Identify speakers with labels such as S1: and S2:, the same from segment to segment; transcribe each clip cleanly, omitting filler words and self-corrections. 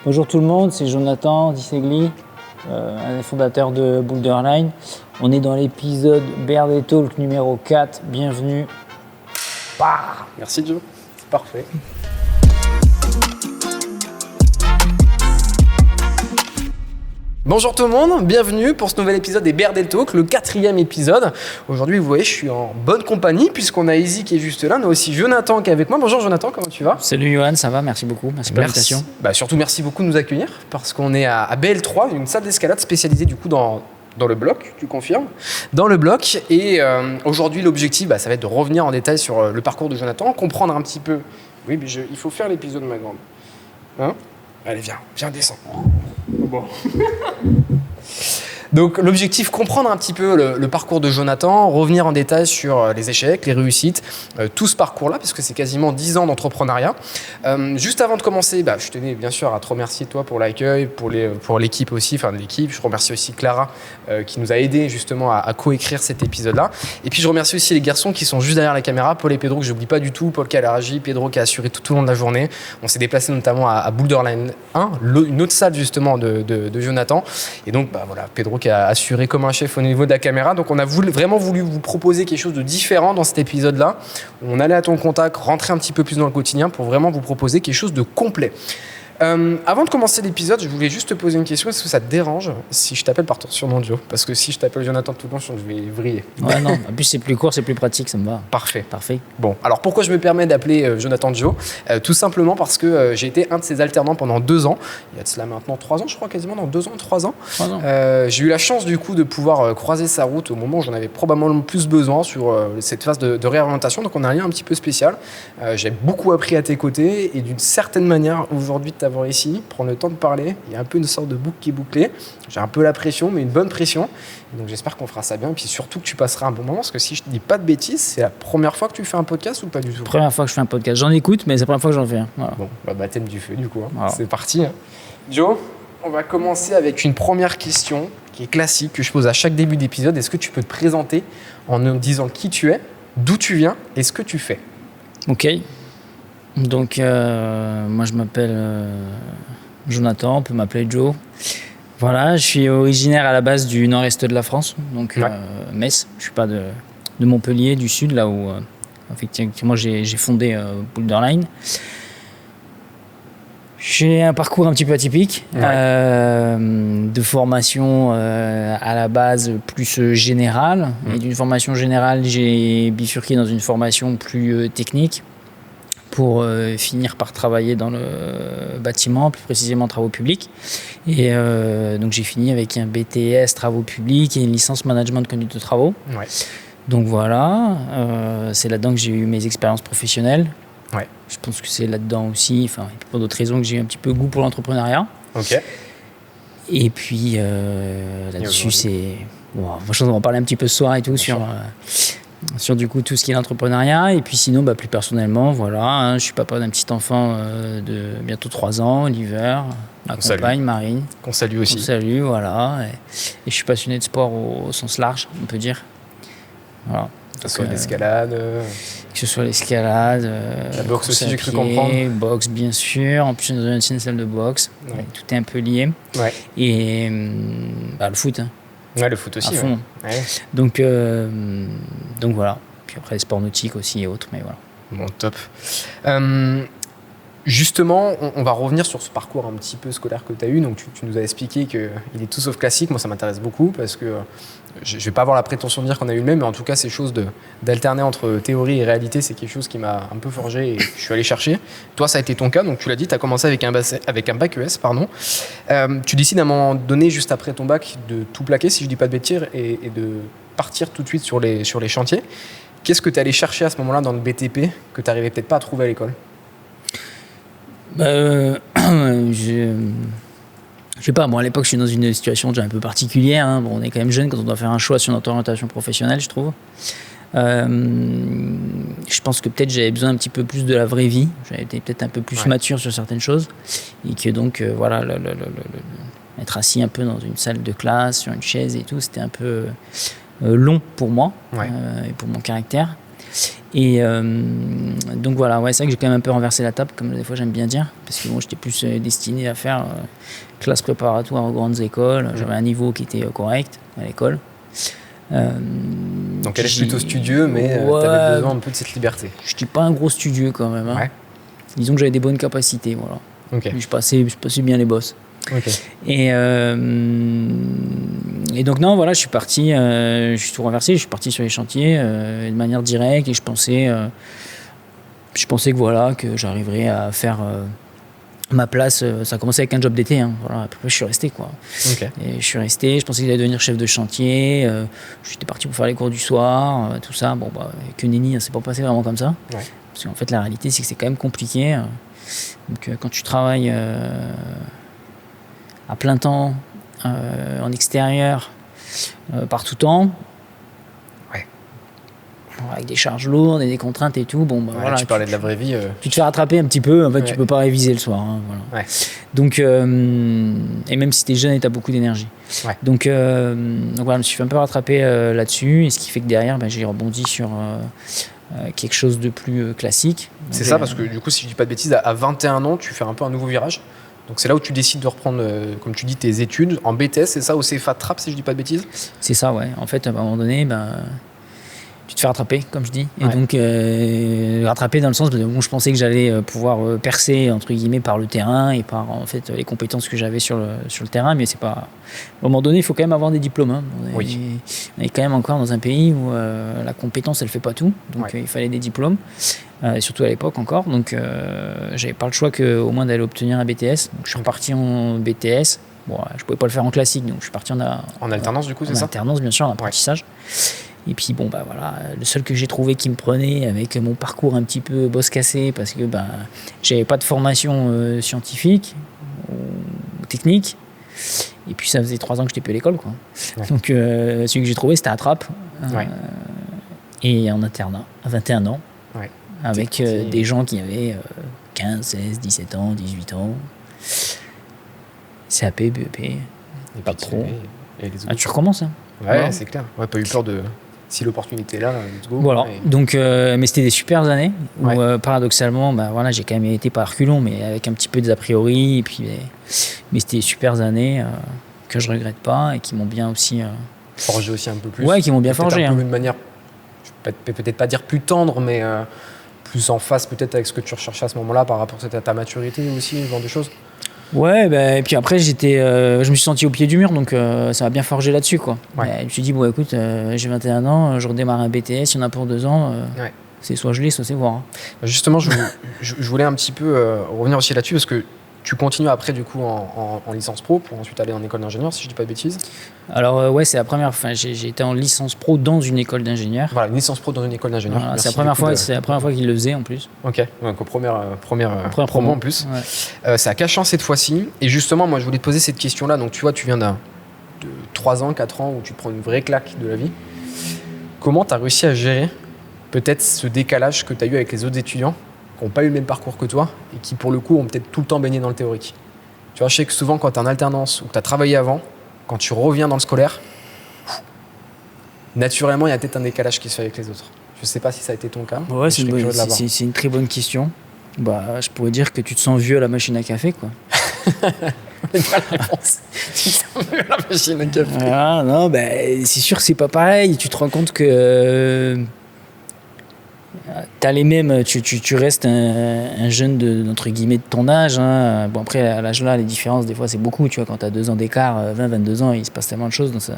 S1: Bonjour tout le monde, c'est Jonathan Dissegli, un des fondateurs de Boulderline. On est dans l'épisode BRD Talk numéro 4, bienvenue.
S2: Bah, merci Joe, c'est parfait. Bonjour tout le monde, bienvenue pour ce nouvel épisode des BRD Talk, le 4e épisode. Aujourd'hui, vous voyez, je suis en bonne compagnie puisqu'on a Izzy qui est juste là, on a aussi Jonathan qui est avec moi. Bonjour Jonathan, comment tu vas ?
S1: Salut Johan, ça va, merci beaucoup, merci pour l'invitation.
S2: Surtout merci beaucoup de nous accueillir parce qu'on est à BL3, une salle d'escalade spécialisée du coup dans le bloc, tu confirmes, dans le bloc. Et aujourd'hui, l'objectif, ça va être de revenir en détail sur le parcours de Jonathan, comprendre un petit peu. Oui, mais il faut faire l'épisode, ma grande. Hein ? Allez, viens, descends. Bon. Donc l'objectif, comprendre un petit peu le parcours de Jonathan, revenir en détail sur les échecs, les réussites, tout ce parcours-là, parce que c'est quasiment 10 ans d'entrepreneuriat. Juste avant de commencer, je tenais bien sûr à te remercier toi pour l'accueil, pour l'équipe aussi, enfin de l'équipe. Je remercie aussi Clara qui nous a aidé justement à coécrire cet épisode-là. Et puis je remercie aussi les garçons qui sont juste derrière la caméra, Paul et Pedro, que j'oublie pas du tout, Paul qui a la régie, Pedro qui a assuré tout au long de la journée. On s'est déplacé notamment à Boulderline 1, une autre salle justement de Jonathan. Et donc voilà, Pedro qui a assuré comme un chef au niveau de la caméra. Donc on a vraiment voulu vous proposer quelque chose de différent dans cet épisode-là. On allait à ton contact, rentrer un petit peu plus dans le quotidien pour vraiment vous proposer quelque chose de complet. Avant de commencer l'épisode, je voulais juste te poser une question. Est-ce que ça te dérange si je t'appelle par ton surnom Joe ? Parce que si je t'appelle Jonathan tout le long, je vais vriller.
S1: Ouais, non, en plus c'est plus court, c'est plus pratique, ça me va.
S2: Parfait.
S1: Bon,
S2: alors pourquoi je me permets d'appeler Jonathan Joe ? Tout simplement parce que j'ai été un de ses alternants pendant 2 ans. Il y a de cela maintenant 3 ans, je crois, quasiment dans 2 ans, 3 ans.
S1: 3 ans.
S2: J'ai eu la chance du coup de pouvoir croiser sa route au moment où j'en avais probablement le plus besoin sur cette phase de réorientation. Donc on a un lien un petit peu spécial. J'ai beaucoup appris à tes côtés et d'une certaine manière aujourd'hui de t'avoir ici, prendre le temps de parler, il y a un peu une sorte de boucle qui est bouclée. J'ai un peu la pression, mais une bonne pression. Et donc j'espère qu'on fera ça bien et puis surtout que tu passeras un bon moment parce que si je ne dis pas de bêtises, c'est la première fois que tu fais un podcast ou pas du tout ?
S1: Première fois que je fais un podcast, j'en écoute, mais c'est la première fois que j'en fais un. Voilà.
S2: Bon, baptême du feu du coup, hein.
S1: Voilà.
S2: C'est parti. Hein. Joe, on va commencer avec une première question qui est classique, que je pose à chaque début d'épisode. Est-ce que tu peux te présenter en nous disant qui tu es, d'où tu viens et ce que tu fais ?
S1: Ok. Donc, moi je m'appelle Jonathan, on peut m'appeler Joe. Voilà, je suis originaire à la base du nord-est de la France, donc Metz. Je suis pas de Montpellier, du sud, là où effectivement j'ai fondé Boulderline. J'ai un parcours un petit peu atypique, de formation à la base plus générale. Et d'une formation générale, j'ai bifurqué dans une formation plus technique pour finir par travailler dans le bâtiment, plus précisément travaux publics. Et donc j'ai fini avec un BTS travaux publics et une licence management de conduite de travaux.
S2: Ouais.
S1: Donc voilà, c'est là-dedans que j'ai eu mes expériences professionnelles.
S2: Ouais.
S1: Je pense que c'est là-dedans aussi, pour d'autres raisons, que j'ai eu un petit peu goût pour l'entrepreneuriat.
S2: Ok.
S1: Et puis là-dessus, c'est... Bon, on va en parler un petit peu ce soir et tout sur du coup tout ce qui est l'entrepreneuriat. Et puis sinon, plus personnellement, voilà, je suis papa d'un petit enfant de bientôt 3 ans, Oliver, ma compagne Marine.
S2: Qu'on salue aussi.
S1: Qu'on salue, voilà. Et je suis passionné de sport au sens large, on peut dire. Voilà.
S2: Que ce soit l'escalade.
S1: Que ce soit l'escalade.
S2: La boxe aussi, j'ai cru comprendre.
S1: Boxe, bien sûr. En plus, on est dans une ancienne salle de boxe.
S2: Ouais.
S1: Tout est un peu lié.
S2: Ouais.
S1: Et le foot. Hein.
S2: Ouais, le foot aussi.
S1: À fond.
S2: Ouais.
S1: Donc voilà. Puis après, les sports nautiques aussi et autres. Mais voilà.
S2: Bon, top. Justement, on va revenir sur ce parcours un petit peu scolaire que tu as eu. Donc, tu nous as expliqué qu'il est tout sauf classique. Moi, ça m'intéresse beaucoup parce que je ne vais pas avoir la prétention de dire qu'on a eu le même, mais en tout cas, ces choses d'alterner entre théorie et réalité, c'est quelque chose qui m'a un peu forgé et je suis allé chercher. Toi, ça a été ton cas. Donc, tu l'as dit, tu as commencé avec un bac ES. Tu décides à un moment donné, juste après ton bac, de tout plaquer, si je ne dis pas de bêtises, et de partir tout de suite sur les chantiers. Qu'est-ce que tu es allé chercher à ce moment-là dans le BTP que tu n'arrivais peut-être pas à trouver à l'école ?
S1: Je sais pas, à l'époque je suis dans une situation déjà un peu particulière, hein. On est quand même jeune quand on doit faire un choix sur notre orientation professionnelle, je trouve. Je pense que peut-être j'avais besoin un petit peu plus de la vraie vie, j'avais été peut-être un peu plus mature sur certaines choses et que donc être assis un peu dans une salle de classe, sur une chaise et tout, c'était un peu long pour moi et pour mon caractère. Et donc voilà, ouais, c'est vrai que j'ai quand même un peu renversé la table, comme des fois j'aime bien dire, parce que bon, j'étais plus destiné à faire classe préparatoire aux grandes écoles. J'avais un niveau qui était correct à l'école.
S2: Donc elle est plutôt studieux, mais tu avais besoin un peu de cette liberté.
S1: Je n'étais pas un gros studieux quand même. Hein. Ouais. Disons que j'avais des bonnes capacités, voilà.
S2: Okay.
S1: Mais je passais bien les bosses.
S2: Okay.
S1: Et donc non, voilà, je suis parti, je suis tout renversé, je suis parti sur les chantiers de manière directe et je pensais que voilà, que j'arriverais à faire ma place. Ça a commencé avec un job d'été, hein, voilà. Après je suis resté quoi.
S2: Okay.
S1: Et je suis resté, je pensais que j'allais devenir chef de chantier. J'étais parti pour faire les cours du soir, tout ça. Bon bah avec une Nenni, ça s'est pas passé vraiment comme ça.
S2: Ouais.
S1: Parce qu'en fait la réalité c'est que c'est quand même compliqué. Donc quand tu travailles à plein temps, en extérieur, par tout temps,
S2: ouais.
S1: Avec des charges lourdes et des contraintes et tout, bon bah
S2: ouais,
S1: voilà.
S2: Tu parlais de la vraie vie.
S1: Tu te fais rattraper un petit peu, en fait, ouais. Tu peux pas réviser le soir. Hein, voilà.
S2: Ouais.
S1: Donc, et même si t'es jeune et t'as beaucoup d'énergie.
S2: Ouais.
S1: Donc voilà, je me suis fait un peu rattraper là-dessus, et ce qui fait que derrière, j'ai rebondi sur quelque chose de plus classique. Donc,
S2: c'est ça, parce que du coup, si je dis pas de bêtises, à 21 ans, tu fais un peu un nouveau virage. Donc c'est là où tu décides de reprendre, comme tu dis, tes études en BTS, c'est ça, au CFA Trappes, si je dis pas de bêtises?
S1: C'est ça, ouais. En fait, à un moment donné, tu te fais rattraper, comme je dis. Et ouais. Donc, rattraper dans le sens où je pensais que j'allais pouvoir percer, entre guillemets, par le terrain et par, en fait, les compétences que j'avais sur le terrain. Mais c'est pas... À un moment donné, il faut quand même avoir des diplômes. Hein. On est quand même encore dans un pays où la compétence, elle fait pas tout. Donc, il fallait des diplômes. Surtout à l'époque encore, donc j'avais pas le choix qu'au moins d'aller obtenir un BTS. Donc je suis reparti en BTS. Bon, je pouvais pas le faire en classique, donc je suis parti en
S2: alternance du coup, c'est ça?
S1: En alternance, bien sûr, en apprentissage. Ouais. Et puis bon, bah voilà, le seul que j'ai trouvé qui me prenait avec mon parcours un petit peu bosse cassé, parce que j'avais pas de formation scientifique ou technique. Et puis ça faisait 3 ans que j'étais plus à l'école, quoi. Ouais. Donc celui que j'ai trouvé, c'était à Trappes. Et en internat, à 21 ans.
S2: Ouais.
S1: Avec des gens qui avaient 15, 16, 17 ans, 18 ans. CAP, BEP, et pas pro. Tu recommences, hein?
S2: Ouais, voilà. C'est clair. Ouais, pas eu peur de... Si l'opportunité est là, let's go.
S1: Voilà. Donc, mais c'était des super années où, paradoxalement, voilà, j'ai quand même été par reculons, mais avec un petit peu des a priori. Et puis, mais c'était des super années que je regrette pas et qui m'ont bien aussi...
S2: forgé aussi un peu plus.
S1: Ouais, qui m'ont bien forgé.
S2: Un peu d'une manière, je peux peut-être pas dire plus tendre, mais... plus en phase peut-être avec ce que tu recherchais à ce moment-là par rapport à ta maturité aussi, ce genre de choses? Ouais,
S1: et puis après je me suis senti au pied du mur, donc ça m'a bien forgé là-dessus, quoi. Ouais. Je me suis dit, bon écoute, j'ai 21 ans, je redémarre un BTS, il y en a pour 2 ans, c'est soit je l'ai, soit c'est voir. Hein.
S2: Justement, je voulais un petit peu revenir aussi là-dessus, parce que tu continues après du coup en licence pro pour ensuite aller en école d'ingénieur, si je dis pas de bêtises.
S1: Alors ouais, c'est la première fois. J'ai été en licence pro dans une école d'ingénieur.
S2: Voilà, une licence pro dans une école d'ingénieur.
S1: Voilà, c'est la première fois qu'il le faisait en plus.
S2: Ok, donc première promo en plus.
S1: Ouais.
S2: C'est à Cachan cette fois-ci. Et justement, moi je voulais te poser cette question-là. Donc tu vois, tu viens de 3 ans, 4 ans où tu prends une vraie claque de la vie. Comment tu as réussi à gérer peut-être ce décalage que tu as eu avec les autres étudiants qui n'ont pas eu le même parcours que toi et qui pour le coup ont peut-être tout le temps baigné dans le théorique? Tu vois, je sais que souvent quand tu es en alternance ou que tu as travaillé avant, quand tu reviens dans le scolaire, naturellement il y a peut-être un décalage qui se fait avec les autres. Je sais pas si ça a été ton cas.
S1: Ouais, c'est une très bonne question. Je pourrais dire que tu te sens vieux à la machine à café, quoi.
S2: C'est pas la réponse. Tu te sens vieux à la machine à café.
S1: Ah, non, c'est sûr que c'est pas pareil. Tu te rends compte que t'as les mêmes, tu restes un jeune entre guillemets de ton âge, hein. Bon après à l'âge là les différences des fois c'est beaucoup, tu vois, quand t'as 2 ans d'écart, 20-22 ans il se passe tellement de choses dans ça.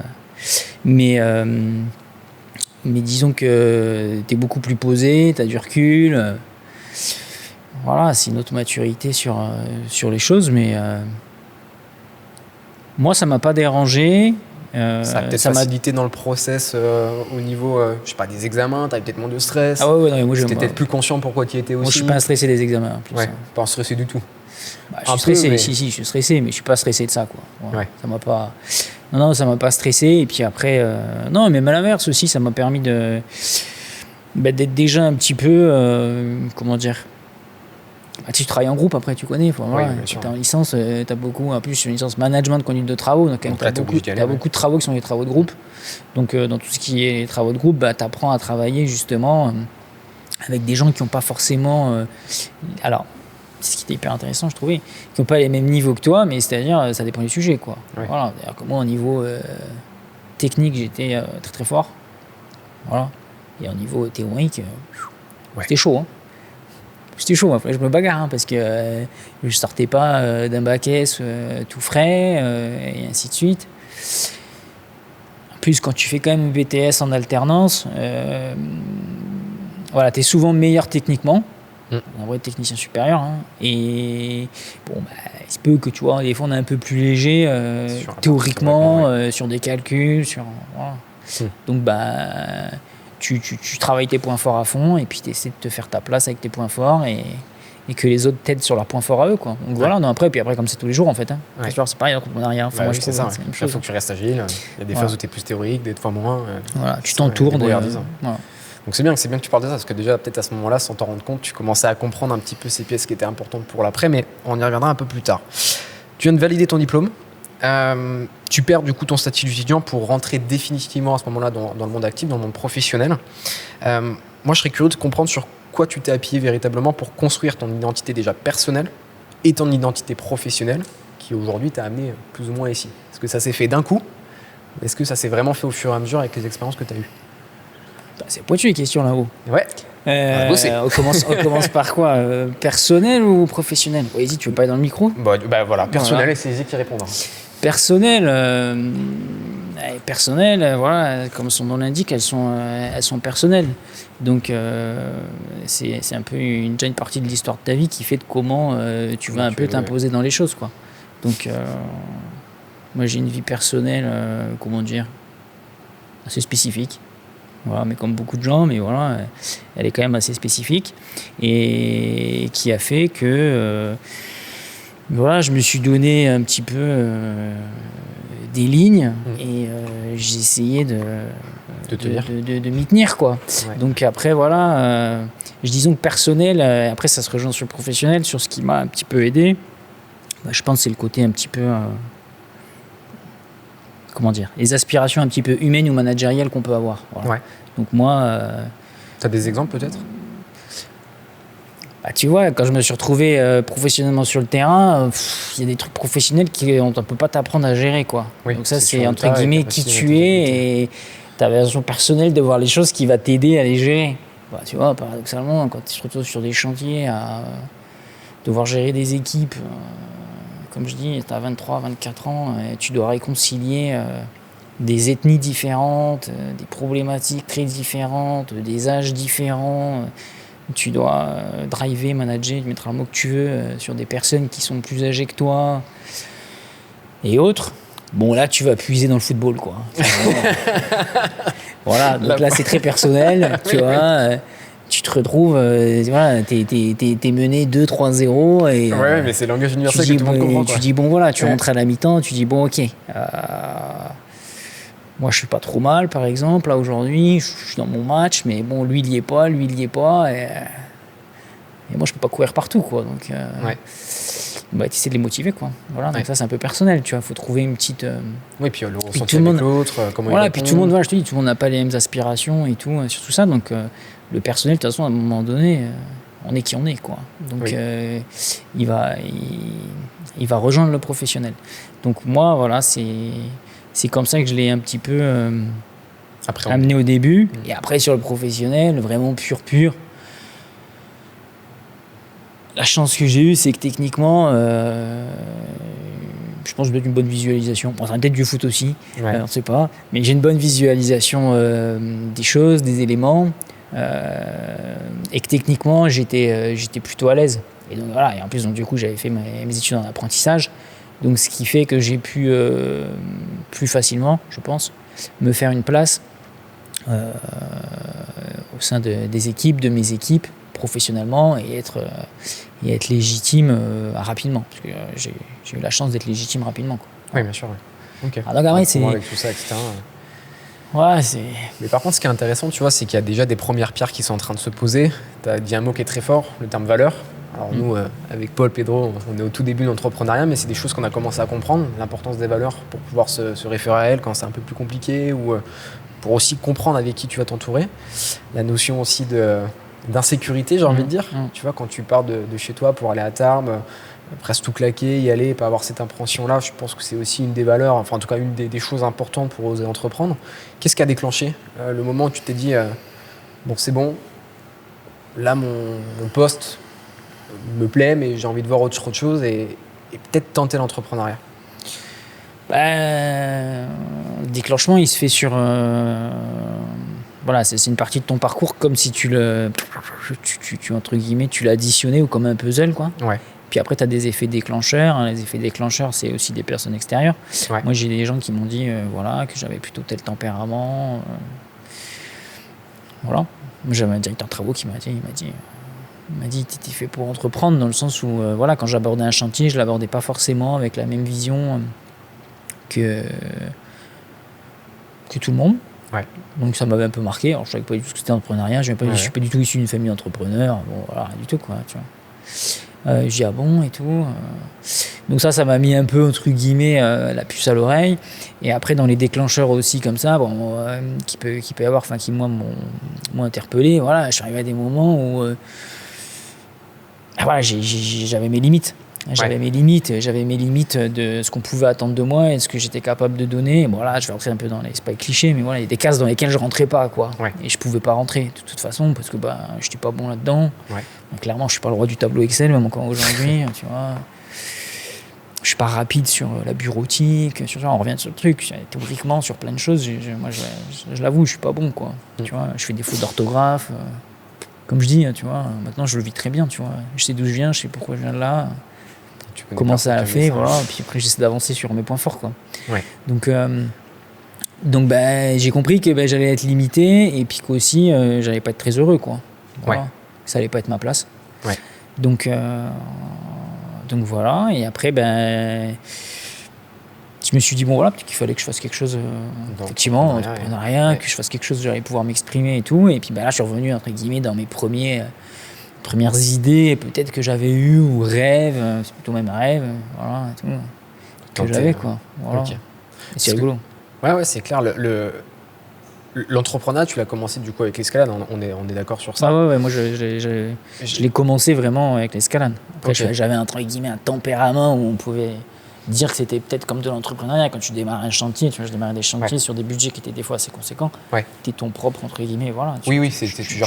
S1: Mais disons que t'es beaucoup plus posé, t'as du recul, voilà, c'est une autre maturité sur les choses, mais moi ça m'a pas dérangé.
S2: Ça a peut-être facilité dans le process au niveau, je sais pas, des examens, t'avais peut-être moins de stress.
S1: Ah ouais, non, moi
S2: t'étais peut-être plus conscient pourquoi tu y étais aussi.
S1: Moi je suis pas stressé des examens en plus.
S2: Ouais, pas stressé du tout.
S1: Je suis stressé, mais... si, je suis stressé, mais je suis pas stressé de ça, quoi. Ouais. Ça m'a pas... Non, ça m'a pas stressé, et puis après, non, mais à l'inverse aussi, ça m'a permis d'être déjà un petit peu, comment dire... tu travailles en groupe après, tu connais. Tu es en licence, tu as beaucoup, en plus, une licence management de conduite de travaux. Donc, tu as beaucoup de travaux qui sont des travaux de groupe. Donc, dans tout ce qui est les travaux de groupe, tu apprends à travailler justement avec des gens qui n'ont pas forcément... alors, c'est ce qui était hyper intéressant, je trouvais, qui n'ont pas les mêmes niveaux que toi, mais c'est-à-dire, ça dépend du sujet, quoi.
S2: Ouais.
S1: Voilà, c'est-à-dire que moi, au niveau technique, j'étais très très fort. Voilà. Et au niveau théorique, c'était chaud, hein. C'était chaud, je me bagarre, hein, parce que je sortais pas d'un bac S tout frais, et ainsi de suite. En plus, quand tu fais quand même BTS en alternance, voilà, tu es souvent meilleur techniquement, un vrai technicien supérieur, hein, et bon, il se peut que tu vois, des fois on est un peu plus léger théoriquement, sur des calculs, voilà. Donc tu travailles tes points forts à fond et puis tu essaies de te faire ta place avec tes points forts et que les autres t'aident sur leurs points forts à eux, quoi. Donc voilà, non, après comme c'est tous les jours en fait, hein. C'est pareil, on n'a rien.
S2: Moi, c'est ça. Il faut que tu restes agile. Il y a des phases où tu es plus théorique, des fois moins.
S1: Voilà, tu t'entoures de. Voilà.
S2: Donc c'est bien que tu parles de ça, parce que déjà peut-être à ce moment-là, sans t'en rendre compte, tu commençais à comprendre un petit peu ces pièces qui étaient importantes pour l'après, mais on y reviendra un peu plus tard. Tu viens de valider ton diplôme. Tu perds du coup ton statut d'étudiant pour rentrer définitivement à ce moment-là dans le monde actif, dans le monde professionnel. Moi, je serais curieux de comprendre sur quoi tu t'es appuyé véritablement pour construire ton identité déjà personnelle et ton identité professionnelle qui aujourd'hui t'a amené plus ou moins ici. Est-ce que ça s'est fait d'un coup? Est-ce que ça s'est vraiment fait au fur et à mesure avec les expériences que tu as eues?
S1: C'est pointu les questions là-haut.
S2: Ouais.
S1: On commence par quoi? Personnel ou professionnel? Vas-y, tu veux pas aller dans le micro?
S2: Voilà, personnel, et c'est Izzy qui répondra.
S1: Personnel, voilà, comme son nom l'indique, elles sont personnelles. Donc c'est un peu déjà une partie de l'histoire de ta vie qui fait de comment tu vas un peu t'imposer dans les choses, quoi. Donc moi j'ai une vie personnelle, comment dire, assez spécifique. Voilà, mais comme beaucoup de gens, mais voilà, elle est quand même assez spécifique et qui a fait que voilà, je me suis donné un petit peu des lignes et j'ai essayé de m'y tenir, quoi. Ouais. Donc après voilà, je disons que personnel, après ça se rejoint sur le professionnel, sur ce qui m'a un petit peu aidé. Je pense que c'est le côté un petit peu comment dire, les aspirations un petit peu humaines ou managériales qu'on peut avoir. Voilà. Ouais. Donc moi...
S2: tu as des exemples peut-être?
S1: Tu vois, quand je me suis retrouvé professionnellement sur le terrain, il y a des trucs professionnels qu'on ne peut pas t'apprendre à gérer, quoi. Oui, donc ça, c'est entre guillemets qui tu es et ta version personnelle de voir les choses qui va t'aider à les gérer. Tu vois, paradoxalement, quand tu te retrouves sur des chantiers à devoir gérer des équipes... Comme je dis, tu as 23, 24 ans, et tu dois réconcilier des ethnies différentes, des problématiques très différentes, des âges différents. Tu dois driver, manager, tu mettras le mot que tu veux, sur des personnes qui sont plus âgées que toi et autres. Bon, là, tu vas puiser dans le football, quoi. Voilà, donc là, c'est très personnel, tu vois. Tu te retrouves, voilà, t'es mené 2-3-0 et
S2: ouais, mais c'est le langage universel que tout le monde comprend.
S1: Tu dis bon voilà, tu rentres à la mi-temps, tu dis bon ok, moi je suis pas trop mal par exemple, là aujourd'hui, je suis dans mon match, mais bon lui il y est pas, et moi je peux pas courir partout, quoi, donc tu essaies de les motiver, quoi. Voilà, donc ça c'est un peu personnel, tu vois, faut trouver une petite...
S2: Oui, puis le ressenti avec l'autre, comment
S1: voilà, puis tout le monde, voilà, je te dis, tout le monde n'a pas les mêmes aspirations et tout, sur tout ça, donc le personnel, de toute façon, à un moment donné, on est qui on est, quoi. Donc il va rejoindre le professionnel. Donc moi, voilà, c'est comme ça que je l'ai un petit peu amené au début. Et après, sur le professionnel, vraiment pur, la chance que j'ai eue, c'est que techniquement, je pense que j'ai une bonne visualisation. Bon, ça va peut-être du foot aussi, on ne sait pas. Mais j'ai une bonne visualisation des choses, des éléments. Et que techniquement, j'étais plutôt à l'aise. Et donc voilà, et en plus, donc, du coup, j'avais fait mes études en apprentissage. Donc ce qui fait que j'ai pu plus facilement, je pense, me faire une place au sein des équipes, de mes équipes, professionnellement, et être légitime rapidement, parce que j'ai eu la chance d'être légitime rapidement, quoi.
S2: Oui, bien sûr. Ouais. Okay.
S1: Alors, donc, après, c'est...
S2: Avec tout ça, etc.
S1: Ouais, c'est...
S2: Mais par contre, ce qui est intéressant, tu vois, c'est qu'il y a déjà des premières pierres qui sont en train de se poser. Tu as dit un mot qui est très fort, le terme valeur. Alors nous, avec Paul, Pedro, on est au tout début de l'entrepreneuriat, mais c'est des choses qu'on a commencé à comprendre, l'importance des valeurs pour pouvoir se référer à elles quand c'est un peu plus compliqué, ou pour aussi comprendre avec qui tu vas t'entourer. La notion aussi de d'insécurité, j'ai envie de dire. Tu vois, quand tu pars de chez toi pour aller à Tarbes, presque tout claquer, y aller, pas avoir cette impression-là, je pense que c'est aussi une des valeurs, enfin en tout cas une des choses importantes pour oser entreprendre. Qu'est-ce qui a déclenché le moment où tu t'es dit, bon c'est bon, là mon poste me plaît, mais j'ai envie de voir autre chose et peut-être tenter l'entrepreneuriat?
S1: Le déclenchement, il se fait sur... voilà, c'est une partie de ton parcours comme si tu entre guillemets, tu l'as additionné ou comme un puzzle, quoi.
S2: Ouais.
S1: Puis après, tu as des effets déclencheurs. Les effets déclencheurs, c'est aussi des personnes extérieures.
S2: Ouais.
S1: Moi, j'ai des gens qui m'ont dit voilà, que j'avais plutôt tel tempérament. Voilà. J'avais un directeur de travaux qui m'a dit t'es fait pour entreprendre, dans le sens où voilà, quand j'abordais un chantier, je l'abordais pas forcément avec la même vision que tout le monde.
S2: Ouais.
S1: Donc ça m'avait un peu marqué. Alors je savais pas du tout ce que c'était l'entrepreneuriat. Je suis pas du tout issu d'une famille d'entrepreneurs. Bon, voilà, rien du tout, quoi, tu vois. Je dis ah bon et tout. Donc ça m'a mis un peu entre guillemets la puce à l'oreille. Et après dans les déclencheurs aussi comme ça, bon, qui peut y avoir, enfin qui moi m'ont interpellé. Voilà, je suis arrivé à des moments où voilà, j'avais mes limites. J'avais mes limites de ce qu'on pouvait attendre de moi et de ce que j'étais capable de donner. Bon, là, je vais rentrer un peu dans les... C'est pas les clichés, mais voilà, il y a des cases dans lesquelles je rentrais pas, quoi. Ouais. Et je pouvais pas rentrer, de toute façon, parce que je n'étais pas bon là-dedans. Ouais. Donc, clairement, je suis pas le roi du tableau Excel, même encore aujourd'hui, tu vois. Je suis pas rapide sur la bureautique, on revient sur le truc. Théoriquement, sur plein de choses, moi, je l'avoue, je suis pas bon, quoi. Tu vois, je fais des fautes d'orthographe. Comme je dis, tu vois, maintenant, je le vis très bien, tu vois. Je sais d'où je viens, je sais pourquoi je viens de là. Comment ça a fait, voilà. Et puis après j'essaie d'avancer sur mes points forts, quoi. Ouais. Donc j'ai compris que j'allais être limité et puis qu'aussi j'allais pas être très heureux, quoi. Voilà. Ouais. Ça allait pas être ma place. Ouais. Donc voilà. Et après je me suis dit bon voilà, peut-être qu'il fallait que je fasse quelque chose effectivement, entrepreneuriat, que je fasse quelque chose où j'allais pouvoir m'exprimer et tout. Et puis là je suis revenu entre guillemets dans mes premières idées peut-être que j'avais eues ou rêves, c'est plutôt même rêve, voilà, tout, que j'avais, quoi. Voilà. Okay. Et c'est rigolo.
S2: Ouais, c'est clair. L'entrepreneuriat, tu l'as commencé du coup avec l'escalade, on est d'accord sur ça?
S1: Ouais, moi je l'ai commencé vraiment avec l'escalade. Après j'avais entre guillemets un tempérament où on pouvait dire que c'était peut-être comme de l'entrepreneuriat. Quand tu démarres un chantier, tu vois, je démarrais des chantiers sur des budgets qui étaient des fois assez conséquents. Ouais. Tu es ton propre, entre guillemets, voilà.
S2: Tu gères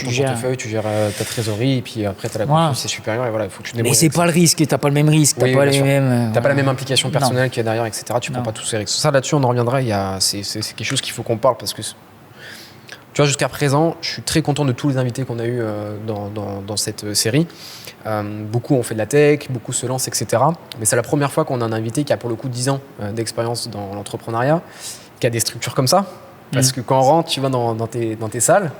S2: ton portefeuille, tu gères ta trésorerie, et puis après, tu as la confiance, c'est supérieur, et voilà, il faut que tu te débrouilles.
S1: Mais c'est pas le risque, tu n'as pas le même risque, tu n'as pas
S2: la même implication personnelle qu'il y a derrière, etc. Tu prends pas tous ces risques. Ça, là-dessus, on en reviendra, c'est quelque chose qu'il faut qu'on parle, parce que tu vois, jusqu'à présent, je suis très content de tous les invités qu'on a eus dans cette série. Beaucoup ont fait de la tech, beaucoup se lancent, etc. Mais c'est la première fois qu'on a un invité qui a pour le coup 10 ans d'expérience dans l'entrepreneuriat, qui a des structures comme ça. Parce que quand on rentre, tu vas dans tes salles,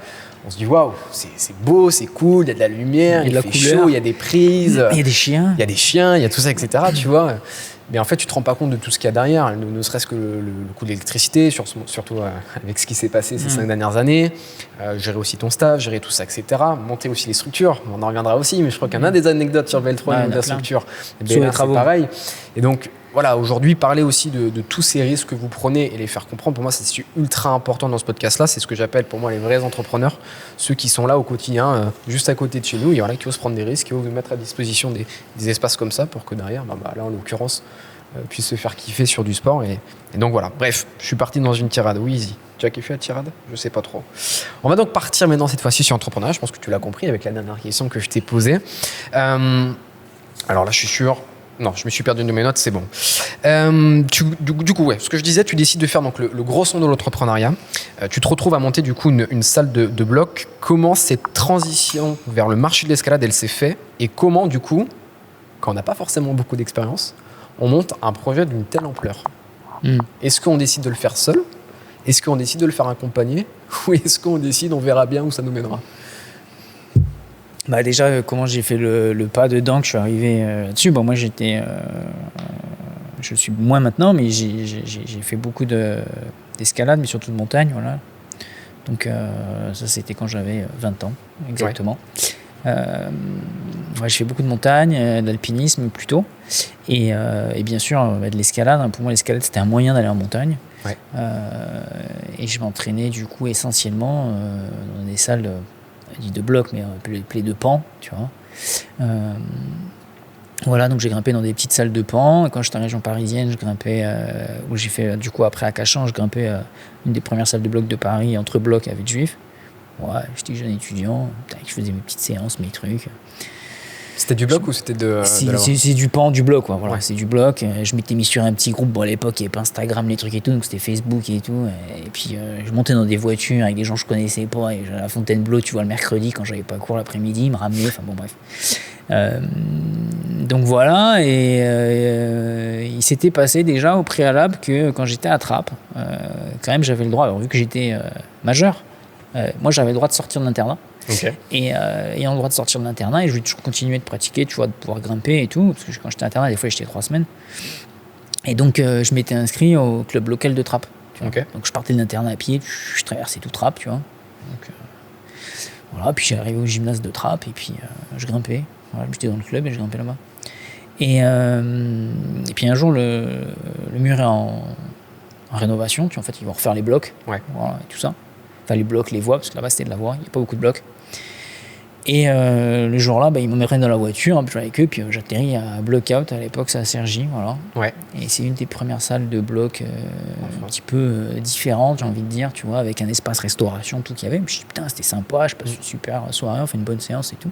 S2: on se dit waouh, c'est beau, c'est cool, il y a de la lumière, il fait chaud, il y a des prises,
S1: il y a des chiens,
S2: il y a tout ça, etc. Tu vois. Mais en fait, tu te rends pas compte de tout ce qu'il y a derrière, ne serait-ce que le coût de l'électricité, surtout avec ce qui s'est passé ces 5 dernières années, gérer aussi ton staff, gérer tout ça, etc. Monter aussi les structures, on en reviendra aussi, mais je crois qu'il y en a des anecdotes sur Beltron, de la structure. C'est pareil. Et donc, voilà, aujourd'hui, parler aussi de tous ces risques que vous prenez et les faire comprendre, pour moi, c'est ultra important dans ce podcast-là. C'est ce que j'appelle pour moi les vrais entrepreneurs, ceux qui sont là au quotidien, juste à côté de chez nous, et voilà, qui osent prendre des risques, qui osent mettre à disposition des espaces comme ça pour que derrière, là en l'occurrence, puisse se faire kiffer sur du sport. Et donc voilà, bref, je suis parti dans une tirade. Oui, easy. Tu as kiffé la tirade? Je sais pas trop. On va donc partir maintenant cette fois-ci sur l'entrepreneuriat. Je pense que tu l'as compris avec la dernière question que je t'ai posée. Alors là, je suis sûr. Non, je me suis perdu de mes notes, c'est bon. Du coup, ce que je disais, tu décides de faire donc, le gros son de l'entrepreneuriat. Tu te retrouves à monter du coup une salle de bloc. Comment cette transition vers le marché de l'escalade, elle s'est faite? Et comment, du coup, quand on n'a pas forcément beaucoup d'expérience, on monte un projet d'une telle ampleur? Est-ce qu'on décide de le faire seul? Est-ce qu'on décide de le faire accompagné? Ou est-ce qu'on décide, on verra bien où ça nous mènera?
S1: Déjà, comment j'ai fait le pas dedans, que je suis arrivé là-dessus. Moi, je suis moins maintenant, mais j'ai fait beaucoup d'escalade, mais surtout de montagne, voilà. Donc ça, c'était quand j'avais 20 ans, exactement. Ouais. J'ai fait beaucoup de montagne, d'alpinisme plutôt, et bien sûr de l'escalade. Pour moi, l'escalade, c'était un moyen d'aller en montagne. Ouais. Et je m'entraînais du coup essentiellement dans des salles dit de blocs, mais appelé de pans, tu vois. Voilà, donc j'ai grimpé dans des petites salles de pan. Et quand j'étais en région parisienne, je grimpais, où j'ai fait, du coup, après à Cachan, je grimpais une des premières salles de blocs de Paris, entre blocs avec Juifs. Ouais, j'étais jeune étudiant, je faisais mes petites séances, mes trucs.
S2: C'était du bloc ou c'était de
S1: c'est du pan, du bloc, quoi. Voilà,
S2: ouais.
S1: c'est du bloc. Je m'étais mis sur un petit groupe. Bon, à l'époque, il n'y avait pas Instagram, les trucs et tout, donc c'était Facebook et tout. Et puis, je montais dans des voitures avec des gens que je connaissais pas. Et j'allais à Fontainebleau, tu vois, le mercredi, quand j'avais pas cours l'après-midi, ils me ramenaient. Enfin, bon, bref. Donc voilà. Et il s'était passé déjà au préalable que quand j'étais à Trappes, quand même, j'avais le droit, alors vu que j'étais majeur, moi, j'avais le droit de sortir de l'internat.
S2: Okay.
S1: Et ayant le droit de sortir de l'internat, et je voulais toujours continuer de pratiquer, tu vois, de pouvoir grimper et tout, parce que quand j'étais à l'internat, des fois j'étais 3 semaines. Et donc je m'étais inscrit au club local de Trappes.
S2: Okay.
S1: Donc je partais de l'internat à pied, je traversais tout Trappes, tu vois. Donc, voilà, puis j'arrivais au gymnase de Trappes et puis je grimpais. Voilà, j'étais dans le club et je grimpais là-bas. Et puis un jour, le mur est en rénovation, tu vois, en fait ils vont refaire les blocs,
S2: ouais.
S1: Voilà, et tout ça. Enfin les blocs, les voies, parce que là-bas c'était de la voie, il n'y a pas beaucoup de blocs. Et le jour-là, ils m'emmènent dans la voiture, je vais avec eux, puis j'atterris à Blockout, à l'époque c'est à Cergy, voilà.
S2: Ouais.
S1: Et c'est une des premières salles de blocs un petit peu différente, j'ai envie de dire, tu vois, avec un espace restauration, tout qu'il y avait. Je me suis dit, putain, c'était sympa, je passe une super soirée, on fait une bonne séance et tout.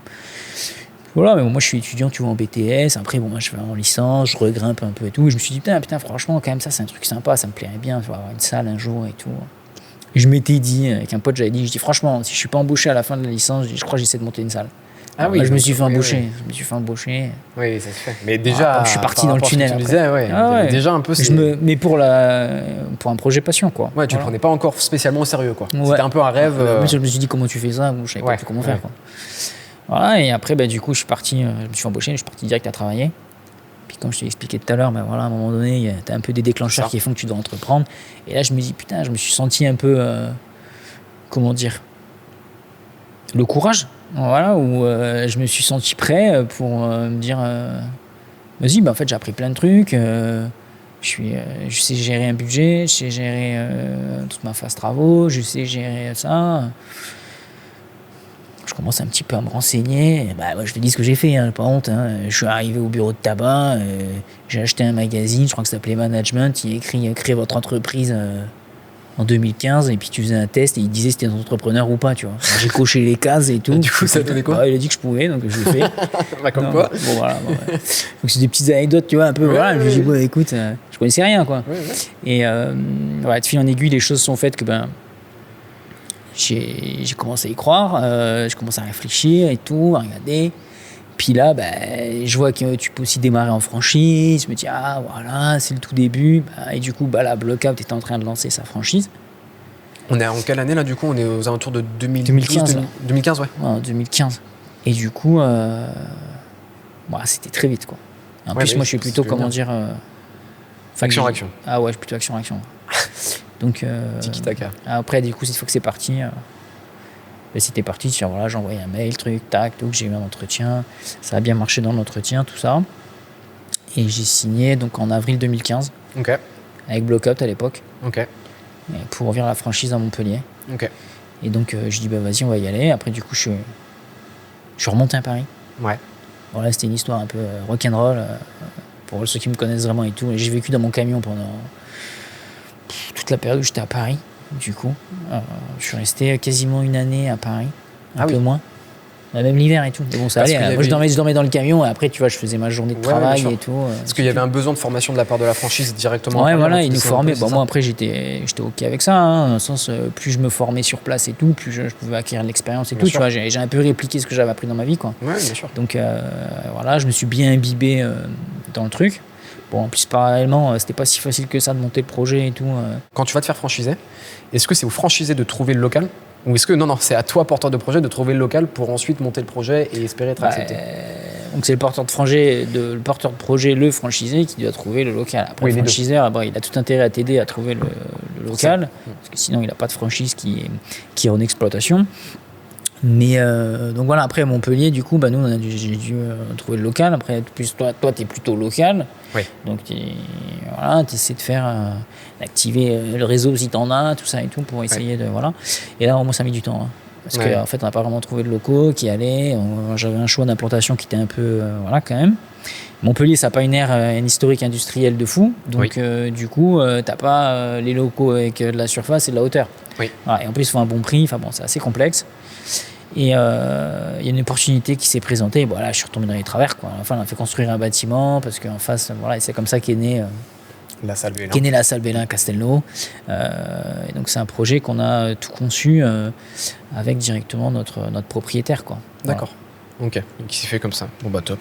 S1: Voilà, mais bon, moi je suis étudiant, tu vois, en BTS, après bon, moi je fais en licence, je regrimpe un peu et tout, et je me suis dit, putain, franchement, quand même, ça c'est un truc sympa, ça me plairait bien, tu vois, avoir une salle un jour et tout. Et je m'étais dit, avec un pote, je dis franchement, si je suis pas embauché à la fin de la licence, je crois que j'essaie de monter une salle.
S2: Ah oui,
S1: là, je me suis fait embaucher.
S2: Oui.
S1: Je me suis fait embaucher.
S2: Oui, ça se fait. Mais déjà,
S1: je suis parti dans le tunnel.
S2: Tu disais, ouais. Déjà un peu.
S1: Mais pour un projet passion, quoi.
S2: Ouais, tu le prenais pas encore spécialement au sérieux, quoi.
S1: Ouais.
S2: C'était un peu un rêve.
S1: Je me suis dit, comment tu fais ça? Je savais pas comment faire, quoi. Voilà, et après, du coup, je suis parti, je me suis embauché, je suis parti direct à travailler. Puis comme je t'ai expliqué tout à l'heure, voilà, à un moment donné, tu as un peu des déclencheurs qui font que tu dois entreprendre. Et là, je me dis, putain, je me suis senti un peu, comment dire, le courage, voilà, où je me suis senti prêt pour me dire, vas-y, en fait, j'ai appris plein de trucs, je sais gérer un budget, je sais gérer toute ma phase travaux, je sais gérer ça. Je commence un petit peu à me renseigner. Moi, je te dis ce que j'ai fait, pas honte. Je suis arrivé au bureau de tabac, j'ai acheté un magazine, je crois que ça s'appelait Management, il écrit créer votre entreprise en 2015, et puis tu faisais un test et il disait si t'es un entrepreneur ou pas, tu vois. Alors, j'ai coché les cases et tout.
S2: Et du coup, ça donnait quoi?
S1: Il a dit que je pouvais, donc je l'ai fait.
S2: Comme quoi.
S1: Bon, voilà. Donc c'est des petites anecdotes, tu vois, un peu. Voilà. Je me dis, écoute, je connaissais rien, quoi. Et de fil en aiguille, les choses sont faites que j'ai commencé à y croire, je commence à réfléchir et tout, à regarder. Puis là, je vois que tu peux aussi démarrer en franchise. Je me dis, voilà, c'est le tout début. Et du coup, là, Blockout était en train de lancer sa franchise.
S2: On est en quelle année, là, du coup? On est aux alentours de
S1: 2015.
S2: 2015, ouais.
S1: En 2015. Et du coup, c'était très vite, quoi. En plus, moi, je suis plutôt,
S2: action-action.
S1: Ah ouais, je suis plutôt action-action. Donc,
S2: tiki-taka.
S1: Après, du coup, cette fois que c'est parti, c'était parti. Voilà, j'ai envoyé un mail, tac, j'ai eu un entretien. Ça a bien marché dans l'entretien, tout ça. Et j'ai signé donc en avril 2015.
S2: Ok.
S1: Avec Blockout à l'époque.
S2: Ok.
S1: Pour ouvrir la franchise à Montpellier.
S2: Ok.
S1: Et donc, je dis, vas-y, on va y aller. Après, du coup, je suis remonté à Paris.
S2: Ouais.
S1: Voilà, c'était une histoire un peu rock'n'roll. Pour ceux qui me connaissent vraiment et tout. Et j'ai vécu dans mon camion pendant toute la période où j'étais à Paris. Du coup, je suis resté quasiment une année à Paris, un peu moins. Même l'hiver et tout. Mais bon, ça allait. Moi, je dormais dans le camion et après, tu vois, je faisais ma journée de travail et tout.
S2: Parce qu'il y avait un besoin de formation de la part de la franchise directement.
S1: Ouais, voilà, ils nous formaient. Moi, après, j'étais OK avec ça. Dans le sens, plus je me formais sur place et tout, plus je pouvais acquérir de l'expérience et tout. Tu vois, j'ai un peu répliqué ce que j'avais appris dans ma vie, quoi.
S2: Ouais, bien sûr.
S1: Donc, voilà, je me suis bien imbibé dans le truc. Bon, en plus, parallèlement, c'était pas si facile que ça de monter le projet et tout.
S2: Quand tu vas te faire franchiser, est-ce que c'est au franchisé de trouver le local? Ou est-ce que, non, c'est à toi, porteur de projet, de trouver le local pour ensuite monter le projet et espérer être accepté?
S1: Donc c'est le porteur de projet, le franchisé, qui doit trouver le local. Après, le franchiseur, il a tout intérêt à t'aider à trouver le local, parce que sinon, il n'a pas de franchise qui est en exploitation. Mais donc voilà, après à Montpellier, du coup, nous, j'ai dû trouver le local. Après, plus toi, tu es plutôt local.
S2: Oui.
S1: Donc, tu essaies de faire, d'activer le réseau si tu en as, tout ça et tout, pour essayer de. Voilà. Et là, moi, ça a mis du temps. parce qu'en fait, on n'a pas vraiment trouvé de locaux qui allaient. J'avais un choix d'implantation qui était un peu, voilà, quand même. Montpellier, ça n'a pas une historique industrielle de fou, donc du coup, t'as pas les locaux avec de la surface et de la hauteur.
S2: Oui.
S1: Voilà, et en plus, il faut un bon prix. Enfin bon, c'est assez complexe. Et il y a une opportunité qui s'est présentée. Voilà, je suis retombé dans les travers, quoi. Enfin, on a fait construire un bâtiment parce qu'en face, voilà, et c'est comme ça qu'est née
S2: la salle Bélin.
S1: La salle Bélin à Castelnau. Et donc c'est un projet qu'on a tout conçu avec directement notre propriétaire, quoi.
S2: D'accord. Voilà. Ok, donc il s'est fait comme ça. Bon bah top.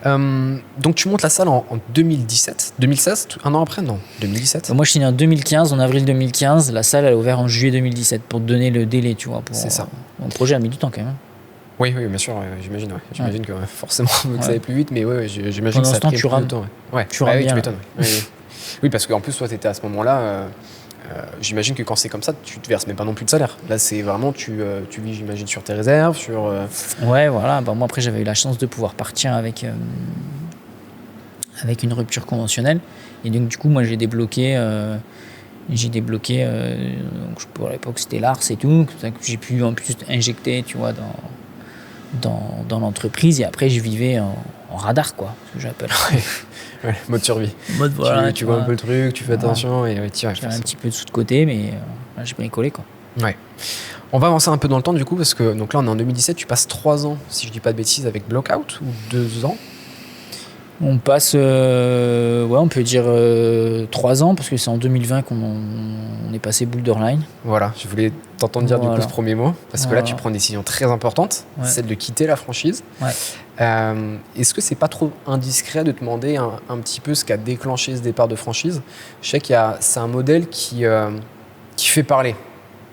S2: Donc tu montes la salle en 2017, 2016, un an après, non, 2017.
S1: Moi je suis né en 2015, en avril 2015. La salle elle a ouvert en juillet 2017 pour te donner le délai, tu vois.
S2: C'est ça.
S1: Mon projet a mis du temps quand même.
S2: Oui, bien sûr, j'imagine. Ouais. J'imagine que forcément que ça allait plus vite, mais j'imagine que ça a pris plus de temps.
S1: Tu rames bien.
S2: Tu m'étonnes. Oui, parce qu'en plus toi t'étais à ce moment-là. J'imagine que quand c'est comme ça, tu te verses même pas non plus de salaire. Là, c'est vraiment, tu vis, j'imagine, sur tes réserves, sur...
S1: Ouais, voilà. Moi, après, j'avais eu la chance de pouvoir partir avec une rupture conventionnelle. Et donc, du coup, moi, j'ai débloqué... à l'époque, c'était l'ARS et tout. Que j'ai pu, en plus, injecter, tu vois, dans l'entreprise. Et après, je vivais en radar, quoi, ce que j'appelle.
S2: Ouais, mode survie.
S1: Voilà,
S2: tu vois un peu le truc, tu fais attention et tu
S1: j'ai un petit peu de sous de côté, mais j'ai bricolé, quoi.
S2: Ouais. On va avancer un peu dans le temps du coup, parce que donc là on est en 2017, tu passes 3 ans, si je dis pas de bêtises, avec Blockout, ou 2 ans.
S1: On passe, on peut dire 3 ans, parce que c'est en 2020 qu'on est passé Boulderline.
S2: Voilà, je voulais t'entendre dire du coup ce premier mot, parce que là tu prends une décision très importante, celle de quitter la franchise.
S1: Ouais.
S2: Est-ce que c'est pas trop indiscret de te demander un petit peu ce qui a déclenché ce départ de franchise? Je sais c'est un modèle qui fait parler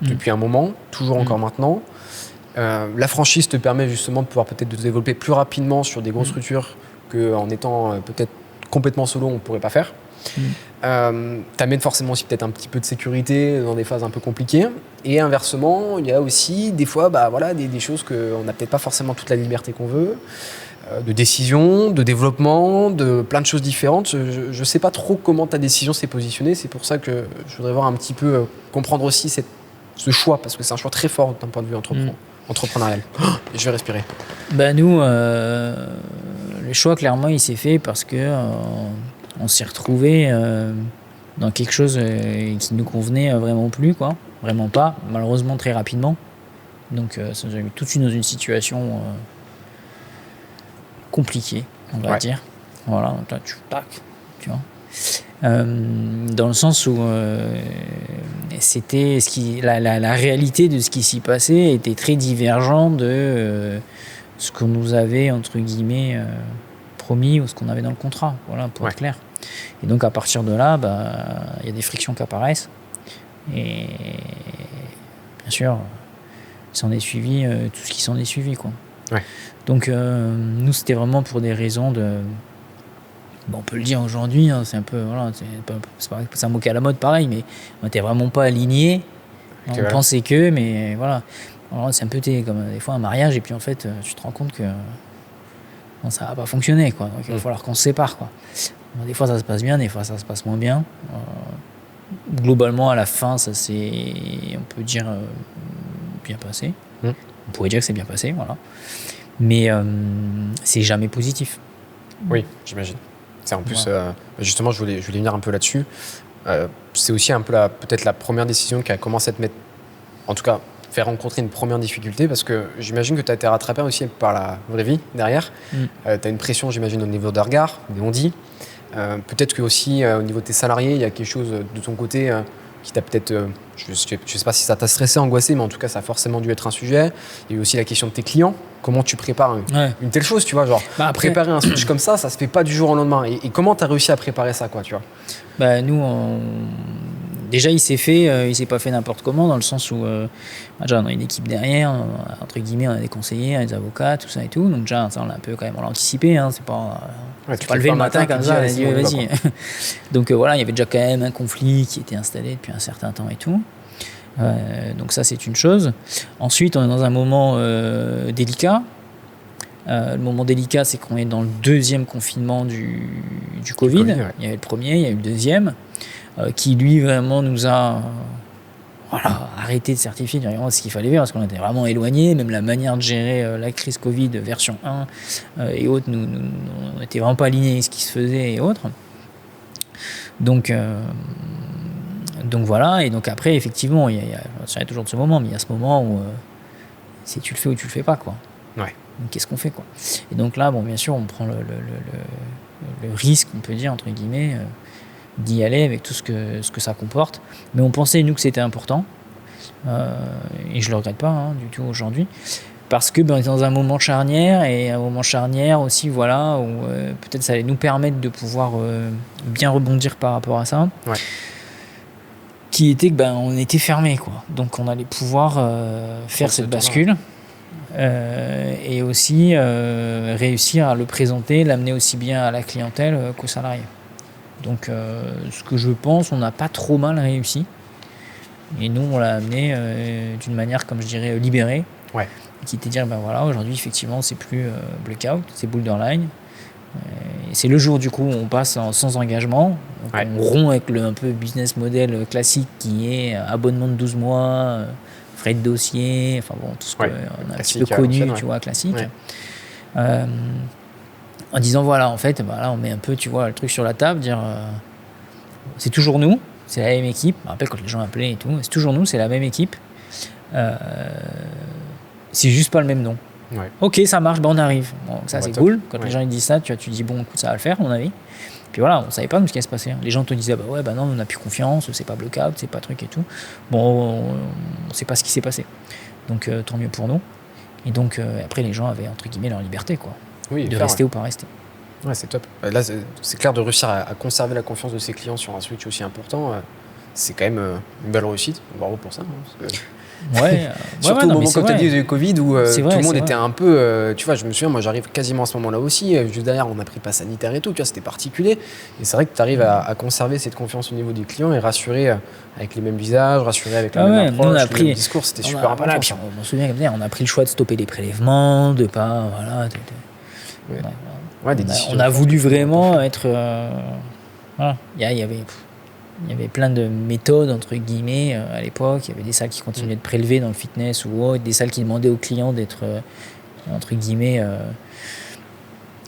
S2: depuis un moment, toujours encore maintenant. La franchise te permet justement de pouvoir peut-être te développer plus rapidement sur des grosses structures qu'en étant peut-être complètement solo, on ne pourrait pas faire. T'amènes forcément aussi peut-être un petit peu de sécurité dans des phases un peu compliquées. Et inversement, il y a aussi des fois des choses qu'on n'a peut-être pas forcément toute la liberté qu'on veut, de décision, de développement, de plein de choses différentes. Je ne sais pas trop comment ta décision s'est positionnée. C'est pour ça que je voudrais voir un petit peu, comprendre aussi ce choix, parce que c'est un choix très fort d'un point de vue entrepreneurial. Et je vais respirer.
S1: Nous, le choix, clairement, il s'est fait parce que on s'est retrouvé dans quelque chose qui nous convenait vraiment plus, quoi. Vraiment pas, malheureusement très rapidement. Donc ça nous a mis tout de suite dans une situation compliquée, on va dire. Voilà, donc là tu vois. Dans le sens où c'était la réalité de ce qui s'y passait était très divergent de ce qu'on nous avait entre guillemets promis ou ce qu'on avait dans le contrat, voilà, pour être clair. Et donc à partir de là, y a des frictions qui apparaissent et bien sûr s'en est suivi tout ce qui s'en est suivi, quoi. Donc nous c'était vraiment pour des raisons de on peut le dire aujourd'hui, hein, c'est un peu c'est un mot qui est à la mode pareil, mais on n'était vraiment pas alignés. On pensait que, mais voilà. Alors, c'est un peu comme des fois un mariage, et puis en fait tu te rends compte que ça va pas fonctionner, quoi. Donc il va falloir qu'on se sépare, quoi. Des fois ça se passe bien, des fois ça se passe moins bien. Globalement à la fin ça s'est, on peut dire, bien passé. On pourrait dire que c'est bien passé, voilà. Mais c'est jamais positif.
S2: Oui, j'imagine. C'est en plus, justement, je voulais venir un peu là-dessus. C'est aussi un peu peut-être la première décision qui a commencé à te mettre, en tout cas, faire rencontrer une première difficulté, parce que j'imagine que tu as été rattrapé aussi par la vraie vie derrière. Tu as une pression, j'imagine, au niveau de regard, des on-dit. Peut-être que aussi au niveau de tes salariés, il y a quelque chose de ton côté qui t'a peut-être, je ne sais pas si ça t'a stressé, angoissé, mais en tout cas ça a forcément dû être un sujet. Il y a eu aussi la question de tes clients. Comment tu prépares une telle chose, tu vois, genre préparer un switch comme ça se fait pas du jour au lendemain. Et comment tu as réussi à préparer ça, quoi, tu vois?
S1: Nous, déjà il s'est pas fait n'importe comment, dans le sens où déjà on a une équipe derrière, entre guillemets, on a des conseillers, des avocats, tout ça et tout. Donc déjà ça on l'a un peu quand même anticipé, hein, c'est pas lever le matin comme ça, vas-y. Donc voilà, il y avait déjà quand même un conflit qui était installé depuis un certain temps et tout. Donc ça c'est une chose. Ensuite on est dans un moment délicat. Le moment délicat, c'est qu'on est dans le deuxième confinement du Covid. Il y avait le premier, il y a eu le deuxième, qui lui vraiment nous a voilà, arrêter de certifier, dire ce qu'il fallait faire, parce qu'on était vraiment éloignés, même la manière de gérer la crise Covid version 1 et autres, on n'était vraiment pas alignés avec ce qui se faisait et autres. Donc voilà, et donc après, effectivement, il y a toujours de ce moment, mais il y a ce moment où c'est tu le fais ou tu le fais pas, quoi.
S2: Ouais.
S1: Donc qu'est-ce qu'on fait, quoi. Et donc là, bon, bien sûr, on prend le risque, on peut dire, entre guillemets, d'y aller avec tout ce que ça comporte. Mais on pensait, nous, que c'était important, et je le regrette pas du tout aujourd'hui, parce que on est dans un moment charnière, et un moment charnière aussi, voilà, où peut-être ça allait nous permettre de pouvoir bien rebondir par rapport à ça.
S2: Ouais.
S1: Qui était que on était fermé, quoi. Donc on allait pouvoir faire cette bascule et aussi réussir à le présenter, l'amener aussi bien à la clientèle qu'aux salariés. Donc ce que je pense, on n'a pas trop mal réussi. Et nous, on l'a amené d'une manière, comme je dirais, libérée.
S2: Ouais.
S1: Qui était de dire, voilà, aujourd'hui, effectivement, c'est plus blackout, c'est borderline. Et c'est le jour du coup où on passe sans engagement. Donc on rompt avec un peu business model classique qui est abonnement de 12 mois, frais de dossier, enfin bon, tout ce qu'on a un petit peu connu, tu vois, classique. Ouais. En disant voilà, en fait, là on met un peu, tu vois, le truc sur la table, dire c'est toujours nous, c'est la même équipe. Je me rappelle quand les gens appelaient et tout, c'est toujours nous, c'est la même équipe. C'est juste pas le même nom.
S2: Ouais.
S1: Ok, ça marche, on arrive. Bon, ça c'est cool. Quand les gens ils disent ça, tu dis bon, écoute, ça va le faire, à mon avis. Puis voilà, on savait pas ce qui allait se passer. Les gens te disaient non, on n'a plus confiance, c'est pas blockout, c'est pas truc et tout. Bon, on sait pas ce qui s'est passé. Donc tant mieux pour nous. Et donc après les gens avaient entre guillemets leur liberté, quoi.
S2: Oui,
S1: de rester ou pas rester.
S2: Ouais, c'est top. Là, c'est clair de réussir à conserver la confiance de ses clients sur un switch aussi important. C'est quand même une belle réussite. Bravo pour ça. Parce que... Surtout au moment quand tu as dit le Covid où tout le monde était un peu tu vois, je me souviens, moi j'arrive quasiment à ce moment là aussi, juste derrière on a pris le pass sanitaire et tout, tu vois, c'était particulier, et c'est vrai que tu arrives à conserver cette confiance au niveau du client et rassurer avec les mêmes visages, rassurer avec la même approche, le même discours, c'était super important.
S1: Puis on me souvient, on a pris le choix de stopper les prélèvements, de pas on a voulu vraiment être il y avait plein de méthodes, entre guillemets, à l'époque. Il y avait des salles qui continuaient de prélever dans le fitness ou autre, des salles qui demandaient aux clients d'être, entre guillemets,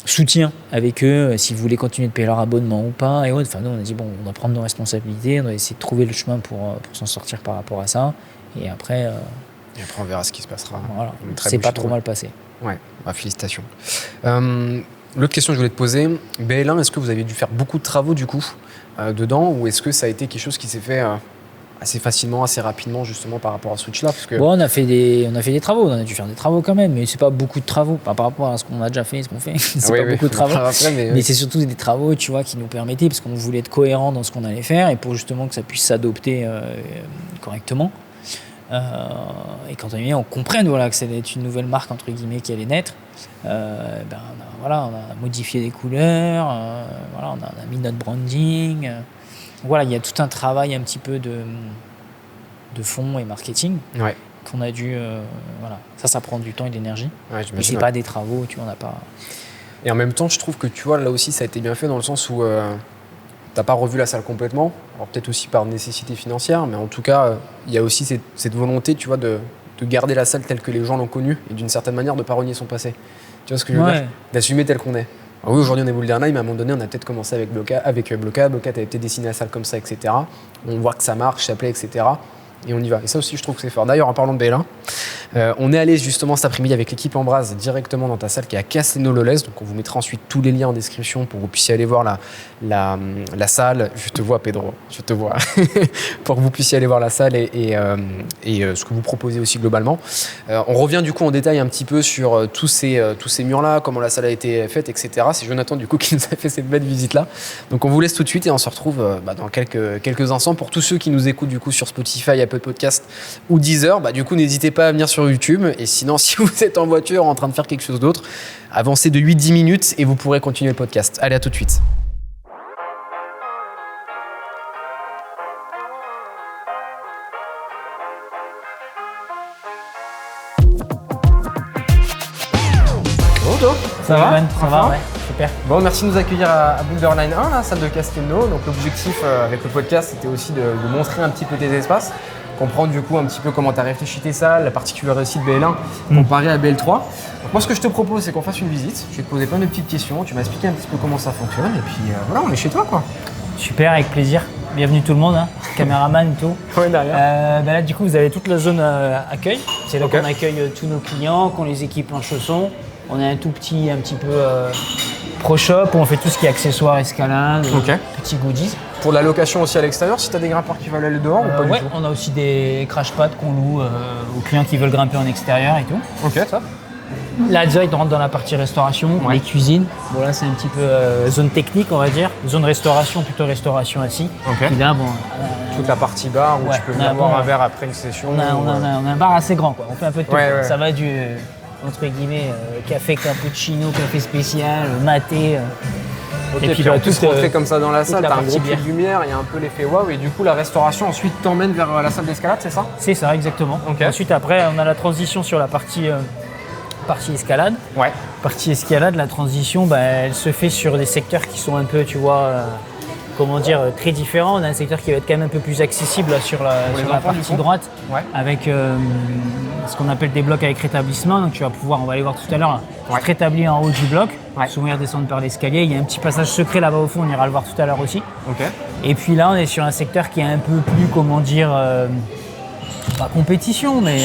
S1: soutien avec eux, s'ils voulaient continuer de payer leur abonnement ou pas. Et autres. Enfin, nous, on a dit, on va prendre nos responsabilités, on va essayer de trouver le chemin pour s'en sortir par rapport à ça. Et après,
S2: on verra ce qui se passera.
S1: Voilà, c'est pas trop mal passé.
S2: Ouais, félicitations. L'autre question que je voulais te poser, BL1, est-ce que vous avez dû faire beaucoup de travaux du coup dedans, ou est-ce que ça a été quelque chose qui s'est fait assez facilement, assez rapidement justement par rapport à ce switch-là parce que...
S1: on a fait des travaux, on a dû faire des travaux quand même, mais c'est pas beaucoup de travaux par rapport à ce qu'on a déjà fait, ce qu'on fait. C'est pas beaucoup de travaux, mais c'est surtout des travaux, tu vois, qui nous permettaient, parce qu'on voulait être cohérent dans ce qu'on allait faire et pour justement que ça puisse s'adopter correctement. Et quand on comprenne que c'est une nouvelle marque entre guillemets qui allait naître, on a modifié les couleurs, on a mis notre branding. Voilà, il y a tout un travail un petit peu de fond et marketing qu'on a dû. Ça prend du temps et de l'énergie. Et c'est pas des travaux, tu vois, on n'a pas.
S2: Et en même temps, je trouve que tu vois là aussi ça a été bien fait dans le sens où t'as pas revu la salle complètement, alors peut-être aussi par nécessité financière, mais en tout cas, il y a aussi cette volonté, tu vois, de garder la salle telle que les gens l'ont connue et d'une certaine manière de pas renier son passé. Tu vois ce que je veux dire ? D'assumer tel qu'on est. Alors oui, aujourd'hui on est Boulderheim, mais à un moment donné, on a peut-être commencé avec Blocade. Blocade avait peut-être dessiné la salle comme ça, etc. On voit que ça marche, ça plaît, etc. Et on y va. Et ça aussi, je trouve que c'est fort. D'ailleurs, en parlant de BL1, on est allé justement cet après-midi avec l'équipe Embrase directement dans ta salle qui est à Castelnau-le-Lez. Donc, on vous mettra ensuite tous les liens en description pour que vous puissiez aller voir la salle. Je te vois, Pedro. Je te vois. Pour que vous puissiez aller voir la salle et ce que vous proposez aussi globalement. On revient du coup en détail un petit peu sur tous ces murs-là, comment la salle a été faite, etc. C'est Jonathan du coup qui nous a fait cette belle visite-là. Donc, on vous laisse tout de suite et on se retrouve dans quelques instants. Pour tous ceux qui nous écoutent du coup sur Spotify, Apple Podcast ou Deezer, du coup n'hésitez pas à venir sur YouTube, et sinon si vous êtes en voiture en train de faire quelque chose d'autre, avancez de 8-10 minutes et vous pourrez continuer le podcast. Allez, à tout de suite. Bonjour, ça va ?
S1: Ça va, ouais, super.
S2: Bon, merci de nous accueillir à Boulderline 1, la salle de Castelnau. Donc l'objectif avec le podcast, c'était aussi de montrer un petit peu tes espaces. comprendre du coup un petit peu comment tu as réfléchi tes salles, la particularité de BL1 comparée à BL3. Donc moi ce que je te propose c'est qu'on fasse une visite, je vais te poser plein de petites questions, tu vas expliquer un petit peu comment ça fonctionne et puis voilà, on est chez toi quoi.
S1: Super, avec plaisir. Bienvenue tout le monde, hein. Caméraman et tout.
S2: Ouais, derrière.
S1: Là, du coup, vous avez toute la zone accueil. C'est là qu'on accueille tous nos clients, qu'on les équipe en chaussons. On a un tout petit, un petit peu pro shop où on fait tout ce qui est accessoires, escalade, petits goodies.
S2: Pour la location aussi à l'extérieur, si tu as des grimpeurs qui veulent aller dehors ou pas du tout?
S1: On a aussi des crash pads qu'on loue aux clients qui veulent grimper en extérieur et tout.
S2: Ok, ça.
S1: Là, direct, on rentre dans la partie restauration, les cuisines. Bon, là, c'est un petit peu zone technique, on va dire. Zone restauration, plutôt restauration assis.
S2: Okay.
S1: Et là, bon,
S2: toute la partie bar où tu peux venir boire un verre après une session.
S1: On a un bar assez grand, quoi. On fait un peu de tout.
S2: Ouais.
S1: Ça va du, entre guillemets, café cappuccino, café spécial, maté.
S2: Et puis tout se rentrer comme ça dans la salle, t'as un gros pied de lumière, il y a un peu l'effet waouh, et du coup la restauration ensuite t'emmène vers la salle d'escalade, c'est ça?
S1: C'est ça, exactement. Ensuite, après, on a la transition sur la partie escalade. Partie escalade, la transition, elle se fait sur des secteurs qui sont un peu, tu vois, comment dire, très différents. On a un secteur qui va être quand même un peu plus accessible là, sur la partie droite, avec ce qu'on appelle des blocs avec rétablissement. Donc tu vas pouvoir, on va aller voir tout à l'heure, tu te rétablis en haut du bloc, souvent descendre par l'escalier. Il y a un petit passage secret là-bas au fond, on ira le voir tout à l'heure aussi. Et puis là, on est sur un secteur qui est un peu plus, comment dire, pas compétition, mais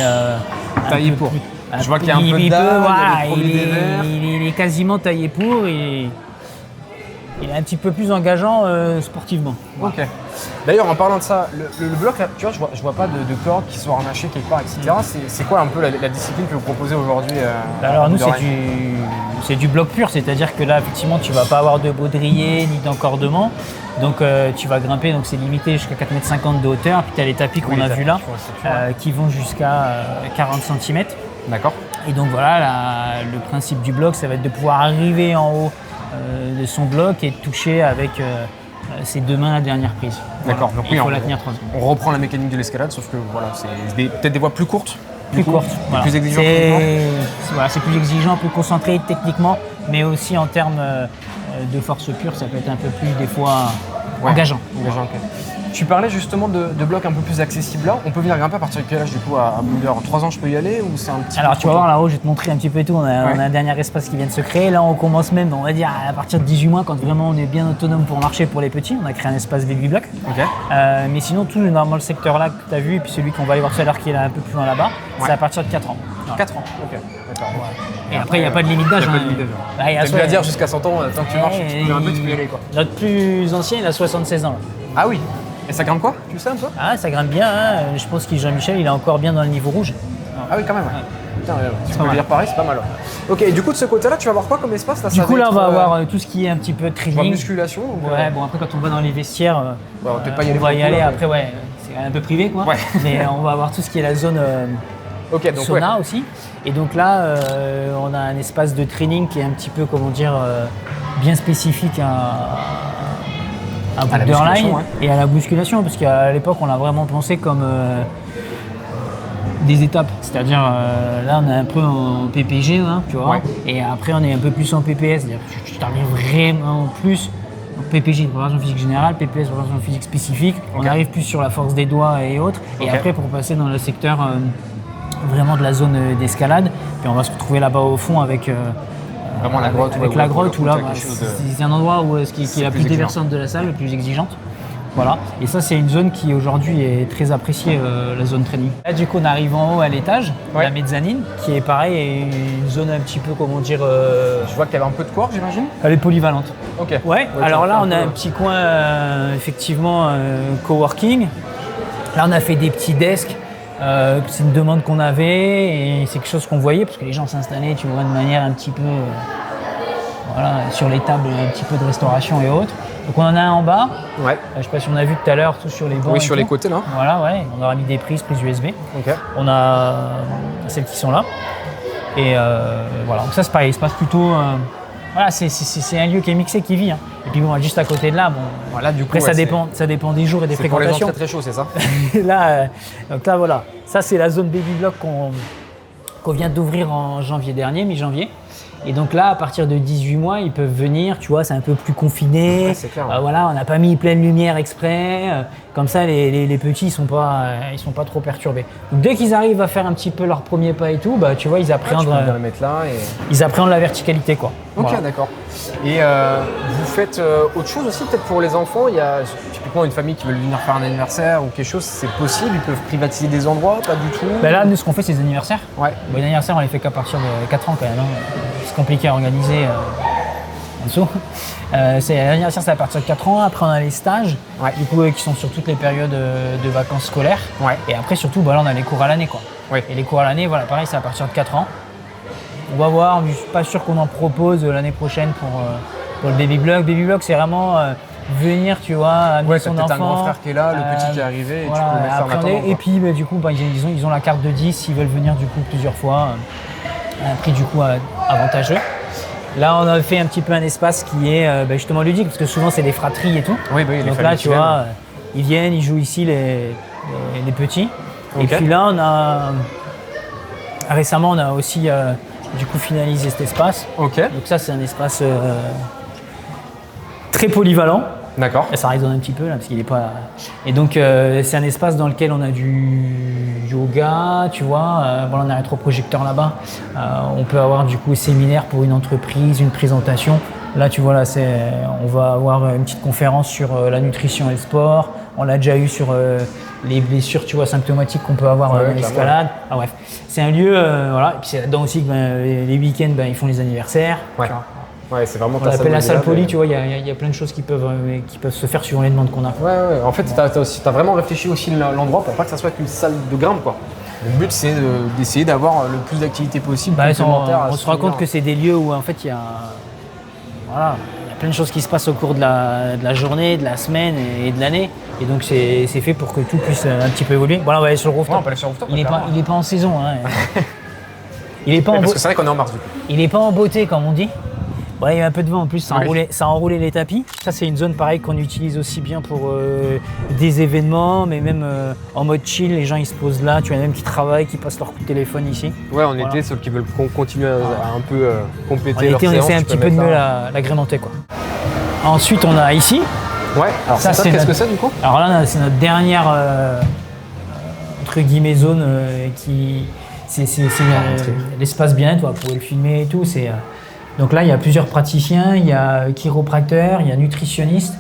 S2: taillé pour. Je vois qu'il y a un peu de dalle,
S1: il est quasiment taillé pour et il est un petit peu plus engageant sportivement.
S2: Ok. D'ailleurs, en parlant de ça, le bloc, là, tu vois, je vois pas de cordes qui sont harnachées quelque part, etc. C'est quoi un peu la discipline que vous proposez aujourd'hui?
S1: Alors nous, c'est du bloc pur, c'est-à-dire que là, effectivement, tu vas pas avoir de baudrier ni d'encordement. Donc tu vas grimper, donc c'est limité jusqu'à 4,50 m de hauteur. Puis tu as les tapis qu'on a vus là, qui vont jusqu'à 40 cm.
S2: D'accord.
S1: Et donc voilà, le principe du bloc, ça va être de pouvoir arriver en haut de son bloc et de toucher avec ses deux mains la dernière prise.
S2: D'accord.
S1: Voilà. Donc il faut la tenir 3 secondes.
S2: On reprend la mécanique de l'escalade, sauf que voilà, c'est peut-être des voies plus courtes.
S1: Plus courtes. Voilà.
S2: Plus exigeantes.
S1: C'est plus exigeant, plus concentré techniquement, mais aussi en termes de force pure, ça peut être un peu plus des fois engageant. Tu parlais justement de blocs un peu plus accessibles là. On peut venir grimper à partir de quel âge du coup à Boulder? 3 ans je peux y aller ou c'est un petit Alors tu vas voir là-haut, je vais te montrer un petit peu tout. On a un dernier espace qui vient de se créer. Là on commence même, on va dire à partir de 18 mois quand vraiment on est bien autonome pour marcher pour les petits. On a créé un espace baby block. Mais sinon tout normalement le secteur là que tu as vu et puis celui qu'on va aller voir tout à l'heure qui est là un peu plus loin là-bas, c'est à partir de 4 ans.
S2: 4 ans, ok. D'accord.
S1: Et après il n'y a pas de limite d'âge.
S2: Tu vas dire jusqu'à 100 ans, tant que tu marches, tu peux grimper, tu peux y aller quoi.
S1: Notre plus ancien il a 76 ans là.
S2: Ah oui. Et ça grimpe quoi? Tu sais un peu?
S1: Ah, ça grimpe bien. Hein. Je pense que Jean-Michel, il est encore bien dans le niveau rouge.
S2: Ah oui, quand même. Putain, tu peux dire pareil, c'est pas mal. Ok, et du coup, de ce côté-là, tu vas voir quoi comme espace là?
S1: Du coup, là, on va avoir tout ce qui est un petit peu training.
S2: Musculation ou...
S1: Bon, après, quand on va dans les vestiaires,
S2: on va peut-être pas y aller.
S1: On va y aller après, c'est un peu privé, quoi. Mais on va avoir tout ce qui est la zone sauna aussi. Et donc là, on a un espace de training qui est un petit peu, comment dire, bien spécifique à borderline et à la musculation, parce qu'à l'époque on a vraiment pensé comme des étapes, c'est-à-dire là on est un peu en PPG hein, tu vois, et après on est un peu plus en PPS, c'est-à-dire tu t'arrives vraiment plus en PPG, préparation physique générale, PPS, préparation physique spécifique, on arrive plus sur la force des doigts et autres, et après pour passer dans le secteur vraiment de la zone d'escalade, puis on va se retrouver là-bas au fond avec
S2: vraiment la grotte,
S1: avec la grotte où là, c'est un endroit où qui est la plus déversante de la salle, la plus exigeante. Voilà. Et ça, c'est une zone qui aujourd'hui est très appréciée, la zone training. Là, du coup, on arrive en haut à l'étage, la mezzanine, qui est pareil, est une zone un petit peu, comment dire.
S2: Je vois qu'il y avait un peu de cours, j'imagine.
S1: Elle est polyvalente.
S2: Ok.
S1: Ouais. Alors là, on a un petit coin, effectivement, coworking. Là, on a fait des petits desks. C'est une demande qu'on avait et c'est quelque chose qu'on voyait parce que les gens s'installaient, tu vois, de manière un petit peu sur les tables, un petit peu de restauration et autres. Donc on en a un en bas. Je sais pas si on a vu tout à l'heure, tout sur les bancs.
S2: Oui, sur les côtés là.
S1: Voilà, on aura mis des prises USB. On a celles qui sont là. Et voilà, donc ça c'est pareil, il se passe plutôt. Voilà, c'est un lieu qui est mixé, qui vit. Hein. Et puis bon, juste à côté de là,
S2: voilà, du coup,
S1: après ça dépend des jours et des fréquentations.
S2: C'est pour les gens très chaud, c'est ça?
S1: Donc là, voilà, ça c'est la zone baby block qu'on vient d'ouvrir en janvier dernier, mi-janvier. Et donc là, à partir de 18 mois, ils peuvent venir, tu vois, c'est un peu plus confiné.
S2: Ouais, c'est clair.
S1: Voilà, on n'a pas mis pleine lumière exprès. Comme ça, les petits, ils sont pas trop perturbés. Donc dès qu'ils arrivent à faire un petit peu leur premier pas et tout, bah, tu vois, ils appréhendent,
S2: Tu peux bien le mettre là.
S1: ils appréhendent la verticalité, quoi.
S2: Ok,
S1: Voilà.
S2: d'accord. Et vous faites autre chose aussi, peut-être pour les enfants. Il y a typiquement une famille qui veut venir faire un anniversaire ou quelque chose, c'est possible. Ils peuvent privatiser des endroits, pas du tout.
S1: Bah là, nous, ce qu'on fait, c'est les anniversaires.
S2: Ouais.
S1: Bon, les anniversaires, on les fait qu'à partir de 4 ans quand même. C'est compliqué à organiser en dessous. L'anniversaire, c'est à partir de 4 ans. Après, on a les stages,
S2: Ouais.
S1: du coup, qui sont sur toutes les périodes de vacances scolaires.
S2: Ouais.
S1: Et après, surtout, bah, là, on a les cours à l'année, quoi.
S2: Ouais.
S1: Et les cours à l'année, voilà, pareil, c'est à partir de 4 ans. On va voir, je suis pas sûr qu'on en propose l'année prochaine pour le Baby Blog. Baby Blog, c'est vraiment venir, tu vois, amener
S2: Ouais,
S1: son
S2: t'as peut-être
S1: enfant.
S2: un grand frère qui est là, le petit qui est arrivé, et
S1: Voilà,
S2: tu peux le faire
S1: appréhender.
S2: maintenant.
S1: Et puis, bah, du coup, bah, ils ont la carte de 10 s'ils veulent venir du coup plusieurs fois, à un prix du coup avantageux. Là, on a fait un petit peu un espace qui est bah, justement ludique, parce que souvent, c'est des fratries et tout.
S2: Oui, bah, les
S1: Donc
S2: familles
S1: là,
S2: qui
S1: tu vois, ils viennent, ils jouent ici les petits.
S2: Ok.
S1: Et puis là, on a récemment, on a aussi du coup finalisé cet espace.
S2: Ok,
S1: Donc ça, c'est un espace très polyvalent.
S2: d'accord.
S1: Ça résonne un petit peu là, parce qu'il est pas. Et donc, c'est un espace dans lequel on a du yoga, tu vois. Voilà, on a un rétroprojecteur là-bas. On peut avoir du coup un séminaire pour une entreprise, une présentation. Là, tu vois, là, on va avoir une petite conférence sur la nutrition et le sport. On l'a déjà eu sur les blessures, tu vois, symptomatiques qu'on peut avoir
S2: Ouais,
S1: dans l'escalade. Ah, bref, c'est un lieu, voilà. Et puis c'est là-dedans aussi que les week-ends, ils font les anniversaires.
S2: Ouais.
S1: Tu vois.
S2: Ouais, c'est vraiment
S1: On l'appelle la salle
S2: modulable
S1: poly,
S2: et-
S1: tu vois, il y a plein de choses qui peuvent se faire suivant les demandes qu'on a.
S2: Ouais, ouais. En fait, t'as vraiment réfléchi aussi l'endroit pour pas que ça soit qu'une salle de grimpe, quoi. Le but, c'est d'essayer d'avoir le plus d'activités possible.
S1: Bah,
S2: complémentaires à
S1: on
S2: ce
S1: se rend compte
S2: souvenir.
S1: que c'est des lieux où en fait il y a plein de choses qui se passent au cours de la journée, de la semaine et de l'année. Et donc c'est fait pour que tout puisse un petit peu évoluer. Voilà, on va aller sur le
S2: Ouais,
S1: rooftop.
S2: on peut aller sur le rooftop,
S1: Il
S2: clairement.
S1: est pas en saison. Hein. Il est pas en
S2: Parce
S1: beau-
S2: que c'est vrai qu'on est en mars, du coup.
S1: il est pas en beauté comme on dit. Ouais, il y a un peu de vent en plus, ça a,
S2: Oui.
S1: enroulé les tapis. Ça, c'est une zone pareil qu'on utilise aussi bien pour des événements, mais même en mode chill. Les gens ils se posent là, tu vois, même qui travaillent, qui passent leur coup de téléphone ici.
S2: Ouais, en
S1: Voilà.
S2: été, ceux qui veulent continuer à un peu
S1: En
S2: compléter leur
S1: été, on
S2: séance,
S1: essaie un
S2: tu
S1: petit
S2: peux
S1: peu de
S2: mettre
S1: mieux
S2: là.
S1: l'agrémenter, quoi. Ensuite, on a ici.
S2: Ouais, alors
S1: Ça,
S2: ça,
S1: c'est
S2: qu'est-ce que
S1: notre-
S2: c'est, du coup?
S1: Alors là, c'est notre dernière entre guillemets zone qui c'est l'espace bien-être, vous pouvez le filmer et tout. Donc là, il y a plusieurs praticiens, il y a chiropracteur, il y a nutritionniste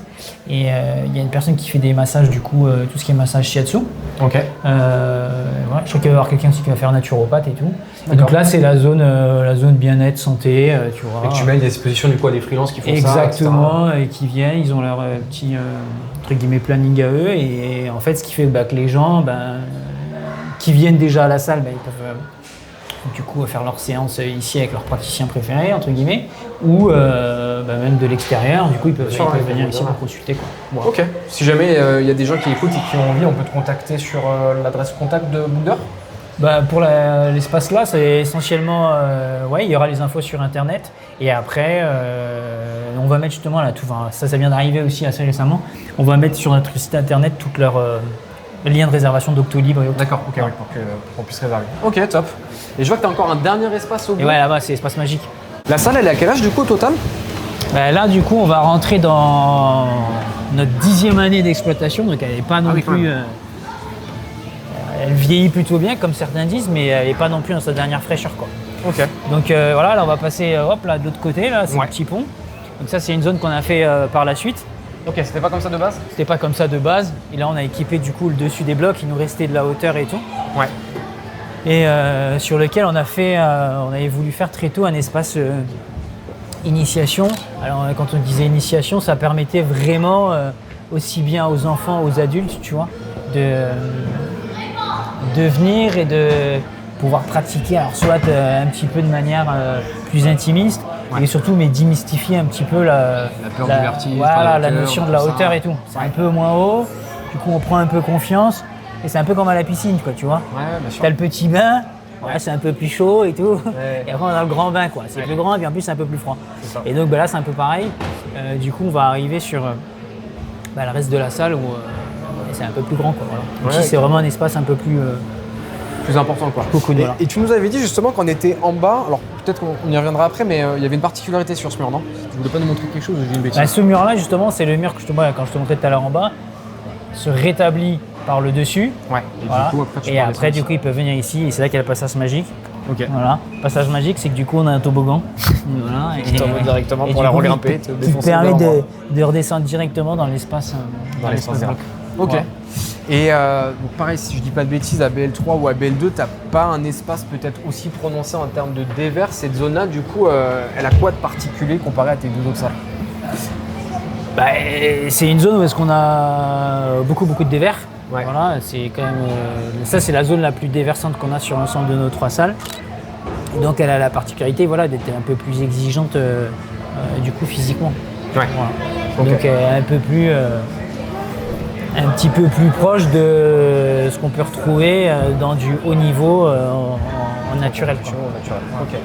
S1: et il y a une personne qui fait des massages, du coup, tout ce qui est massage shiatsu.
S2: Ok.
S1: Voilà, je crois qu'il va y avoir quelqu'un aussi qui va faire naturopathe et tout. Et
S2: D'accord.
S1: donc là, c'est la zone bien-être, santé, tu vois.
S2: Et tu mets à disposition, du coup, à des freelances qui font ça,
S1: Exactement, et qui viennent, ils ont leur petit entre guillemets planning à eux, et en fait, ce qui fait que les gens qui viennent déjà à la salle, ils peuvent du coup faire leur séance ici avec leur praticien préféré, entre guillemets, ou même de l'extérieur, du coup, ils peuvent
S2: Bien sûr,
S1: venir
S2: ouais,
S1: ici
S2: voilà.
S1: pour consulter, quoi.
S2: etc. Ok. Si jamais il y a des gens qui écoutent et qui ont envie, on peut te contacter sur l'adresse contact de Boulder.
S1: Pour l'espace là, c'est essentiellement, il y aura les infos sur internet, et après, on va mettre justement là, ça vient d'arriver aussi assez récemment, on va mettre sur notre site internet toutes leurs liens de réservation Doctolib et autres.
S2: D'accord, ok, ouais, pour qu'on puisse réserver. Ok, top. Et je vois que tu as encore un dernier espace au bout.
S1: Et ouais, là-bas, c'est espace magique.
S2: La salle, elle est à quel âge, du coup, au total?
S1: Là, du coup, on va rentrer dans notre 10e année d'exploitation, donc elle n'est pas non
S2: oui, quand
S1: plus.
S2: même.
S1: Elle vieillit plutôt bien, comme certains disent, mais elle n'est pas non plus dans sa dernière fraîcheur, quoi.
S2: Ok.
S1: Donc voilà, là, on va passer là, de l'autre côté, là, c'est
S2: Ouais.
S1: le petit pont. Donc ça, c'est une zone qu'on a fait par la suite.
S2: Ok, c'était pas comme ça de base?
S1: C'était pas comme ça de base. Et là, on a équipé du coup le dessus des blocs, il nous restait de la hauteur et tout.
S2: Ouais.
S1: Et sur lequel on avait voulu faire très tôt un espace initiation. Alors quand on disait initiation, ça permettait vraiment aussi bien aux enfants, aux adultes, tu vois, de venir et de pouvoir pratiquer, alors soit un petit peu de manière plus intimiste,
S2: Ouais.
S1: et surtout mais démystifier un petit peu la
S2: peur du vertige,
S1: voilà,
S2: la
S1: la
S2: hauteur,
S1: notion de
S2: tout
S1: la
S2: ça.
S1: hauteur et tout. C'est
S2: Ouais.
S1: un peu moins haut, du coup on prend un peu confiance, et c'est un peu comme à la piscine, quoi, tu vois.
S2: Ouais, bien sûr.
S1: T'as le petit bain, ouais, c'est un peu plus chaud et tout.
S2: Ouais.
S1: Et après, on a le grand bain, quoi. C'est plus grand, et en plus, c'est un peu plus froid.
S2: C'est ça.
S1: Et donc, là, c'est un peu pareil. Du coup, on va arriver sur le reste de la salle où c'est un peu plus grand, quoi. Voilà. Donc,
S2: Ouais,
S1: ici, c'est vraiment un espace un peu plus
S2: Plus important, quoi.
S1: cocooné,
S2: Et,
S1: voilà.
S2: et tu nous avais dit justement qu'on était en bas, alors peut-être qu'on y reviendra après, mais il y avait une particularité sur ce mur, non? Tu voulais pas nous montrer quelque chose ou j'ai une bêtise?
S1: Ce mur-là, justement, c'est le mur que quand je te montrais tout à l'heure en bas, se rétablit par le dessus.
S2: Ouais. Et
S1: voilà.
S2: du coup, après,
S1: du coup, ils peuvent venir ici et c'est là qu'il y a le passage magique.
S2: Ok.
S1: Voilà. Passage magique, c'est que du coup, on a un toboggan. Voilà.
S2: Qui t'envoie directement pour la regrimper, te
S1: qui
S2: défoncer
S1: permet
S2: le
S1: de redescendre directement dans l'espace.
S2: Dans l'espace
S1: bloc.
S2: Ok.
S1: Voilà.
S2: Et donc pareil, si je dis pas de bêtises, à BL3 ou à BL2, t'as pas un espace peut-être aussi prononcé en termes de dévers. Cette zone-là, du coup, elle a quoi de particulier comparé à tes deux autres salles?
S1: C'est une zone où est-ce qu'on a beaucoup de dévers.
S2: Ouais.
S1: Voilà, c'est quand même ça, c'est la zone la plus déversante qu'on a sur l'ensemble de nos 3 salles. Donc elle a la particularité, voilà, d'être un peu plus exigeante du coup physiquement.
S2: Ouais.
S1: Voilà.
S2: Okay.
S1: Donc un petit peu plus proche de ce qu'on peut retrouver dans du haut niveau en naturel.
S2: Naturel. Ok.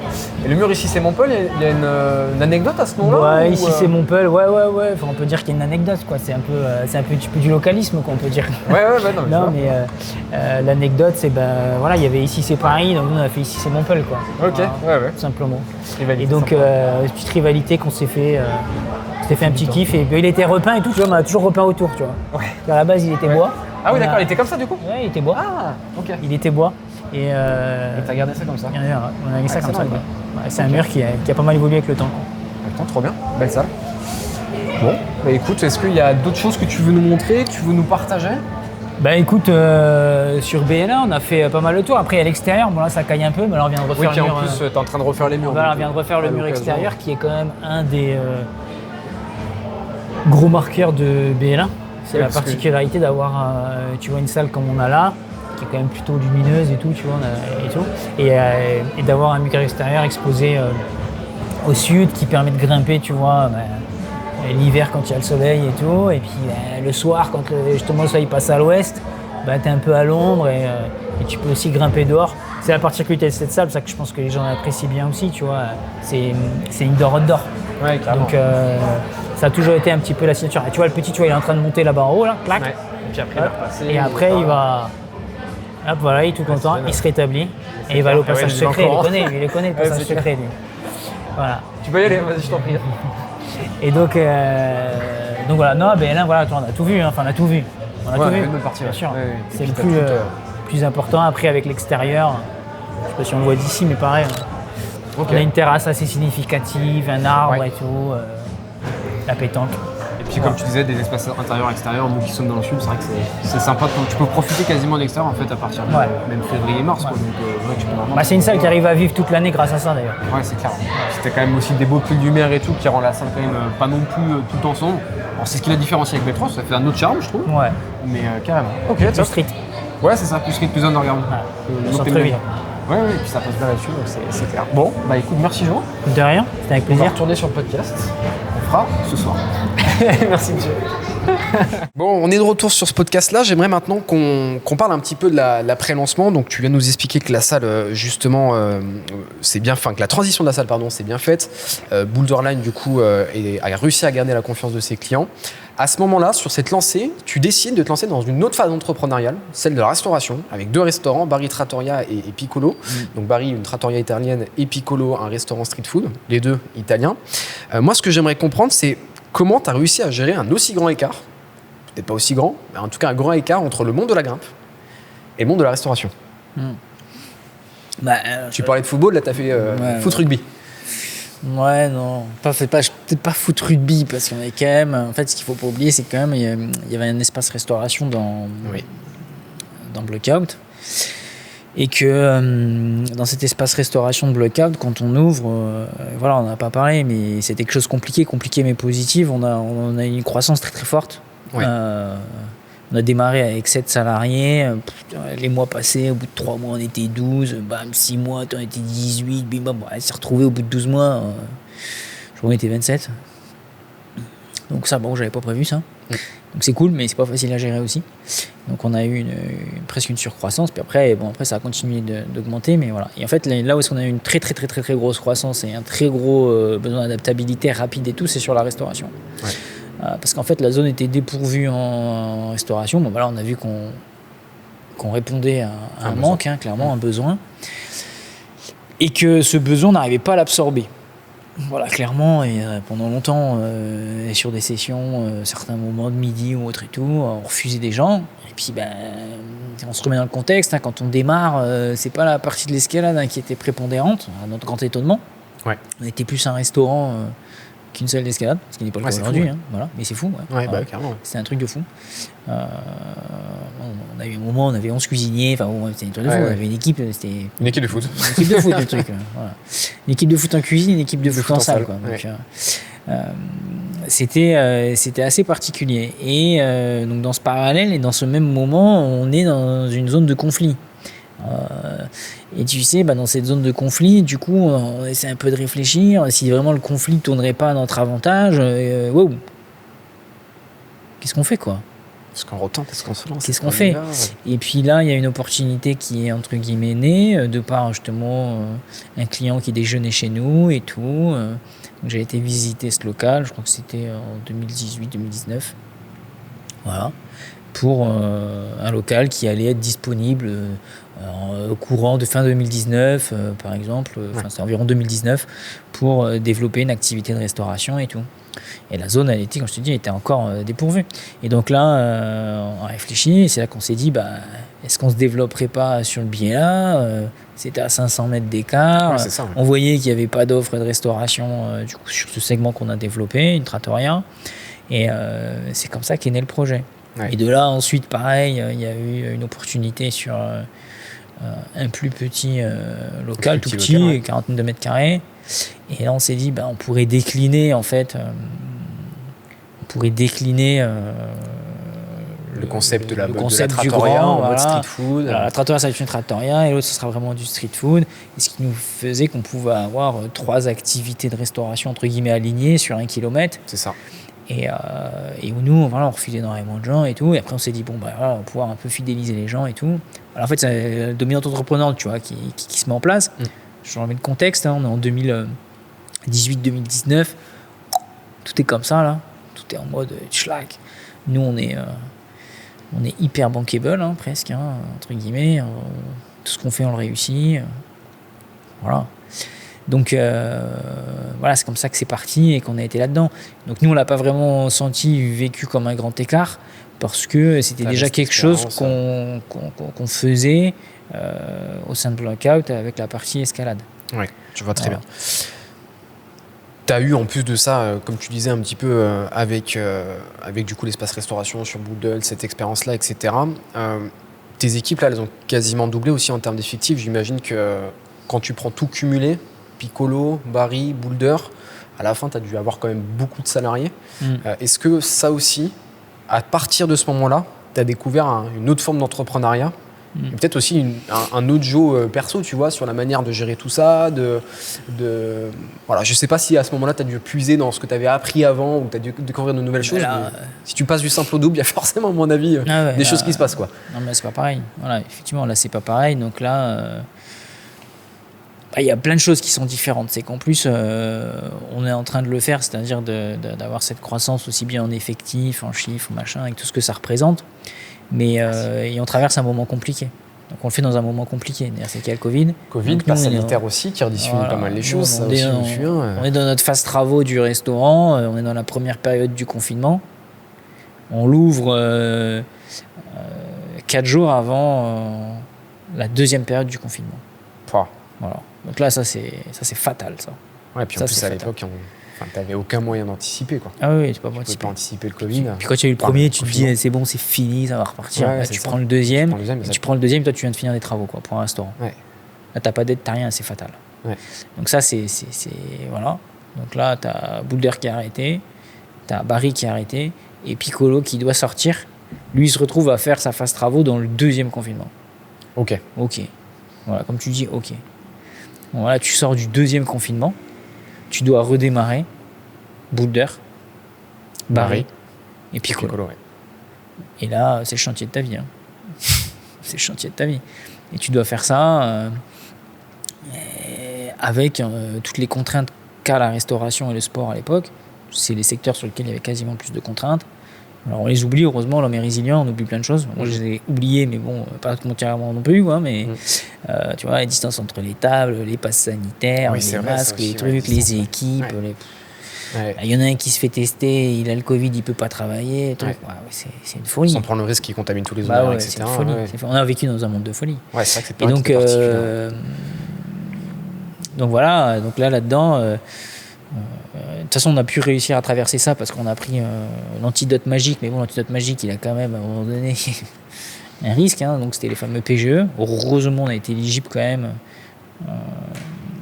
S2: Et le mur ici, c'est Montpel. Il y a une anecdote à ce nom-là?
S1: Ouais, ici c'est Montpel. Ouais. Enfin, on peut dire qu'il y a une anecdote, quoi. C'est un peu du localisme, quoi, on peut dire.
S2: Ouais, non,
S1: mais l'anecdote, c'est voilà, il y avait ici c'est Paris, donc nous on a fait ici c'est Montpel, quoi.
S2: Ok.
S1: Voilà,
S2: Ouais.
S1: tout simplement.
S2: Rivalité,
S1: et donc petite rivalité qu'on s'est fait. C'était fait un petit kiff et il était repeint et tout, tu vois, on a toujours repeint autour, tu vois. Ouais. À la base, il était bois.
S2: Ah oui, d'accord, il était comme ça du coup?
S1: Ouais, il était bois.
S2: Ah, ok.
S1: Il était bois. Et
S2: t'as gardé ça comme ça?
S1: On a mis ça comme ça.
S2: Ouais.
S1: C'est un mur qui a pas mal évolué avec le temps.
S2: Attends, trop bien, belle salle. Bon, écoute, est-ce qu'il y a d'autres choses que tu veux nous montrer, que tu veux nous partager?
S1: Écoute, sur BL1, on a fait pas mal le tour. Après, à l'extérieur, bon là, ça caille un peu, mais là, on vient de refaire le mur.
S2: En plus, t'es en train de refaire les murs.
S1: Voilà, on vient de refaire le mur extérieur, qui est quand même un des gros marqueurs de BL1. C'est la particularité d'avoir, tu vois, une salle comme on a là, qui est quand même plutôt lumineuse et tout, tu vois, et d'avoir un mur extérieur exposé au sud, qui permet de grimper, tu vois, l'hiver quand il y a le soleil et tout, et puis le soir quand justement le soleil passe à l'ouest, t'es un peu à l'ombre et tu peux aussi grimper dehors. C'est la particularité de cette salle, c'est ça que je pense que les gens apprécient bien aussi, tu vois. C'est indoor-outdoor.
S2: Ouais, clairement.
S1: Donc ça a toujours été un petit peu la signature. Et tu vois, le petit, tu vois, il est en train de monter là-bas en haut, là, clac.
S2: Ouais. Et puis après, il va repasser.
S1: Et après, il va. Hop, voilà, il est tout content, il se rétablit. Et il va aller au passage secret. Il le connaît, le passage secret, lui. Voilà.
S2: Tu peux y aller, vas-y, je t'en prie.
S1: Et donc voilà, non, là, voilà, on a tout vu, hein. Enfin, on a tout vu. On a tout vu, bien sûr. Ouais. C'est le plus important. Après, avec l'extérieur, je sais pas si on le voit d'ici, mais pareil. Okay. On a une terrasse assez significative, un arbre et tout, la pétanque.
S2: Et puis comme tu disais, des espaces intérieurs, extérieurs, nous qui sommes dans le sud, c'est vrai que c'est sympa. Tu peux profiter quasiment de l'extérieur en fait à partir de même février-mars. Ouais. Donc, tu peux vraiment
S1: c'est une salle qui arrive à vivre toute l'année grâce à ça d'ailleurs.
S2: Ouais, c'est clair. C'était quand même aussi des beaux pulls lumière et tout qui rend la salle quand même pas non plus tout ensemble. Alors c'est ce qui l'a différencié avec Beltran, ça fait un autre charme je trouve.
S1: Ouais.
S2: Mais carrément. Ok,
S1: plus street.
S2: Ouais, c'est ça, plus street, plus underground.
S1: Centre-ville.
S2: Ouais, et puis ça passe bien là-dessus, donc c'est clair. Bon, écoute, merci Jean.
S1: De rien, c'était avec plaisir.
S2: On va retourner sur le podcast. On fera ce soir. Merci monsieur. Bon, on est de retour sur ce podcast-là. J'aimerais maintenant qu'on parle un petit peu de la pré-lancement. Donc, tu viens de nous expliquer que la salle, justement, c'est bien, enfin que la transition de la salle, pardon, c'est bien faite. Boulderline, du coup, a réussi à garder la confiance de ses clients. À ce moment-là, sur cette lancée, tu décides de te lancer dans une autre phase entrepreneuriale, celle de la restauration, avec 2 restaurants, Barry Trattoria et Piccolo. Donc Barry, une trattoria italienne, et Piccolo, un restaurant street food, les 2 italiens. Moi, ce que j'aimerais comprendre, c'est comment tu as réussi à gérer un aussi grand écart, peut-être pas aussi grand, mais en tout cas un grand écart entre le monde de la grimpe et le monde de la restauration. Tu parlais de football, là tu as fait foot rugby.
S1: Ouais, non, peut-être pas foot rugby, parce qu'on est quand même. En fait, ce qu'il faut pas oublier, c'est que quand même, il y avait un espace restauration dans Blockout. Et que dans cet espace restauration de Blockout, quand on ouvre, voilà, on n'en a pas parlé, mais c'était quelque chose de compliqué mais positif. On a eu une croissance très très forte. Ouais. On a démarré avec 7 salariés. Les mois passés, au bout de 3 mois, on était 12. 6 mois, on était 18. On s'est retrouvés au bout de 12 mois. Je crois qu'on était 27. Donc ça, j'avais pas prévu ça. Donc c'est cool, mais c'est pas facile à gérer aussi. Donc on a eu presque une surcroissance. Puis après, ça a continué d'augmenter. Mais voilà. Et en fait, là où on a eu une très grosse croissance et un très gros besoin d'adaptabilité rapide et tout, c'est sur la restauration. Ouais. Parce qu'en fait, la zone était dépourvue en restauration. On a vu qu'on répondait à un manque, clairement, un besoin. et que ce besoin, on n'arrivait pas à l'absorber. Voilà, clairement, et pendant longtemps, et sur des sessions, certains moments de midi ou autre et tout, on refusait des gens. Et puis, on se remet dans le contexte, hein, quand on démarre, c'est pas la partie de l'escalade, hein, qui était prépondérante, à notre grand étonnement.
S2: Ouais.
S1: On était plus un restaurant qu'une salle d'escalade, ce qui n'est pas le cas aujourd'hui,
S2: fou,
S1: hein, voilà. Mais c'est fou.
S2: Ouais, carrément.
S1: C'était un truc de fou. On a eu un moment, on avait 11 cuisiniers, enfin, c'était un truc de fou. On avait une équipe, c'était.
S2: Une équipe de foot.
S1: Une équipe de foot, le truc. Voilà. Une équipe de foot en cuisine, une équipe de foot en salle, quoi.
S2: Ouais.
S1: Donc, c'était assez particulier. Et donc, dans ce parallèle et dans ce même moment, on est dans une zone de conflit. Et tu sais, dans cette zone de conflit, du coup, on essaie un peu de réfléchir si vraiment le conflit ne tournerait pas à notre avantage. Wow. Qu'est-ce qu'on fait, quoi?
S2: Est-ce qu'on retente? Est-ce qu'on se lance?
S1: Qu'est-ce qu'on fait? Et puis là, il y a une opportunité qui est entre guillemets née de par justement un client qui déjeunait chez nous et tout. Donc j'ai été visiter ce local, je crois que c'était en 2018-2019. Voilà. Pour un local qui allait être disponible au courant de fin 2019, par exemple, c'est environ 2019, pour développer une activité de restauration et tout. Et la zone, elle était, comme je te dis, était encore dépourvue. Et donc là, on a réfléchi, et c'est là qu'on s'est dit, est-ce qu'on se développerait pas sur le biais-là? C'était à 500 mètres d'écart.
S2: Ouais, c'est ça, ouais.
S1: On voyait qu'il n'y avait pas d'offre de restauration du coup, sur ce segment qu'on a développé, une trattoria. Et c'est comme ça qu'est né le projet. Ouais. Et de là, ensuite, pareil, il y a eu une opportunité sur un plus petit local, tout petit, local, ouais. 42 mètres carrés. Et là, on s'est dit, on pourrait décliner, en fait,
S2: le concept de la
S1: trattoria
S2: en mode street food.
S1: Alors, la trattoria, ça va être une trattoria, et l'autre, ce sera vraiment du street food. Et ce qui nous faisait qu'on pouvait avoir 3 activités de restauration, entre guillemets, alignées sur 1 kilomètre.
S2: C'est ça.
S1: Et où nous, on refilait énormément de gens et tout. Et après, on s'est dit, on va pouvoir un peu fidéliser les gens et tout. Alors, en fait, c'est la dominante entreprenante, tu vois, qui se met en place. Je remets le contexte, hein, on est en 2018-2019. Tout est comme ça, là. Tout est en mode schlag. Nous, on est hyper bankable, hein, presque, hein, entre guillemets. Tout ce qu'on fait, on le réussit. Voilà. Donc voilà, c'est comme ça que c'est parti et qu'on a été là-dedans. Donc nous, on l'a pas vraiment senti, vécu comme un grand écart, parce que c'était déjà quelque chose qu'on faisait au sein de Blackout avec la partie escalade.
S2: Oui, je vois très bien. Tu as eu en plus de ça, comme tu disais un petit peu avec du coup l'espace restauration sur Boodle, cette expérience-là, etc. Tes équipes, là, elles ont quasiment doublé aussi en termes d'effectifs. J'imagine que quand tu prends tout cumulé, Piccolo, Barry, Boulder, à la fin, tu as dû avoir quand même beaucoup de salariés. Est-ce que ça aussi, à partir de ce moment-là, tu as découvert une autre forme d'entrepreneuriat et peut-être aussi un autre jeu perso, tu vois, sur la manière de gérer tout ça, voilà, je sais pas si à ce moment-là, tu as dû puiser dans ce que tu avais appris avant ou tu as dû découvrir de nouvelles choses.
S1: Là,
S2: si tu passes du simple au double, il y a forcément, à mon avis, des choses qui se passent, quoi.
S1: Non, mais c'est pas pareil. Voilà, effectivement, là, c'est pas pareil. Donc là... il y a plein de choses qui sont différentes. C'est qu'en plus, on est en train de le faire, c'est-à-dire d'avoir cette croissance aussi bien en effectifs, en chiffres, machin, avec tout ce que ça représente. Mais et on traverse un moment compliqué. Donc on le fait dans un moment compliqué. C'est qu'il y a le Covid.
S2: Covid, pas sanitaire aussi, qui rediffuse pas mal les choses.
S1: On est dans notre phase travaux du restaurant, on est dans la première période du confinement. On l'ouvre 4 jours avant la deuxième période du confinement. Voilà. Donc là, ça c'est fatal, ça.
S2: Ouais, puis en plus à l'époque, t'avais aucun moyen d'anticiper, quoi.
S1: Ah oui, tu peux
S2: pas anticiper le Covid.
S1: Puis quand tu as eu le premier, tu te dis c'est bon, c'est fini, ça va repartir. Ouais, là, tu prends le deuxième, toi tu viens de finir des travaux, quoi, pour un restaurant. Ouais. Là, t'as pas d'aide, t'as rien, c'est fatal. Ouais. Donc ça, c'est voilà. Donc là, t'as Boulder qui a arrêté, t'as Barry qui a arrêté, et Piccolo qui doit sortir. Lui, il se retrouve à faire sa phase travaux dans le deuxième confinement.
S2: Ok.
S1: Voilà, comme tu dis, ok. Bon, voilà, tu sors du deuxième confinement, tu dois redémarrer Boulder, Barry et Piccolo. Ouais. Et là, c'est le chantier de ta vie. Hein. C'est le chantier de ta vie. Et tu dois faire ça avec toutes les contraintes qu'a la restauration et le sport à l'époque. C'est les secteurs sur lesquels il y avait quasiment plus de contraintes. Alors on les oublie, heureusement, l'homme est résilient, on oublie plein de choses. Moi je les ai oubliés, mais bon, pas entièrement non plus, quoi, mais tu vois, la distance entre les tables, les passes sanitaires,
S2: Oui,
S1: les
S2: c'est vrai,
S1: masques,
S2: ça aussi,
S1: les trucs, les équipes.
S2: Ouais.
S1: Il y en a un qui se fait tester, il a le Covid, il peut pas travailler. C'est une folie.
S2: Sans prendre le risque qu'il contamine tous les
S1: Bah
S2: honneurs,
S1: ouais,
S2: etc.
S1: c'est une folie. On a vécu dans un monde de folie.
S2: Ouais, c'est vrai que c'est pas
S1: Et
S2: un
S1: donc,
S2: truc particulier.
S1: donc voilà, donc là-dedans, de toute façon, on a pu réussir à traverser ça parce qu'on a pris l'antidote magique. Mais bon, l'antidote magique, il a quand même, à un moment donné, un risque. Hein, donc c'était les fameux PGE. Heureusement, on a été éligible quand même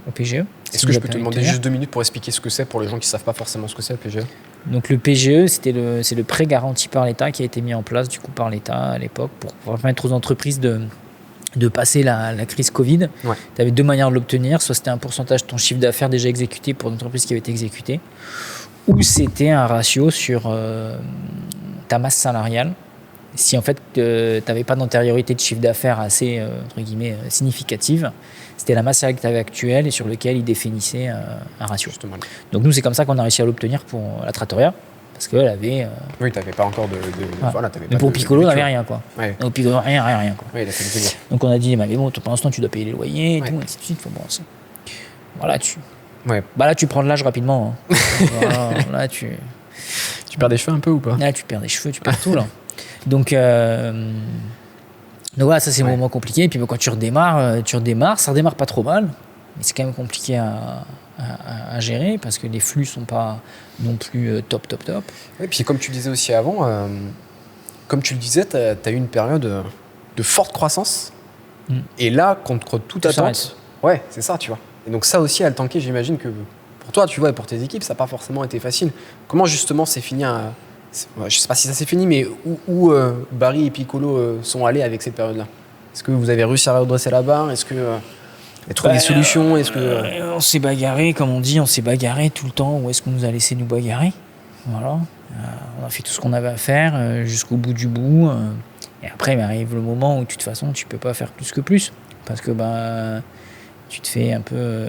S1: au PGE.
S2: Est-ce que je peux te demander juste 2 minutes pour expliquer ce que c'est pour les gens qui ne savent pas forcément ce que c'est le PGE?
S1: Donc le PGE, c'est le prêt garanti par l'État qui a été mis en place du coup par l'État à l'époque pour permettre aux entreprises de passer la crise Covid.
S2: Ouais.
S1: Tu avais 2 manières de l'obtenir. Soit c'était un pourcentage de ton chiffre d'affaires déjà exécuté pour une entreprise qui avait été exécutée, ou c'était un ratio sur ta masse salariale. Si en fait tu n'avais pas d'antériorité de chiffre d'affaires assez entre guillemets significative, c'était la masse salariale que tu avais actuelle et sur lequel il définissait un ratio.
S2: Justement.
S1: Donc nous c'est comme ça qu'on a réussi à l'obtenir pour la Trattoria parce qu'elle avait.
S2: Oui, tu n'avais pas encore de voilà, t'avais
S1: mais
S2: pas
S1: pour
S2: de
S1: Piccolo, on
S2: culture.
S1: n'avait rien quoi.
S2: Ouais.
S1: Donc Piccolo, rien quoi.
S2: Oui, il a fait le délire.
S1: Donc on a dit mais bon, pour l'instant tu dois payer les loyers et
S2: Ouais.
S1: tout, ainsi de suite. Bon, voilà,
S2: Ouais.
S1: là tu prends de l'âge rapidement. Hein. Voilà,
S2: Tu perds des cheveux un peu ou pas?
S1: là tu perds des cheveux, tu perds tout là. Donc voilà, ça c'est un moment compliqué. Et puis quand tu redémarres, ça redémarre pas trop mal, mais c'est quand même compliqué à gérer parce que les flux sont pas non plus top.
S2: Et puis comme tu disais aussi avant, comme tu le disais, tu as eu une période de forte croissance. Et là, contre toute
S1: Tout
S2: attente, ouais, c'est ça, tu vois. Et donc ça aussi, à le tanker, j'imagine que pour toi, tu vois, et pour tes équipes, ça n'a pas forcément été facile. Comment justement c'est fini je sais pas si ça s'est fini, mais où Barry et Piccolo sont allés avec cette période-là? Est-ce que vous avez réussi à redresser la barre? Est-ce que y a trouvé des solutions? Est-ce que
S1: on s'est bagarré, comme on dit, on s'est bagarré tout le temps. Où est-ce qu'on nous a laissé nous bagarrer? Voilà. On a fait tout ce qu'on avait à faire jusqu'au bout du bout. Et après, il arrive le moment où, de toute façon, tu peux pas faire plus que plus. Parce que tu te fais un peu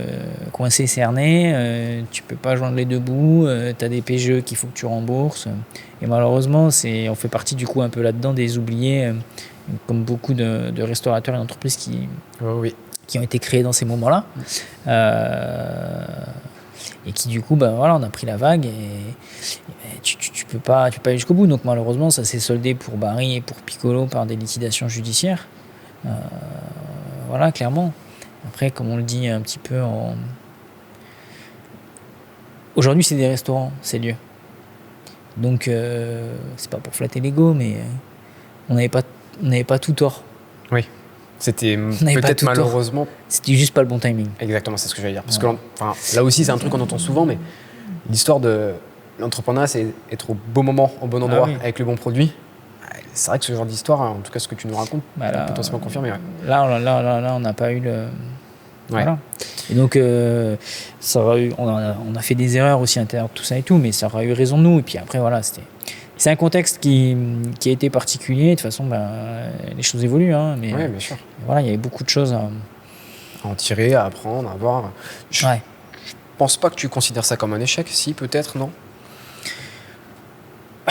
S1: coincer, cerner. Tu peux pas joindre les deux bouts. Tu as des PGE qu'il faut que tu rembourses. Et malheureusement, on fait partie du coup un peu là-dedans des oubliés, comme beaucoup de restaurateurs et d'entreprises qui ont été créés dans ces moments-là. Et qui du coup, voilà, on a pris la vague et tu peux pas aller jusqu'au bout. Donc malheureusement, ça s'est soldé pour Barry et pour Piccolo par des liquidations judiciaires. Voilà, clairement. Après, comme on le dit un petit peu aujourd'hui, c'est des restaurants, ces lieux. Donc, c'est pas pour flatter l'ego, mais on n'avait pas tout tort.
S2: Oui. C'était
S1: n'avait pas
S2: peut-être
S1: tout tort.
S2: malheureusement.
S1: C'était juste pas le bon timing.
S2: Exactement, c'est ce que j'allais dire. Parce que là aussi, c'est un truc qu'on entend souvent, mais l'histoire de l'entrepreneuriat, c'est être au bon moment, au bon endroit, avec le bon produit. C'est vrai que ce genre d'histoire, en tout cas ce que tu nous racontes, peut potentiellement confirmer. Ouais.
S1: Là, on n'a pas eu le. Voilà. Et donc, ça aura eu, on a fait des erreurs aussi à l'intérieur de tout ça et tout, mais ça aura eu raison de nous. Et puis après, voilà, c'est un contexte qui a été particulier. De toute façon, les choses évoluent. Hein, mais
S2: bien sûr.
S1: Voilà, il y avait beaucoup de choses
S2: à en tirer, à apprendre, à voir. Je pense pas que tu considères ça comme un échec. Si, peut-être, non?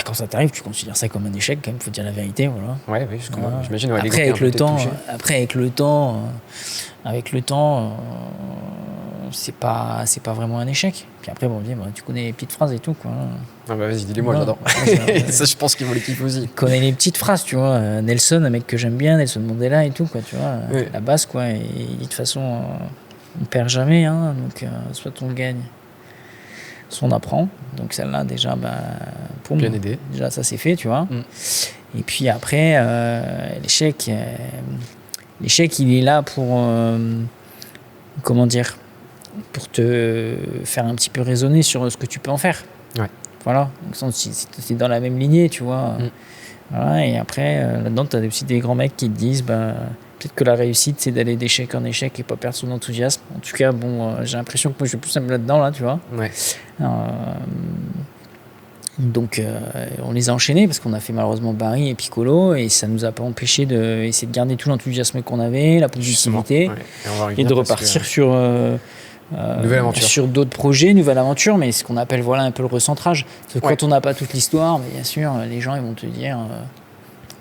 S1: Quand ça t'arrive, tu considères ça comme un échec, quand même, faut dire la vérité. Voilà.
S2: Oui, j'imagine. Ouais,
S1: après, avec le temps, c'est pas vraiment un échec. Puis après, tu connais les petites phrases et tout, quoi.
S2: Vas-y, dis-les-moi, j'adore. Ça, je pense qu'ils vont les kiffer aussi.
S1: Tu connais les petites phrases, tu vois. Nelson, un mec que j'aime bien, Nelson Mandela et tout, quoi, tu vois. La base, quoi. Et il dit de toute façon, on perd jamais, hein, donc soit on gagne, soit on apprend. Donc celle-là, déjà, pour
S2: bien
S1: moi,
S2: aidé.
S1: déjà, ça c'est fait, tu vois. Et puis après, l'échec, il est là pour, pour te faire un petit peu raisonner sur ce que tu peux en faire.
S2: Ouais.
S1: Voilà, donc c'est dans la même lignée, tu vois. Voilà, et après, là-dedans, tu as aussi des grands mecs qui te disent, peut-être que la réussite, c'est d'aller d'échec en échec et pas perdre son enthousiasme. En tout cas, j'ai l'impression que moi, je suis plus là-dedans, là, tu vois.
S2: Ouais.
S1: Donc, on les a enchaînés parce qu'on a fait malheureusement Barry et Piccolo et ça nous a pas empêché d'essayer de garder tout l'enthousiasme qu'on avait, la positivité et de repartir sur
S2: Nouvelle aventure.
S1: Sur d'autres projets, nouvelle aventure, mais ce qu'on appelle voilà un peu le recentrage. Parce que quand on n'a pas toute l'histoire, bien sûr, les gens ils vont te dire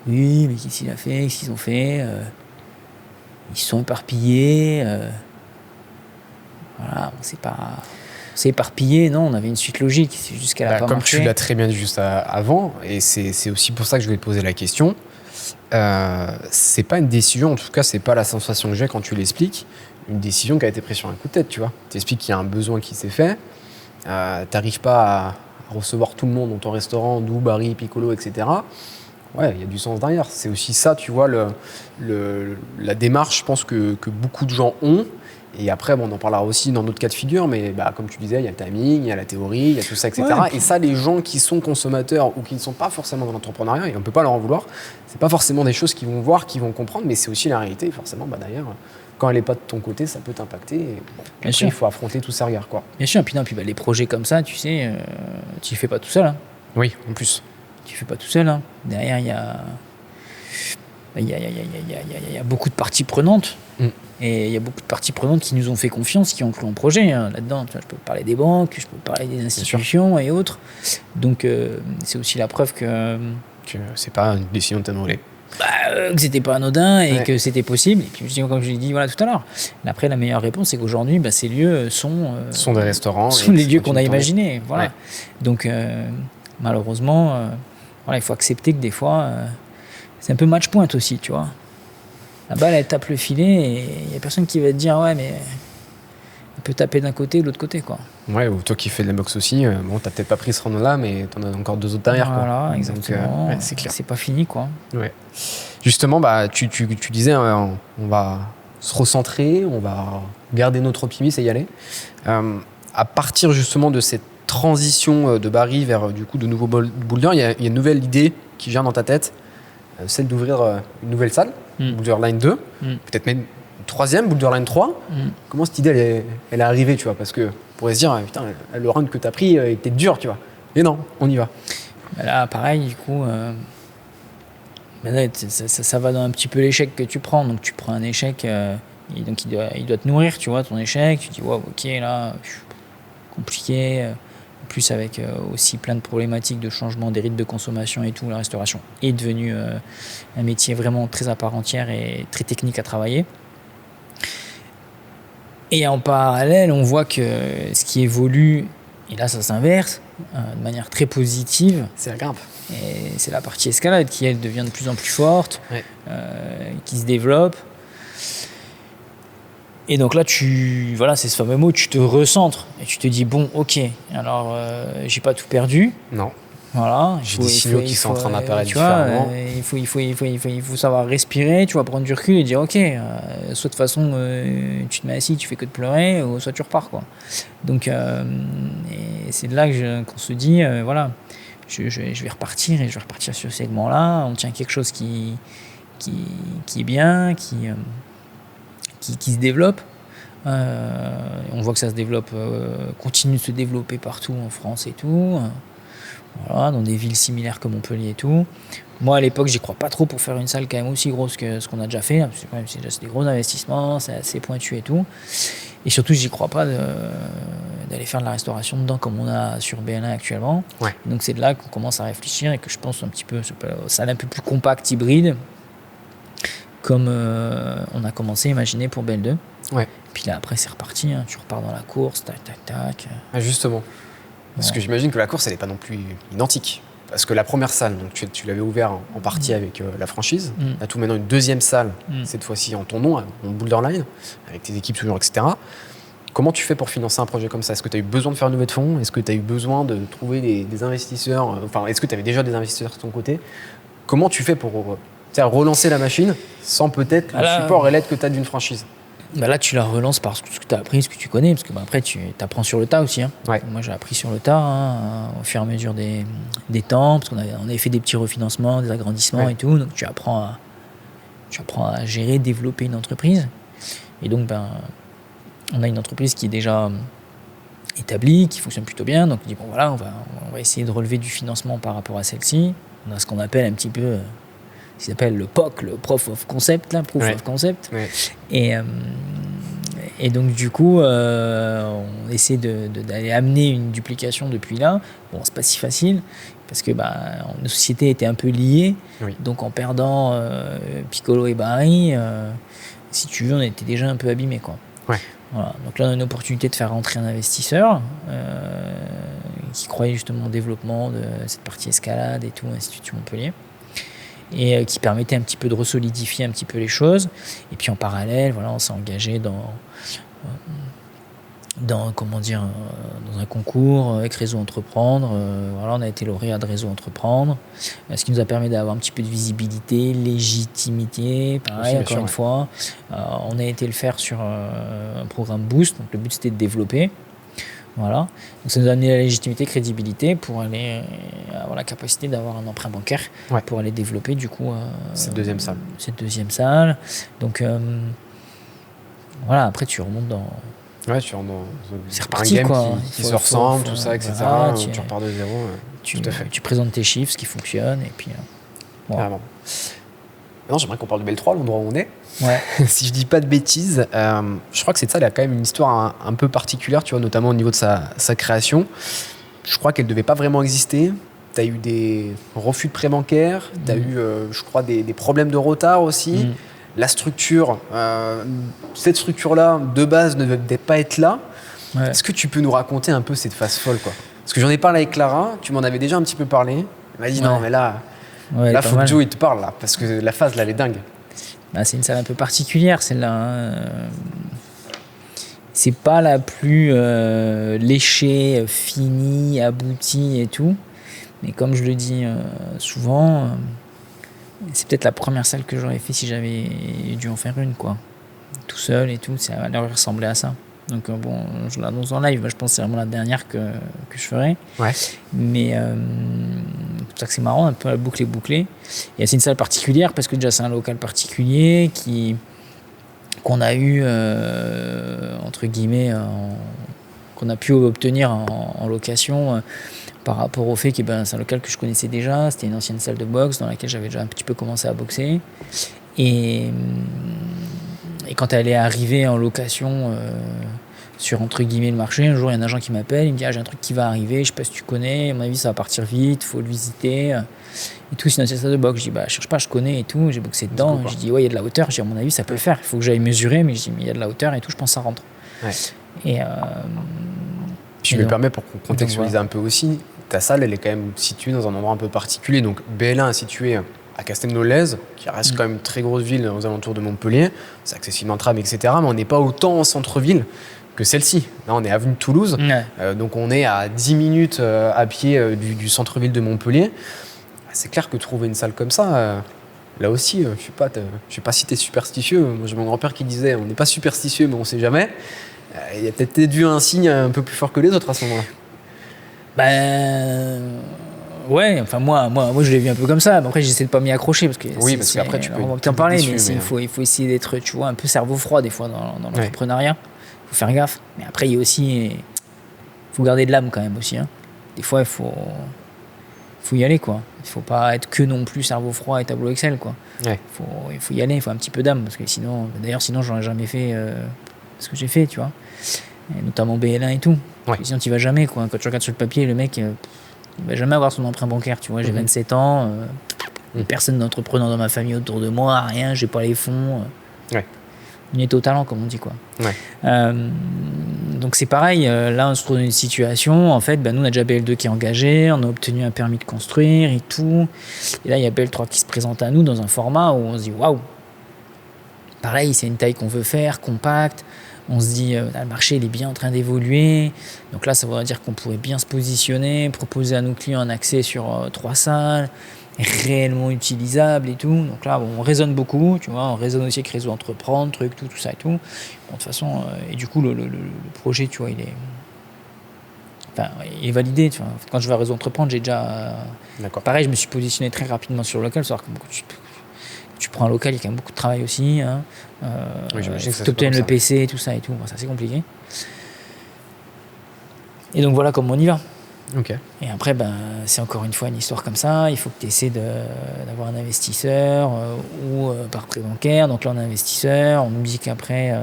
S1: oui, mais qu'est-ce qu'il a fait, qu'est-ce qu'ils ont fait, ils se sont éparpillés. Voilà, c'est éparpillé, non, on avait une suite logique, c'est juste qu'elle a pas
S2: Comme
S1: marché.
S2: tu l'as très bien dit juste avant, et c'est aussi pour ça que je vais te poser la question, c'est pas une décision, en tout cas c'est pas la sensation que j'ai quand tu l'expliques, une décision qui a été prise sur un coup de tête, tu vois. Tu expliques qu'il y a un besoin qui s'est fait, t'arrives pas à recevoir tout le monde dans ton restaurant, Doux, Barry, Piccolo, etc. Ouais, il y a du sens derrière. C'est aussi ça, tu vois, la démarche, je pense que beaucoup de gens ont. Et après, bon, on en parlera aussi dans d'autres cas de figure, mais comme tu disais, il y a le timing, il y a la théorie, il y a tout ça, etc.
S1: Ouais,
S2: et ça, les gens qui sont consommateurs ou qui ne sont pas forcément dans l'entrepreneuriat, et on ne peut pas leur en vouloir, c'est pas forcément des choses qu'ils vont voir, qu'ils vont comprendre, mais c'est aussi la réalité. Forcément, d'ailleurs, quand elle n'est pas de ton côté, ça peut t'impacter. Et,
S1: Bien sûr.
S2: Il faut affronter tous ces regards, quoi.
S1: Bien sûr, puis les projets comme ça, tu sais, tu les fais pas tout seul. Hein.
S2: Oui, en plus.
S1: Tu fais pas tout seul. Hein. Derrière, il y a beaucoup de parties prenantes. Et il y a beaucoup de parties prenantes qui nous ont fait confiance, qui ont cru en projet. Hein. Là-dedans, tu vois, je peux parler des banques, je peux parler des institutions et autres. Donc, c'est aussi la preuve que
S2: c'est pas une décision de t'annuler.
S1: Que c'était pas anodin et que c'était possible. Et puis, comme je l'ai dit tout à l'heure, après, la meilleure réponse, c'est qu'aujourd'hui, ces lieux sont
S2: des restaurants.
S1: Sont les lieux qu'on a imaginés. Voilà. Ouais. Donc, malheureusement, il faut accepter que des fois, c'est un peu match point aussi, tu vois. La balle, elle tape le filet et il n'y a personne qui va te dire ouais, mais elle peut taper d'un côté ou de l'autre côté, quoi.
S2: Ouais, ou toi qui fais de la boxe aussi, bon, t'as peut-être pas pris ce round-là, mais t'en as encore 2 autres derrière, quoi.
S1: Voilà, exactement.
S2: Donc, c'est clair.
S1: C'est pas fini, quoi.
S2: Ouais. Justement, tu disais, on va se recentrer, on va garder notre optimisme et y aller. À partir justement de cette transition de Barry vers du coup de nouveaux boulders, il y a une nouvelle idée qui vient dans ta tête, celle d'ouvrir une nouvelle salle, Boulderline 2, peut-être même une troisième, Boulderline 3. Comment cette idée elle est arrivée, tu vois, parce que on pourrait se dire putain, le round que tu as pris était dur, tu vois. Et non, on y va.
S1: Là, pareil, du coup, là, ça va dans un petit peu l'échec que tu prends. Donc tu prends un échec, et donc il doit te nourrir, tu vois, ton échec. Tu te dis wow, ok, là, compliqué. Plus avec aussi plein de problématiques de changement des rythmes de consommation et tout, la restauration est devenue un métier vraiment très à part entière et très technique à travailler. Et en parallèle, on voit que ce qui évolue, et là ça s'inverse, de manière très positive.
S2: C'est la grimpe.
S1: Et c'est la partie escalade qui, elle, devient de plus en plus forte, qui se développe. Et donc là, c'est ce fameux mot, tu te recentres et tu te dis bon, ok, alors j'ai pas tout perdu.
S2: Non.
S1: Voilà.
S2: J'ai des signaux qui sont en train d'apparaître différemment.
S1: Il faut savoir respirer, tu vas prendre du recul et dire ok, soit de toute façon tu te mets assis, tu fais que de pleurer, ou soit tu repars, quoi. Donc et c'est de là qu'on se dit voilà, je vais repartir et je vais repartir sur ce segment-là. On tient quelque chose qui est bien, qui se développe. On voit que ça se développe, continue de se développer partout en France et tout. Voilà, dans des villes similaires comme Montpellier et tout. Moi, à l'époque, j'y crois pas trop pour faire une salle quand même aussi grosse que ce qu'on a déjà fait. Parce que c'est des gros investissements, c'est assez pointu et tout. Et surtout, j'y crois pas d'aller faire de la restauration dedans comme on a sur BL1 actuellement.
S2: Ouais.
S1: Donc c'est de là qu'on commence à réfléchir et que je pense un petit peu salle un peu plus compacte, hybride, comme on a commencé à imaginer pour BL2.
S2: Ouais.
S1: Puis là, après, c'est reparti. Hein. Tu repars dans la course, tac, tac, tac.
S2: Ah, justement. Parce que j'imagine que la course, elle n'est pas non plus identique. Parce que la première salle, donc tu l'avais ouvert en partie avec la franchise. Là, tout maintenant une deuxième salle, cette fois-ci en ton nom, en Boulderline, avec tes équipes toujours, etc. Comment tu fais pour financer un projet comme ça ? Est-ce que tu as eu besoin de faire une levée de fonds ? Est-ce que tu as eu besoin de trouver des investisseurs ? Enfin, est-ce que tu avais déjà des investisseurs de ton côté ? Comment tu fais pour relancer la machine sans peut-être le support et l'aide que tu as d'une franchise ?
S1: Là, tu la relances par ce que tu as appris, ce que tu connais, parce que après, tu apprends sur le tas aussi. Hein. Ouais. Moi, j'ai appris sur le tas, au fur et à mesure des temps, parce qu'on avait fait des petits refinancements, des agrandissements et tout, donc tu apprends à gérer, développer une entreprise. Et donc, on a une entreprise qui est déjà établie, qui fonctionne plutôt bien, donc on dit, bon voilà, on va essayer de relever du financement par rapport à celle-ci. On a ce qu'on appelle un petit peu... ce qu'ils appellent le POC, le Proof of Concept, là, Proof of Concept. Ouais. Et Et donc du coup, on essaie d'aller amener une duplication depuis là. Bon, c'est pas si facile parce que nos sociétés étaient un peu liées.
S2: Oui.
S1: Donc en perdant Piccolo et Barry, si tu veux, on était déjà un peu abîmés, quoi.
S2: Ouais.
S1: Voilà. Donc là, on a une opportunité de faire rentrer un investisseur qui croyait justement au développement de cette partie escalade et tout, Institut Montpellier, et qui permettait un petit peu de resolidifier un petit peu les choses. Et puis en parallèle, voilà, on s'est engagé dans un concours avec Réseau Entreprendre. Voilà, on a été lauréat de Réseau Entreprendre, ce qui nous a permis d'avoir un petit peu de visibilité, légitimité, pareil, encore une fois. On a été le faire sur un programme Boost, donc le but c'était de développer. Voilà. Donc ça nous a amené la légitimité, crédibilité pour aller avoir la capacité d'avoir un emprunt bancaire pour aller développer du coup
S2: cette deuxième
S1: salle. Donc voilà, après tu remontes dans...
S2: Ouais, tu rentres dans
S1: c'est reparti,
S2: un game
S1: quoi.
S2: qui se ressemble, tout ça, etc.
S1: Voilà,
S2: tu repars de zéro.
S1: Tout à fait. Tu présentes tes chiffres, ce qui fonctionne, et puis...
S2: Bon. Non, j'aimerais qu'on parle de Belle3, l'endroit où on est.
S1: Ouais.
S2: Si je dis pas de bêtises, je crois que cette salle a quand même une histoire un peu particulière, tu vois, notamment au niveau de sa création. Je crois qu'elle devait pas vraiment exister. Tu as eu des refus de prêts bancaires, tu as eu, je crois, des problèmes de retard aussi. La structure, cette structure-là, de base, ne devait pas être là. Ouais. Est-ce que tu peux nous raconter un peu cette phase folle, quoi? Parce que j'en ai parlé avec Clara, tu m'en avais déjà un petit peu parlé. Elle m'a dit non, mais là, faut que Joe il te parle, là, parce que la phase, là, elle est dingue.
S1: C'est une salle un peu particulière, celle-là. C'est pas la plus léchée, finie, aboutie et tout. Mais comme je le dis souvent, c'est peut-être la première salle que j'aurais fait si j'avais dû en faire une, quoi. Tout seul et tout, ça allait ressembler à ça. Donc bon, je l'annonce en live, je pense que c'est vraiment la dernière que je ferai.
S2: Ouais.
S1: Mais c'est pour ça que c'est marrant, un peu la boucle est bouclée. Et c'est une salle particulière parce que déjà c'est un local particulier qu'on a eu, entre guillemets, qu'on a pu obtenir en location par rapport au fait que c'est un local que je connaissais déjà. C'était une ancienne salle de boxe dans laquelle j'avais déjà un petit peu commencé à boxer. Et quand elle est arrivée en location sur, entre guillemets, le marché, un jour, il y a un agent qui m'appelle, il me dit j'ai un truc qui va arriver, je sais pas si tu connais, à mon avis, ça va partir vite, il faut le visiter. Et tout, c'est une ancienne salle de boxe. Je dis cherche pas, je connais et tout, j'ai boxé dedans. Je dis il y a de la hauteur, je dis à mon avis, ça peut le faire, il faut que j'aille mesurer, mais je dis mais il y a de la hauteur et tout, je pense que ça rentre.
S2: Ouais.
S1: Et
S2: je me permets pour contextualiser un peu aussi, ta salle, elle est quand même située dans un endroit un peu particulier. Donc BL1 est située à Castelnau-Lez, qui reste quand même une très grosse ville aux alentours de Montpellier. C'est accessible en tram, etc. Mais on n'est pas autant en centre-ville que celle-ci. Là, on est avenue de Toulouse. Ouais. Donc, on est à 10 minutes à pied du centre-ville de Montpellier. C'est clair que trouver une salle comme ça, là aussi, je sais pas si tu es superstitieux. Moi, j'ai mon grand-père qui disait on n'est pas superstitieux, mais on ne sait jamais. Il a peut-être vu un signe un peu plus fort que les autres à ce moment-là.
S1: Ouais, enfin moi je l'ai vu un peu comme ça, mais après j'essaie de pas m'y accrocher parce que
S2: parce qu'après tu peux
S1: t'en parler, mais il faut essayer d'être, tu vois, un peu cerveau froid des fois dans l'entrepreneuriat. Faut faire gaffe, mais après il y a aussi, faut garder de l'âme quand même aussi, hein. Des fois il faut y aller, quoi. Il faut pas être que non plus cerveau froid et tableau Excel, quoi.
S2: Ouais.
S1: Il faut y aller, il faut un petit peu d'âme parce que sinon j'aurais jamais fait ce que j'ai fait, tu vois, et notamment BL1 et tout.
S2: Ouais.
S1: Sinon tu vas jamais, quoi. Quand tu regardes sur le papier, le mec il va jamais avoir son emprunt bancaire, tu vois. J'ai 27 ans, personne d'entrepreneur dans ma famille autour de moi, rien, j'ai pas les fonds.
S2: Ouais.
S1: On est au talent, comme on dit, quoi.
S2: Ouais.
S1: Donc c'est pareil, là on se trouve dans une situation, en fait, nous on a déjà BL2 qui est engagé, on a obtenu un permis de construire et tout. Et là il y a BL3 qui se présente à nous dans un format où on se dit waouh, pareil, c'est une taille qu'on veut faire, compacte. On se dit, le marché il est bien en train d'évoluer. Donc là, ça voudrait dire qu'on pourrait bien se positionner, proposer à nos clients un accès sur 3 salles, réellement utilisable et tout. Donc là, on raisonne beaucoup, tu vois. On raisonne aussi avec Réseau Entreprendre, tout ça et tout. Bon, de toute façon, et du coup, le projet, tu vois, il est validé. Tu vois. Quand je vais à Réseau Entreprendre, j'ai déjà... Pareil, je me suis positionné très rapidement sur le local, savoir que tu prends un local, il y a quand même beaucoup de travail aussi. Hein. Il faut que tu obtiennes le PC, tout ça et tout. Bon, c'est assez compliqué. Et donc voilà comment on y va.
S2: Okay.
S1: Et après, c'est encore une fois une histoire comme ça. Il faut que tu essaies d'avoir un investisseur ou par prêt bancaire. Donc là, on a un investisseur. On nous dit qu'après,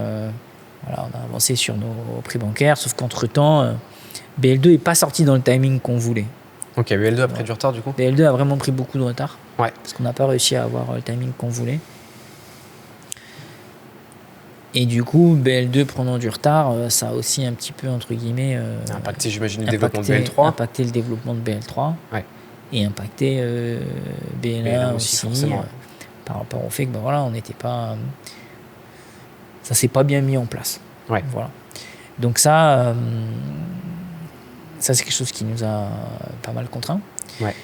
S1: Voilà, on a avancé sur nos prix bancaires, sauf qu'entre-temps, BL2 n'est pas sorti dans le timing qu'on voulait.
S2: Ok, BL2 a pris du retard du coup.
S1: BL2 a vraiment pris beaucoup de retard.
S2: Ouais.
S1: Parce qu'on n'a pas réussi à avoir le timing qu'on voulait. Et du coup, BL2 prenant du retard, ça a aussi un petit peu, entre guillemets...
S2: impacté, j'imagine, le développement de BL3.
S1: Impacté le développement de BL3.
S2: Ouais.
S1: Et impacté BL1 aussi,
S2: forcément.
S1: par rapport au fait que voilà, on n'était pas... ça s'est pas bien mis en place.
S2: Ouais.
S1: Voilà. Donc ça c'est quelque chose qui nous a pas mal contraints.
S2: Ouais.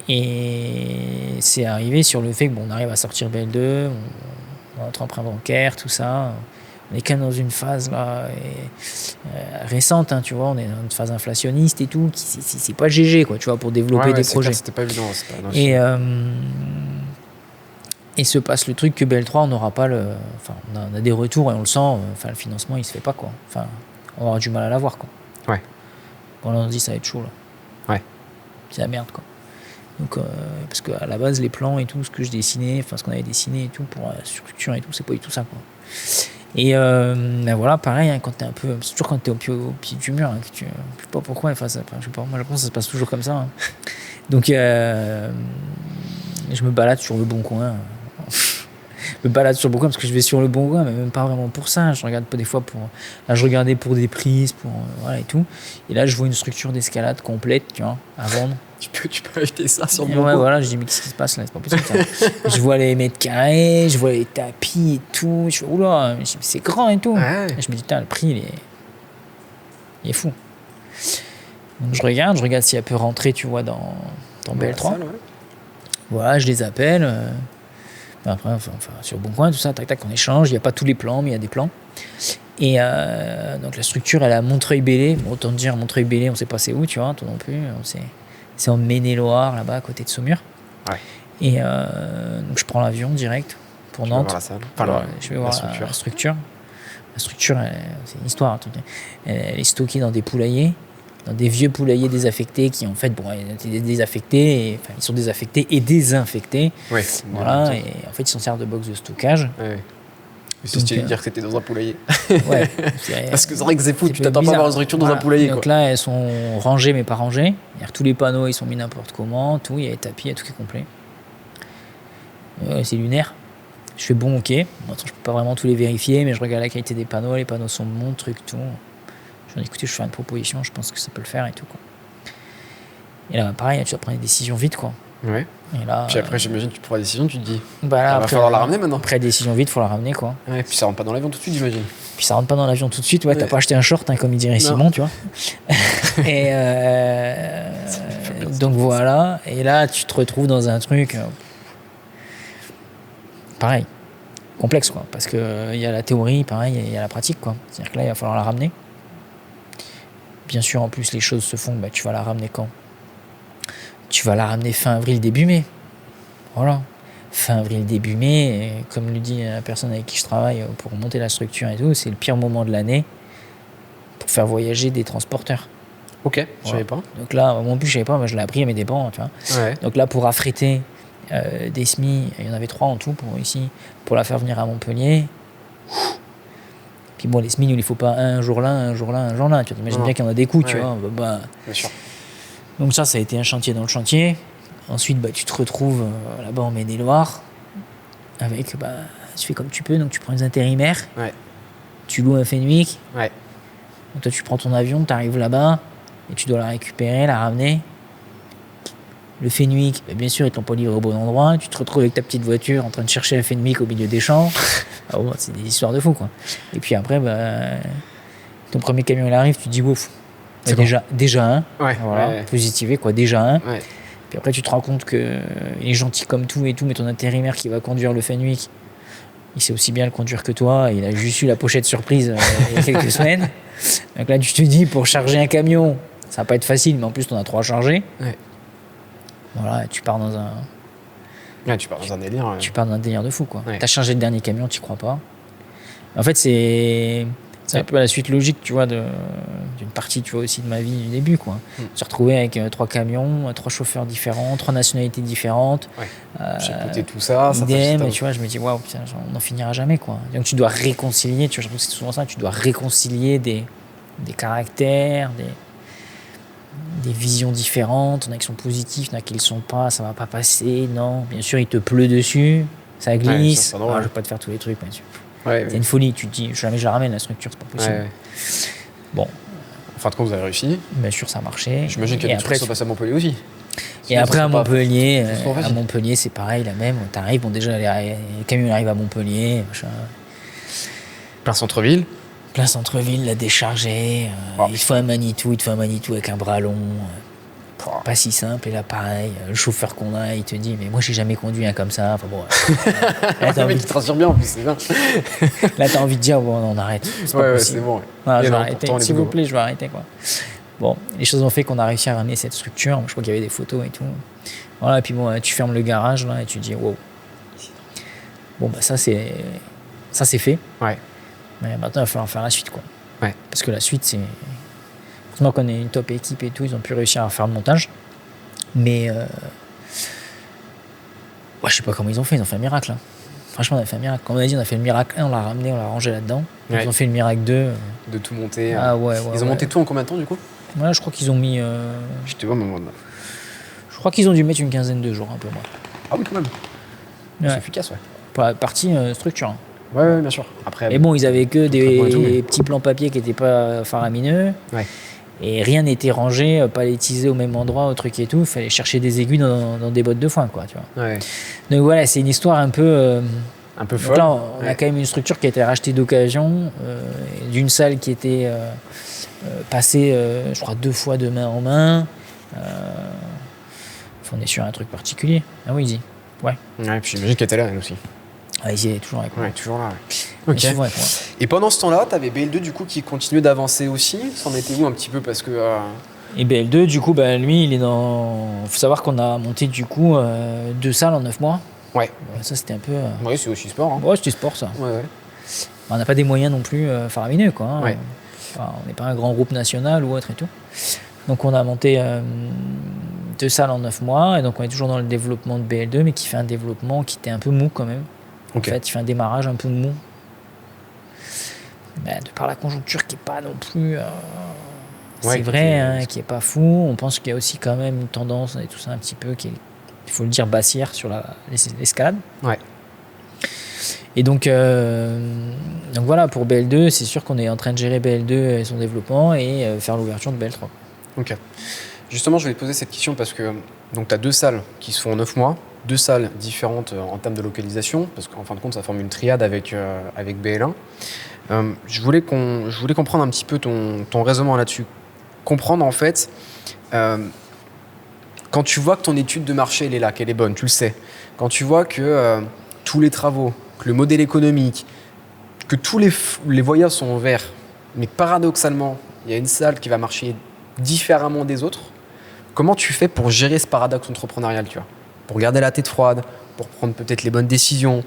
S1: Et c'est arrivé sur le fait que on arrive à sortir BL2, on entre emprunt bancaire, tout ça. On est quand même dans une phase là, récente, hein, tu vois, on est dans une phase inflationniste et tout, c'est pas GG quoi, tu vois, pour développer des projets.
S2: C'était pas évident.
S1: Et se passe le truc que BL3, on n'aura pas le. Enfin, on a des retours et on le sent, enfin, le financement il se fait pas quoi. Enfin, on aura du mal à l'avoir quoi.
S2: Ouais.
S1: Bon, là on se dit ça va être chaud là.
S2: Ouais.
S1: C'est la merde quoi. Donc, parce qu'à la base, les plans et tout, ce que je dessinais, enfin ce qu'on avait dessiné et tout pour la structure et tout, c'est pas du tout ça quoi. Et ben voilà, pareil, hein, quand t'es un peu. C'est toujours quand t'es au pied du mur, hein, que tu. Je sais pas pourquoi, enfin, je sais pas, moi je pense que ça se passe toujours comme ça. Hein. Donc, je me balade sur le bon coin. Je me balade sur le bon coin parce que je vais sur le bon coin, mais même pas vraiment pour ça. Je regarde pas des fois pour. Là, je regardais pour des prises, pour. Voilà et tout. Et là, je vois une structure d'escalade complète, tu vois, à vendre.
S2: Tu peux acheter ça sur
S1: le bon coin. Voilà, je dis, mais qu'est-ce qui se passe là? C'est pas possible. Je vois les mètres carrés, je vois les tapis et tout. Je fais, oula, c'est grand et tout.
S2: Ouais.
S1: Et je me dis, putain, le prix, il est fou. Donc, je regarde si elle peut rentrer, tu vois, dans BL3. Salle, ouais. Voilà, je les appelle. Après, enfin, sur le bon coin, tout ça, tac, tac, on échange. Il n'y a pas tous les plans, mais il y a des plans. Et donc, la structure, elle est à Montreuil-Bellay. Bon, autant te dire, Montreuil-Bellay, on ne sait pas c'est où, tu vois, toi non plus. C'est en Maine-et-Loire, là-bas, à côté de Saumur.
S2: Ouais. Et
S1: donc, je prends l'avion direct pour Nantes. Je vais voir la structure. La structure, c'est une histoire. Elle est stockée dans des poulaillers, dans des vieux poulaillers désaffectés qui, en fait, étaient désaffectés. Ils sont désaffectés et désinfectés.
S2: Ouais,
S1: voilà. Et en fait, ils s'en servent de box de stockage.
S2: Ouais. C'est stylé de dire que c'était dans un poulailler.
S1: Ouais.
S2: Parce que c'est vrai que c'est fou, tu t'attends pas à avoir une structure dans un poulailler.
S1: Donc là, elles sont rangées mais pas rangées. Tous les panneaux, ils sont mis n'importe comment. Tout, il y a les tapis, il y a tout qui est complet. C'est lunaire. Je fais bon, ok. Bon, attends, je peux pas vraiment tous les vérifier, mais je regarde la qualité des panneaux. Les panneaux sont bons, truc, tout. Je dis, écoutez, je fais une proposition, je pense que ça peut le faire et tout, quoi. Et là, pareil, tu dois prendre des décisions vite, quoi.
S2: Ouais.
S1: Et là,
S2: puis après, j'imagine, tu prends la décision, tu te dis,
S1: là,
S2: va falloir la ramener maintenant.
S1: Après, décision vite, il faut la ramener, quoi.
S2: Ouais, puis ça rentre pas dans l'avion tout de suite, j'imagine.
S1: Puis ça rentre pas dans l'avion tout de suite, ouais. T'as pas acheté un short, hein, comme il dirait Simon, tu vois. Et donc voilà, et là, tu te retrouves dans un truc. Pareil, complexe, quoi. Parce qu'il y a la théorie, pareil, et il y a la pratique, quoi. C'est-à-dire que là, il va falloir la ramener. Bien sûr, en plus, les choses se font, tu vas la ramener quand? Tu vas la ramener fin avril, début mai. Voilà. Fin avril, début mai, et comme le dit la personne avec qui je travaille pour monter la structure et tout, c'est le pire moment de l'année pour faire voyager des transporteurs.
S2: Ok, je savais pas.
S1: Donc là, moi non plus, je savais pas, mais je l'ai appris à mes dépens, tu vois.
S2: Ouais.
S1: Donc là, pour affréter des SMI, il y en avait 3 en tout pour la faire venir à Montpellier. Puis bon, les SMI, il ne faut pas un jour là, un jour là, un jour là. Tu imagines bien qu'il y en a des coups, tu vois.
S2: Bien sûr.
S1: Donc ça a été un chantier dans le chantier. Ensuite, tu te retrouves là-bas en Maine-et-Loire avec, tu fais comme tu peux. Donc tu prends les intérimaires, tu loues un Fenwick.
S2: Ouais.
S1: Donc toi, tu prends ton avion, tu arrives là-bas et tu dois la récupérer, la ramener. Le Fenwick, bien sûr, ils t'ont pas livré au bon endroit. Tu te retrouves avec ta petite voiture en train de chercher un Fenwick au milieu des champs. C'est des histoires de fou, quoi. Et puis après, ton premier camion il arrive, tu te dis ouf. Déjà un. Voilà, positivé, quoi. Déjà un.
S2: Ouais.
S1: Puis après, tu te rends compte qu'il est gentil comme tout et tout, mais ton intérimaire qui va conduire le Fenwick, il sait aussi bien le conduire que toi. Il a juste eu la pochette surprise il y a quelques semaines. Donc là, tu te dis, pour charger un camion, ça va pas être facile, mais en plus, tu en as 3 à charger.
S2: Ouais.
S1: Voilà, tu pars dans un.
S2: Ouais, tu pars dans un délire. Ouais.
S1: Tu pars dans un délire de fou, quoi.
S2: Ouais.
S1: T'as chargé le dernier camion, t'y crois pas. En fait, c'est C'est un peu la suite logique, tu vois, d'une partie, tu vois, aussi de ma vie du début, quoi. Se retrouver avec 3 camions, 3 chauffeurs différents, 3 nationalités différentes.
S2: J'ai écouté tout ça.
S1: Idem, et tu vois, je me dis, waouh, on n'en finira jamais, quoi. Donc tu dois réconcilier, tu vois, je trouve que c'est souvent ça, tu dois réconcilier des caractères, des visions différentes. Il y en a qui sont positifs, il y en a qui ne le sont pas, ça va pas passer, non. Bien sûr, il te pleut dessus, ça glisse.
S2: Ça,
S1: je vais pas te faire tous les trucs, bien sûr. C'est
S2: une
S1: folie, tu te dis, jamais je la ramène la structure, c'est pas possible. Bon.
S2: En fin de compte, vous avez réussi.
S1: Bien sûr, ça a marché.
S2: J'imagine qu'il y a des trucs qui sont passés à Montpellier aussi.
S1: Et après, à Montpellier, c'est pareil, la même. T'arrives, bon, déjà, les camions arrivent à Montpellier. Machin.
S2: Plein centre-ville.
S1: Plein centre-ville, la décharger. Il te faut un Manitou, avec un bras long. Pas si simple, et là pareil, le chauffeur qu'on a, il te dit mais moi j'ai jamais conduit un comme ça. Enfin bon.
S2: Là, t'as envie de te rassure bien en plus, c'est bien.
S1: Là t'as envie de dire bon on arrête. C'est pas possible.
S2: C'est bon.
S1: Non, je vais arrêter. S'il vous plaît, je vais arrêter quoi. Bon, les choses ont fait qu'on a réussi à ramener cette structure. Je crois qu'il y avait des photos et tout. Voilà, et puis bon, tu fermes le garage là et tu dis wow. Bon bah ça c'est fait.
S2: Ouais.
S1: Mais maintenant il va falloir faire la suite quoi.
S2: Ouais.
S1: Parce que la suite c'est heureusement qu'on est une top équipe et tout, ils ont pu réussir à faire le montage. Mais je sais pas comment ils ont fait un miracle. Hein. Franchement, on a fait un miracle. Comme on a dit, on a fait le miracle 1, on l'a ramené, on l'a rangé là-dedans. Ils ont fait le miracle 2.
S2: De tout monter.
S1: Ils
S2: ont monté tout en combien de temps du coup?
S1: Ouais, je crois qu'ils ont mis.
S2: Je te vois, maman.
S1: Je crois qu'ils ont dû mettre une quinzaine de jours, un peu moins.
S2: Ah oui, quand même. C'est efficace, ouais.
S1: Pour la partie structure. Hein.
S2: Ouais, bien sûr. Après,
S1: et bon, ils avaient que des petits plans papier qui n'étaient pas faramineux.
S2: Ouais.
S1: Et rien n'était rangé, palettisé au même endroit, au truc et tout. Il fallait chercher des aiguilles dans des bottes de foin, quoi, tu vois.
S2: Ouais.
S1: Donc voilà, c'est une histoire un peu
S2: folle.
S1: Là, on a quand même une structure qui a été rachetée d'occasion, d'une salle qui était passée, je crois, 2 fois de main en main. On est sur un truc particulier. Ah oui, Izzy. Ouais.
S2: Ouais, puis j'imagine qu'elle était là, elle aussi.
S1: Ah, Izzy est toujours avec moi.
S2: Ouais, toujours là, ouais. Ok.
S1: Souvent avec moi.
S2: Et pendant ce temps-là, t'avais BL2 du coup qui continuait d'avancer aussi. C'en était où un petit peu parce que.
S1: Et BL2, du coup, lui, il est dans. Faut savoir qu'on a monté du coup 2 salles en 9 mois.
S2: Ouais.
S1: Ça, c'était un peu.
S2: Oui, c'est aussi sport. Hein.
S1: Ouais, c'était sport, ça.
S2: Ouais.
S1: On n'a pas des moyens non plus faramineux, quoi. Hein.
S2: Ouais.
S1: Enfin, on n'est pas un grand groupe national ou autre et tout. Donc, on a monté 2 salles en 9 mois. Et donc, on est toujours dans le développement de BL2, mais qui fait un développement qui était un peu mou quand même.
S2: Okay.
S1: En fait, il fait un démarrage un peu mou. De par la conjoncture qui n'est pas non plus. C'est vrai, hein, qui n'est pas fou. On pense qu'il y a aussi quand même une tendance et tout ça un petit peu qui est, il faut le dire, baissière sur l'escalade.
S2: Ouais.
S1: Et donc voilà, pour BL2, c'est sûr qu'on est en train de gérer BL2 et son développement et faire l'ouverture de BL3.
S2: Ok. Justement, je vais te poser cette question parce que tu as 2 salles qui se font en 9 mois, 2 salles différentes en termes de localisation, parce qu'en fin de compte, ça forme une triade avec BL1. Je voulais comprendre un petit peu ton raisonnement là-dessus. Comprendre en fait, quand tu vois que ton étude de marché elle est là, qu'elle est bonne, tu le sais. Quand tu vois que tous les travaux, que le modèle économique, que tous les voyages sont en vert, mais paradoxalement, il y a une salle qui va marcher différemment des autres. Comment tu fais pour gérer ce paradoxe entrepreneurial, tu vois, pour garder la tête froide, pour prendre peut-être les bonnes décisions,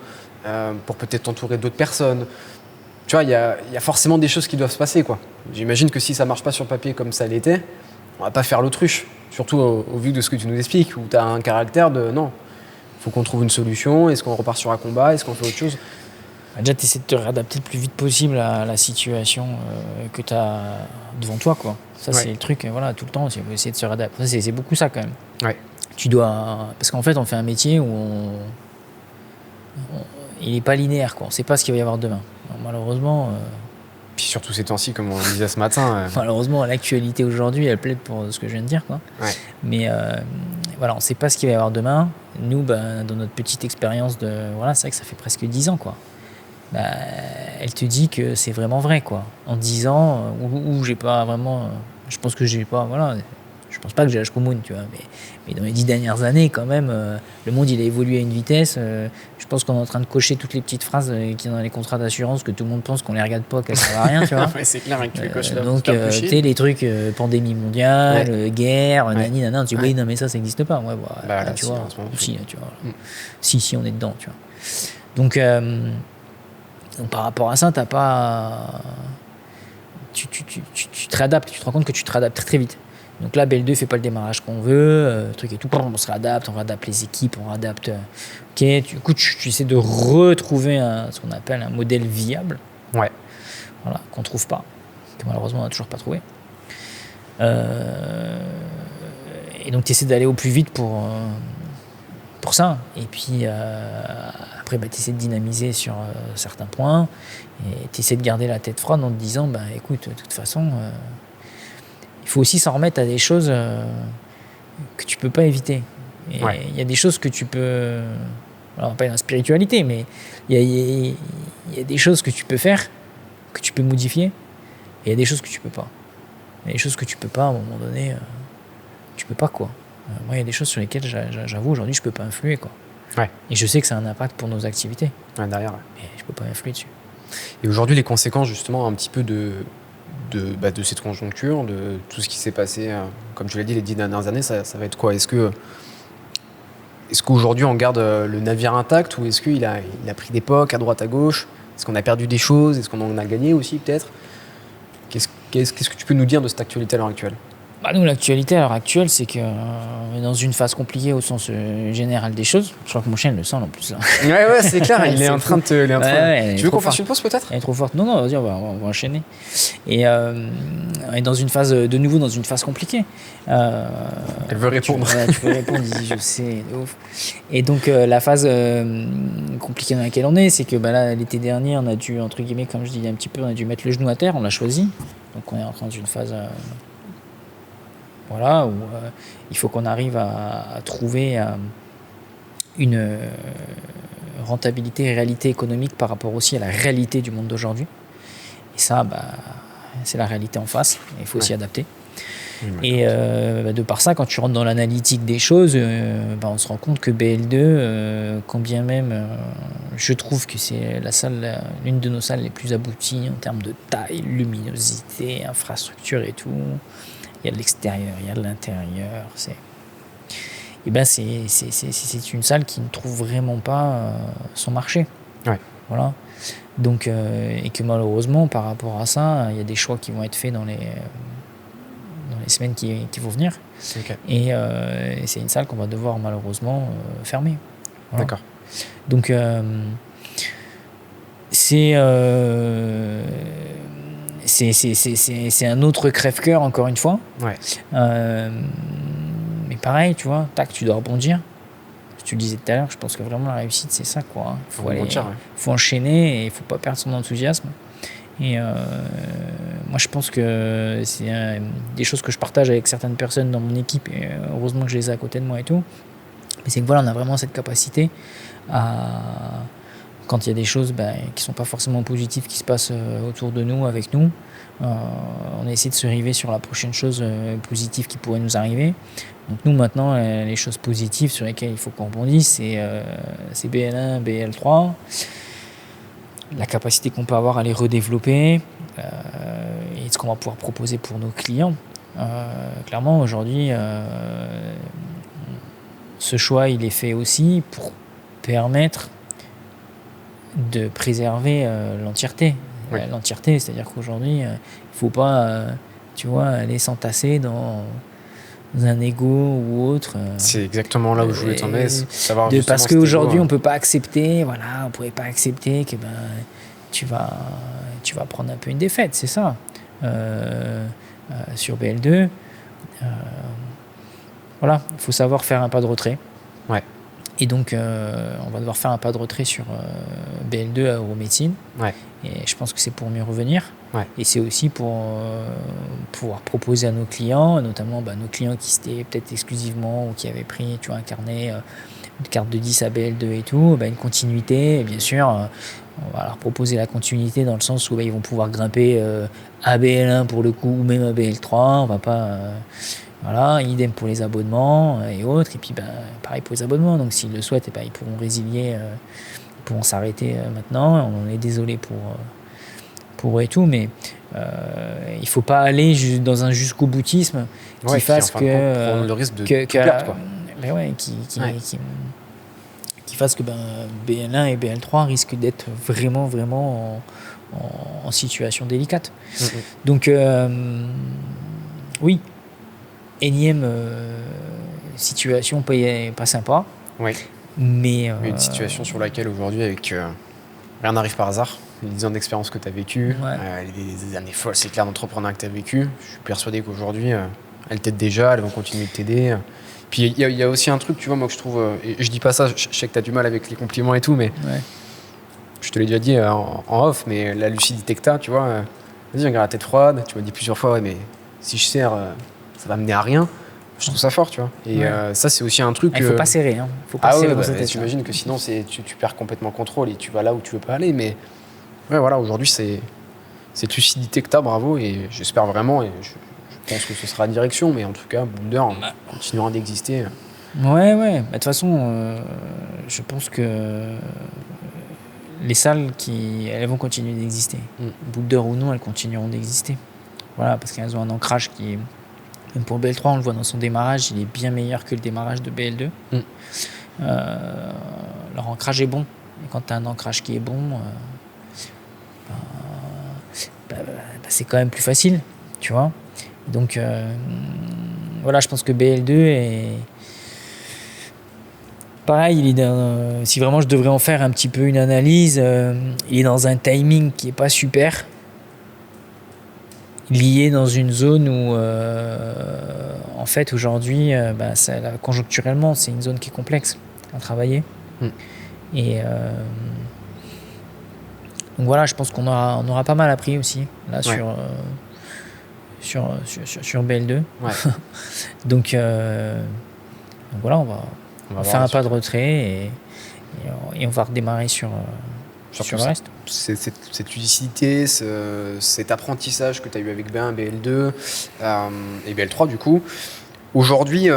S2: pour peut-être t'entourer d'autres personnes. Tu vois, il y a forcément des choses qui doivent se passer, quoi. J'imagine que si ça marche pas sur papier comme ça l'était, on va pas faire l'autruche. Surtout au vu de ce que tu nous expliques, où tu as un caractère de non, il faut qu'on trouve une solution. Est-ce qu'on repart sur un combat? Est-ce qu'on fait autre chose?
S1: Déjà, tu essaies de te réadapter le plus vite possible à la situation que tu as devant toi, quoi. Ça, c'est le truc, voilà, tout le temps, il faut essayer de se réadapter. C'est beaucoup ça, quand même.
S2: Ouais.
S1: Tu dois... Parce qu'en fait, on fait un métier où il n'est pas linéaire, quoi. On ne sait pas ce qu'il va y avoir demain. Alors, malheureusement...
S2: Puis surtout ces temps-ci, comme on le disait ce matin...
S1: Malheureusement, l'actualité aujourd'hui, elle plaide pour ce que je viens de dire, quoi.
S2: Ouais.
S1: Mais voilà, on ne sait pas ce qu'il va y avoir demain. Nous, dans notre petite expérience Voilà, c'est vrai que ça fait presque 10 ans, quoi. Elle te dit que c'est vraiment vrai, quoi. En 10 ans, où j'ai pas vraiment... je pense que j'ai pas... Voilà, je pense pas que j'ai l'âge commun, tu vois. Mais dans les 10 dernières années, quand même, le monde, il a évolué à une vitesse. Je pense qu'on est en train de cocher toutes les petites phrases qui sont dans les contrats d'assurance que tout le monde pense qu'on les regarde pas, qu'elles servent à rien, tu vois.
S2: Ouais, c'est clair, que tu les coches là.
S1: Donc, tu sais, les trucs, pandémie mondiale, guerre, nani, nana, tu dis, oui, non, mais ça n'existe pas. Ouais, là, tu vois, si, tu vois. Si, on est dedans, tu vois. Donc, par rapport à ça, t'as pas... tu te réadaptes, tu te rends compte que tu te réadaptes très très vite. Donc là, BL2 fait pas le démarrage qu'on veut, truc et tout, on se réadapte, on réadapte les équipes, on réadapte. Ok, du coup, tu essaies de retrouver ce qu'on appelle un modèle viable,
S2: Ouais.
S1: voilà, qu'on trouve pas, que malheureusement on n'a toujours pas trouvé. Et donc tu essaies d'aller au plus vite pour ça. Et puis après, tu essaies de dynamiser sur certains points et tu essaies de garder la tête froide en te disant, écoute, de toute façon. Il faut aussi s'en remettre à des choses que tu peux pas éviter. Et il y a des choses que tu peux... Alors, pas dans la spiritualité, mais il y a des choses que tu peux faire, que tu peux modifier, et il y a des choses que tu peux pas. Il y a des choses que tu peux pas, à un moment donné, tu peux pas, quoi. Moi, il y a des choses sur lesquelles, j'avoue, aujourd'hui, je peux pas influer, quoi.
S2: Ouais.
S1: Et je sais que ça a un impact pour nos activités.
S2: Ouais, derrière. Ouais.
S1: Mais je peux pas influer dessus.
S2: Et aujourd'hui, les conséquences, justement, un petit peu de cette conjoncture, de tout ce qui s'est passé, comme tu l'as dit, les 10 dernières années, ça va être quoi ? Est-ce qu'aujourd'hui on garde le navire intact ou est-ce qu'il a pris des pocs à droite à gauche ? Est-ce qu'on a perdu des choses ? Est-ce qu'on en a gagné aussi peut-être ? Qu'est-ce que tu peux nous dire de cette actualité à l'heure actuelle ?
S1: Nous, l'actualité à l'heure actuelle, c'est qu'on est dans une phase compliquée au sens général des choses. Je crois que mon chien le sent en plus. Là.
S2: Ouais, c'est clair, il est en train de te. Tu veux qu'on fasse une pause peut-être ?
S1: Elle est trop forte. Non, vas-y, on va enchaîner. Et on est dans une phase, de nouveau, dans une phase compliquée.
S2: Elle veut répondre.
S1: Tu peux répondre, je sais, de ouf. Et donc, la phase compliquée dans laquelle on est, c'est que là, l'été dernier, on a dû, entre guillemets, comme je dis un petit peu, on a dû mettre le genou à terre, on l'a choisi. Donc, on est en train d'une phase. Voilà, où il faut qu'on arrive à trouver une rentabilité et réalité économique par rapport aussi à la réalité du monde d'aujourd'hui. Et ça, c'est la réalité en face, il faut s'y adapter. Et de par ça, quand tu rentres dans l'analytique des choses, on se rend compte que BL2, quand bien même je trouve que c'est l'une de nos salles les plus abouties en termes de taille, luminosité, infrastructure et tout. Il y a de l'extérieur, il y a de l'intérieur. C'est une salle qui ne trouve vraiment pas son marché.
S2: Ouais.
S1: Voilà. Donc, et que malheureusement, par rapport à ça, il y a des choix qui vont être faits dans les semaines qui vont venir.
S2: Okay.
S1: Et c'est une salle qu'on va devoir malheureusement fermer. Voilà.
S2: D'accord.
S1: Donc, c'est un autre crève-cœur, encore une fois.
S2: Ouais.
S1: Mais pareil, tu vois, tu dois rebondir. Tu le disais tout à l'heure, je pense que vraiment la réussite, c'est ça, quoi. Faut enchaîner et il ne faut pas perdre son enthousiasme. Et moi, je pense que c'est des choses que je partage avec certaines personnes dans mon équipe. Et heureusement que je les ai à côté de moi et tout. Mais c'est que voilà, on a vraiment cette capacité à... Quand il y a des choses qui ne sont pas forcément positives qui se passent autour de nous, avec nous, on essaie de se river sur la prochaine chose positive qui pourrait nous arriver. Donc nous, maintenant, les choses positives sur lesquelles il faut qu'on rebondisse, c'est BL1, BL3, la capacité qu'on peut avoir à les redévelopper et ce qu'on va pouvoir proposer pour nos clients. Clairement, aujourd'hui, ce choix, il est fait aussi pour permettre de préserver l'entièreté.
S2: Oui.
S1: L'entièreté, c'est-à-dire qu'aujourd'hui, il ne faut pas aller s'entasser dans un ego ou autre.
S2: C'est exactement là où je voulais t'en aller.
S1: Parce qu'aujourd'hui, on ne peut pas accepter, on ne pourrait pas accepter que tu vas prendre un peu une défaite, c'est ça. Sur BL2, il faut savoir faire un pas de retrait.
S2: Ouais.
S1: Et donc, on va devoir faire un pas de retrait sur BL2 à Euromédecine.
S2: Ouais.
S1: Et je pense que c'est pour mieux revenir.
S2: Ouais.
S1: Et c'est aussi pour pouvoir proposer à nos clients, notamment nos clients qui étaient peut-être exclusivement ou qui avaient pris un carnet, une carte de 10 à BL2 et tout, une continuité. Et bien sûr, on va leur proposer la continuité dans le sens où ils vont pouvoir grimper à BL1 pour le coup, ou même à BL3. On va pas... Voilà, idem pour les abonnements et autres. Et puis, pareil pour les abonnements. Donc, s'ils le souhaitent, ils pourront résilier, ils pourront s'arrêter maintenant. On est désolé pour eux et tout, mais il ne faut pas aller dans un jusqu'au boutisme qui fasse que...
S2: prendre le risque de tout perdre, quoi.
S1: Qui fasse que BL1 et BL3 risquent d'être vraiment en situation délicate. Donc oui, énième situation pas sympa.
S2: Oui.
S1: Mais
S2: une situation sur laquelle aujourd'hui, avec rien n'arrive par hasard, les 10 ans d'expérience que tu as vécu, les années folles, c'est clair, d'entrepreneuriat que tu as vécu, je suis persuadé qu'aujourd'hui, elles t'aident déjà, elles vont continuer de t'aider. Puis il y a aussi un truc, tu vois, moi que je trouve, et je dis pas ça, je sais que tu as du mal avec les compliments et tout, mais je te l'ai déjà dit en off, mais la lucidité que tu as, tu vois, vas-y, regarde la tête froide, tu m'as dit plusieurs fois, mais si je serre, ça va mener à rien. Je trouve ça fort, tu vois. Et ça, c'est aussi un truc.
S1: Il faut pas serrer, hein. Faut pas serrer dans cette tête.
S2: J'imagine que sinon, tu perds complètement contrôle et tu vas là où tu veux pas aller. Mais voilà, aujourd'hui, c'est cette lucidité que tu as, bravo. Et j'espère vraiment, et je pense que ce sera la direction, mais en tout cas, Boulder continuera d'exister.
S1: Ouais. De toute façon, je pense que les salles, elles vont continuer d'exister. Boulder ou non, elles continueront d'exister. Voilà, parce qu'elles ont un ancrage qui est. Même pour BL3, on le voit dans son démarrage, il est bien meilleur que le démarrage de BL2. Leur ancrage est bon. Et quand tu as un ancrage qui est bon, c'est quand même plus facile, tu vois. Donc, voilà, je pense que BL2 est... Pareil, si vraiment je devrais en faire un petit peu une analyse, il est dans un timing qui n'est pas super. Lié dans une zone où, en fait, aujourd'hui, conjoncturellement, c'est une zone qui est complexe à travailler. Et donc voilà, je pense qu'on aura pas mal appris aussi là sur BL2. Donc voilà, on va faire un pas de retrait et on va redémarrer sur le reste.
S2: Cette lucidité, cet apprentissage que tu as eu avec B1, BL2 et BL3 du coup. Aujourd'hui,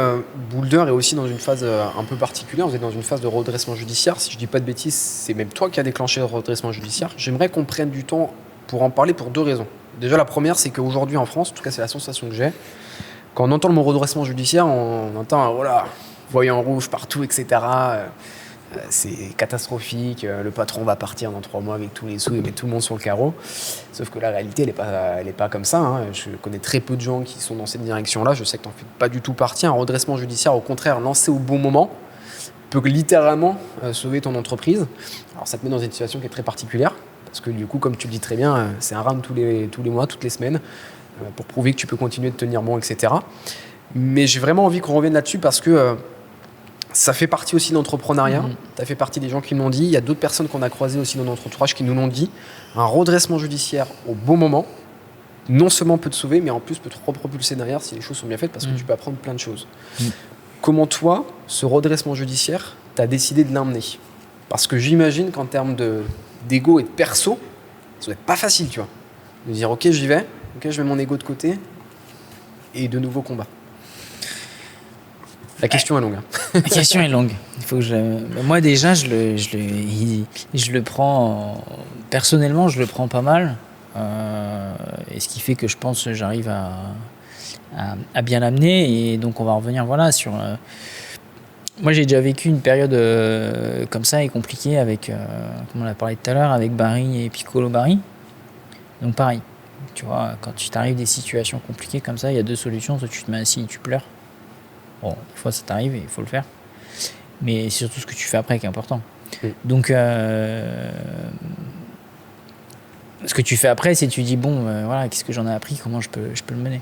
S2: Boulder est aussi dans une phase un peu particulière. Vous êtes dans une phase de redressement judiciaire. Si je ne dis pas de bêtises, c'est même toi qui as déclenché le redressement judiciaire. J'aimerais qu'on prenne du temps pour en parler pour 2 raisons. Déjà, la première, c'est qu'aujourd'hui en France, en tout cas c'est la sensation que j'ai, quand on entend le mot redressement judiciaire, on entend voilà, voyant rouge partout, etc. C'est catastrophique, le patron va partir dans 3 mois avec tous les sous et mettre tout le monde sur le carreau. Sauf que la réalité, elle n'est pas comme ça. Hein. Je connais très peu de gens qui sont dans cette direction-là. Je sais que tu n'en fais pas du tout partie. Un redressement judiciaire, au contraire, lancé au bon moment, peut littéralement sauver ton entreprise. Alors ça te met dans une situation qui est très particulière, parce que du coup, comme tu le dis très bien, c'est un round tous les mois, toutes les semaines, pour prouver que tu peux continuer de tenir bon, etc. Mais j'ai vraiment envie qu'on revienne là-dessus parce que ça fait partie aussi de l'entrepreneuriat. Tu as fait partie des gens qui me l'ont dit. Il y a d'autres personnes qu'on a croisées aussi dans notre entourage qui nous l'ont dit. Un redressement judiciaire au bon moment, non seulement peut te sauver, mais en plus peut te repropulser derrière si les choses sont bien faites parce que tu peux apprendre plein de choses. Comment toi, ce redressement judiciaire, tu as décidé de l'emmener? Parce que j'imagine qu'en termes d'ego et de perso, ça doit être pas facile, tu vois. De dire ok, j'y vais, ok, je mets mon ego de côté et de nouveaux combats. La question est longue.
S1: La question est longue. Il faut que moi déjà, je le prends personnellement, je le prends pas mal, et ce qui fait que je pense que j'arrive à bien l'amener. Et donc on va revenir sur. Moi j'ai déjà vécu une période comme ça et compliquée avec, comme on a parlé tout à l'heure, avec Barry et Piccolo Barry. Donc pareil, tu vois, quand tu t'arrives des situations compliquées comme ça, il y a 2 solutions: soit tu te mets assis et tu pleures. Bon, des fois ça t'arrive et il faut le faire. Mais c'est surtout ce que tu fais après qui est important. Donc, ce que tu fais après, c'est que tu dis, voilà, qu'est-ce que j'en ai appris, comment je peux le mener.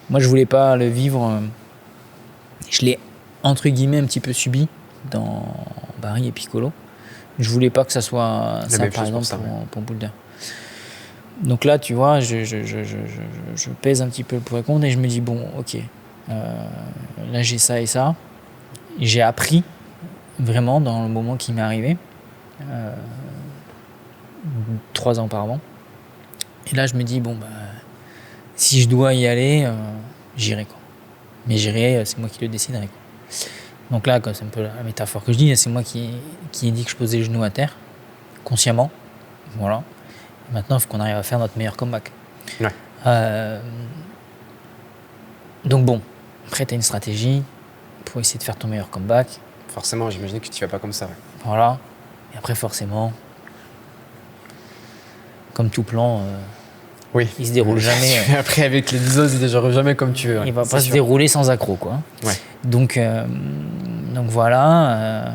S1: Moi, je voulais pas le vivre. Je l'ai, entre guillemets, un petit peu subi dans Barry et Piccolo. Je voulais pas que ça soit ça, par exemple, pour Boulder. Donc là, tu vois, je pèse un petit peu le pour et contre et je me dis, bon, ok, là j'ai ça et ça. J'ai appris vraiment dans le moment qui m'est arrivé, 3 ans auparavant. Et là, je me dis, si je dois y aller, j'irai, quoi. Mais j'irai, c'est moi qui le déciderai, quoi. Donc là, c'est un peu la métaphore que je dis, c'est moi qui ai dit que je posais les genoux à terre, consciemment. Voilà. Et maintenant, il faut qu'on arrive à faire notre meilleur comeback. Ouais. Donc après, tu as une stratégie pour essayer de faire ton meilleur comeback.
S2: Forcément, j'imagine que tu ne vas pas comme ça. Ouais.
S1: Voilà. Et après, forcément, comme tout plan,
S2: Oui.
S1: il se déroule jamais.
S2: Après, avec les bisos, il ne déroule jamais comme tu veux.
S1: Il va pas se dérouler sans accroc, quoi.
S2: Ouais.
S1: Donc voilà.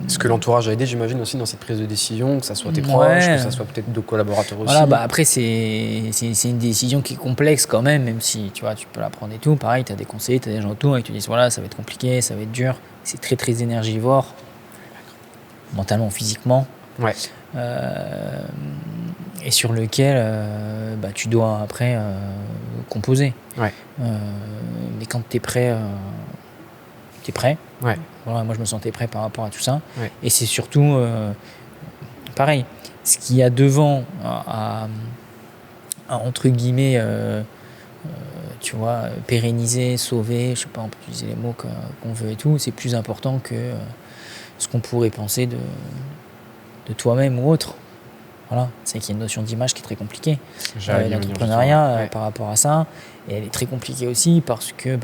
S2: Est-ce que l'entourage a aidé, j'imagine, aussi dans cette prise de décision, que ça soit tes proches,
S1: Ouais.
S2: que ça soit peut-être d'autres collaborateurs aussi?
S1: Voilà, bah après, c'est une décision qui est complexe quand même si tu vois, tu peux la prendre et tout. Pareil, tu as des conseillers, tu as des gens autour qui te disent voilà, ça va être compliqué, ça va être dur. C'est très, très énergivore, mentalement, physiquement.
S2: Ouais.
S1: Et sur lequel bah, tu dois après composer.
S2: Ouais.
S1: Mais quand tu es prêt, tu es prêt.
S2: Ouais.
S1: Voilà, moi, je me sentais prêt par rapport à tout ça.
S2: Ouais.
S1: Et c'est surtout, pareil, ce qu'il y a devant à entre guillemets, tu vois, pérenniser, sauver, je sais pas, on peut utiliser les mots qu'on veut et tout, c'est plus important que ce qu'on pourrait penser de toi-même ou autre. Voilà, c'est qu'il y a une notion d'image qui est très compliquée. L'entrepreneuriat par rapport à ça, et elle est très compliquée aussi parce que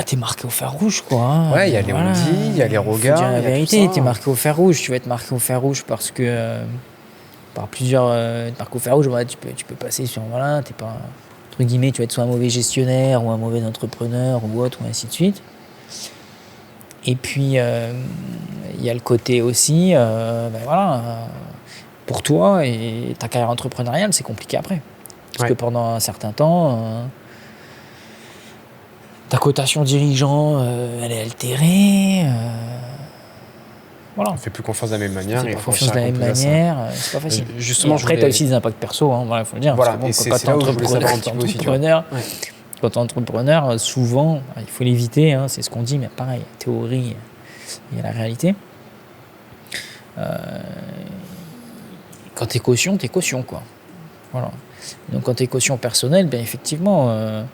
S1: t'es marqué au fer rouge, quoi. Hein.
S2: Ouais, il y a les on-dit, il y a les regards.
S1: Faut dire la vérité, t'es marqué au fer rouge. Tu vas être marqué au fer rouge parce que par plusieurs marqué au fer rouge, voilà, tu peux passer sur t'es pas entre guillemets, tu vas être soit un mauvais gestionnaire ou un mauvais entrepreneur ou autre, ou ainsi de suite. Et puis il y a le côté aussi, pour toi et ta carrière entrepreneuriale, c'est compliqué après. Parce que pendant un certain temps, ta cotation dirigeant, elle est altérée. Voilà.
S2: On ne fait plus confiance de la même manière.
S1: On fait plus confiance de la même manière, c'est pas facile.
S2: Justement,
S1: et après, tu as aussi des impacts perso, il faut le dire.
S2: Voilà,
S1: parce que bon, quand tu es entrepreneur, souvent, il faut l'éviter, c'est ce qu'on dit, mais pareil, théorie, il y a la réalité. Quand tu es caution, quoi. Voilà. Donc quand tu es caution personnelle, bien effectivement,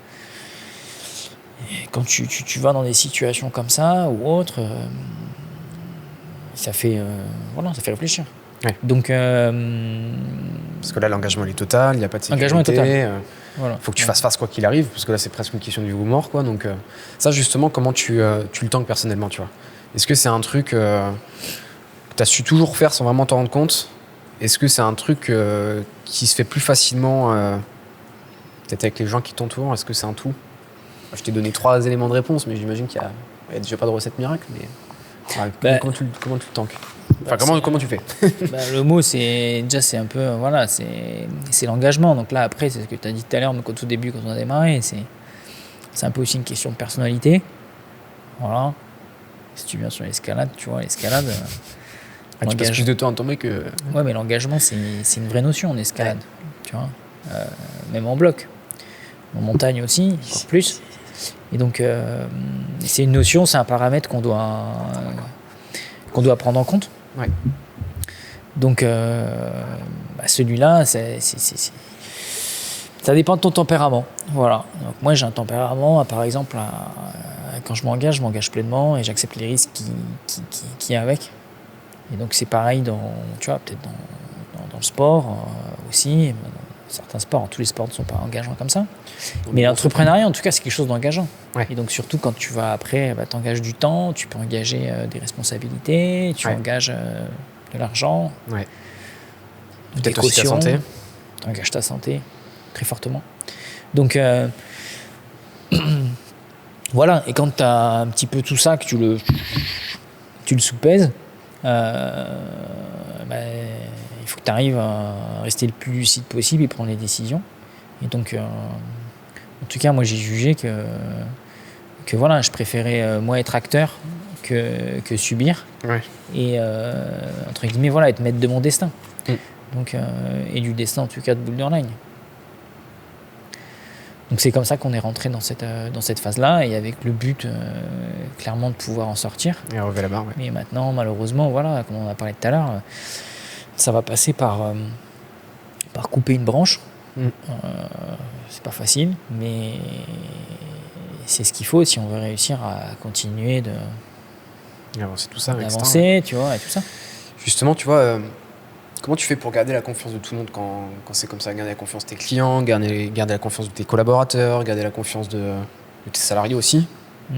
S1: quand tu vas dans des situations comme ça ou autres, ça fait réfléchir.
S2: Ouais.
S1: Donc,
S2: parce que là, l'engagement il est total, il n'y a pas de sécurité.
S1: L'engagement est total. Voilà.
S2: Faut que tu fasses face quoi qu'il arrive, parce que là, c'est presque une question de vie ou mort, quoi. Donc, ça, justement, comment tu le tanques personnellement, tu vois? Est-ce que c'est un truc que tu as su toujours faire sans vraiment t'en rendre compte? Est-ce que c'est un truc qui se fait plus facilement peut-être avec les gens qui t'entourent? Est-ce que c'est un tout? Je t'ai donné 3 éléments de réponse, mais j'imagine qu'il y a déjà pas de recette miracle. Mais comment tu le tankes? Enfin, comment tu fais?
S1: Le mot, c'est un peu, c'est l'engagement. Donc là, après, c'est ce que tu as dit tout à l'heure, au tout début, quand on a démarré, c'est un peu aussi une question de personnalité. Voilà. Si tu viens sur l'escalade, tu vois, l'escalade...
S2: tu passes plus de temps à tomber que...
S1: Ouais, mais l'engagement, c'est une vraie notion en escalade, tu vois. Même en bloc. En montagne aussi, encore plus. Et donc, c'est une notion, c'est un paramètre qu'on doit prendre en compte.
S2: Ouais.
S1: Donc, celui-là, ça dépend de ton tempérament. Voilà. Donc, moi, j'ai un tempérament, par exemple, quand je m'engage pleinement et j'accepte les risques qui y a avec. Et donc, c'est pareil peut-être dans le sport aussi. Dans certains sports, tous les sports ne sont pas engageants comme ça. Mais l'entrepreneuriat, en tout cas, c'est quelque chose d'engageant. Ouais. Et donc, surtout quand tu vas après, t'engages du temps, tu peux engager des responsabilités, tu engages de l'argent,
S2: des cautions, ta santé.
S1: Tu engages ta santé très fortement. Donc, voilà. Et quand tu as un petit peu tout ça, que tu le soupèses, il faut que tu arrives à rester le plus lucide possible et prendre les décisions. Et donc, en tout cas, moi, j'ai jugé que je préférais moi être acteur que subir.
S2: Ouais.
S1: Et entre guillemets, être maître de mon destin. Donc, et du destin, en tout cas, de Boulderline. Donc, c'est comme ça qu'on est rentré dans cette phase-là, et avec le but, clairement, de pouvoir en sortir.
S2: Et relever la barre,
S1: Mais maintenant, malheureusement, comme on a parlé tout à l'heure, ça va passer par couper une branche. C'est pas facile, mais c'est ce qu'il faut si on veut réussir à continuer
S2: d'avancer tout ça,
S1: d'avancer, tu vois, et tout ça.
S2: Justement, tu vois, comment tu fais pour garder la confiance de tout le monde quand c'est comme ça? Garder la confiance de tes clients, garder la confiance de tes collaborateurs, garder la confiance de tes salariés aussi.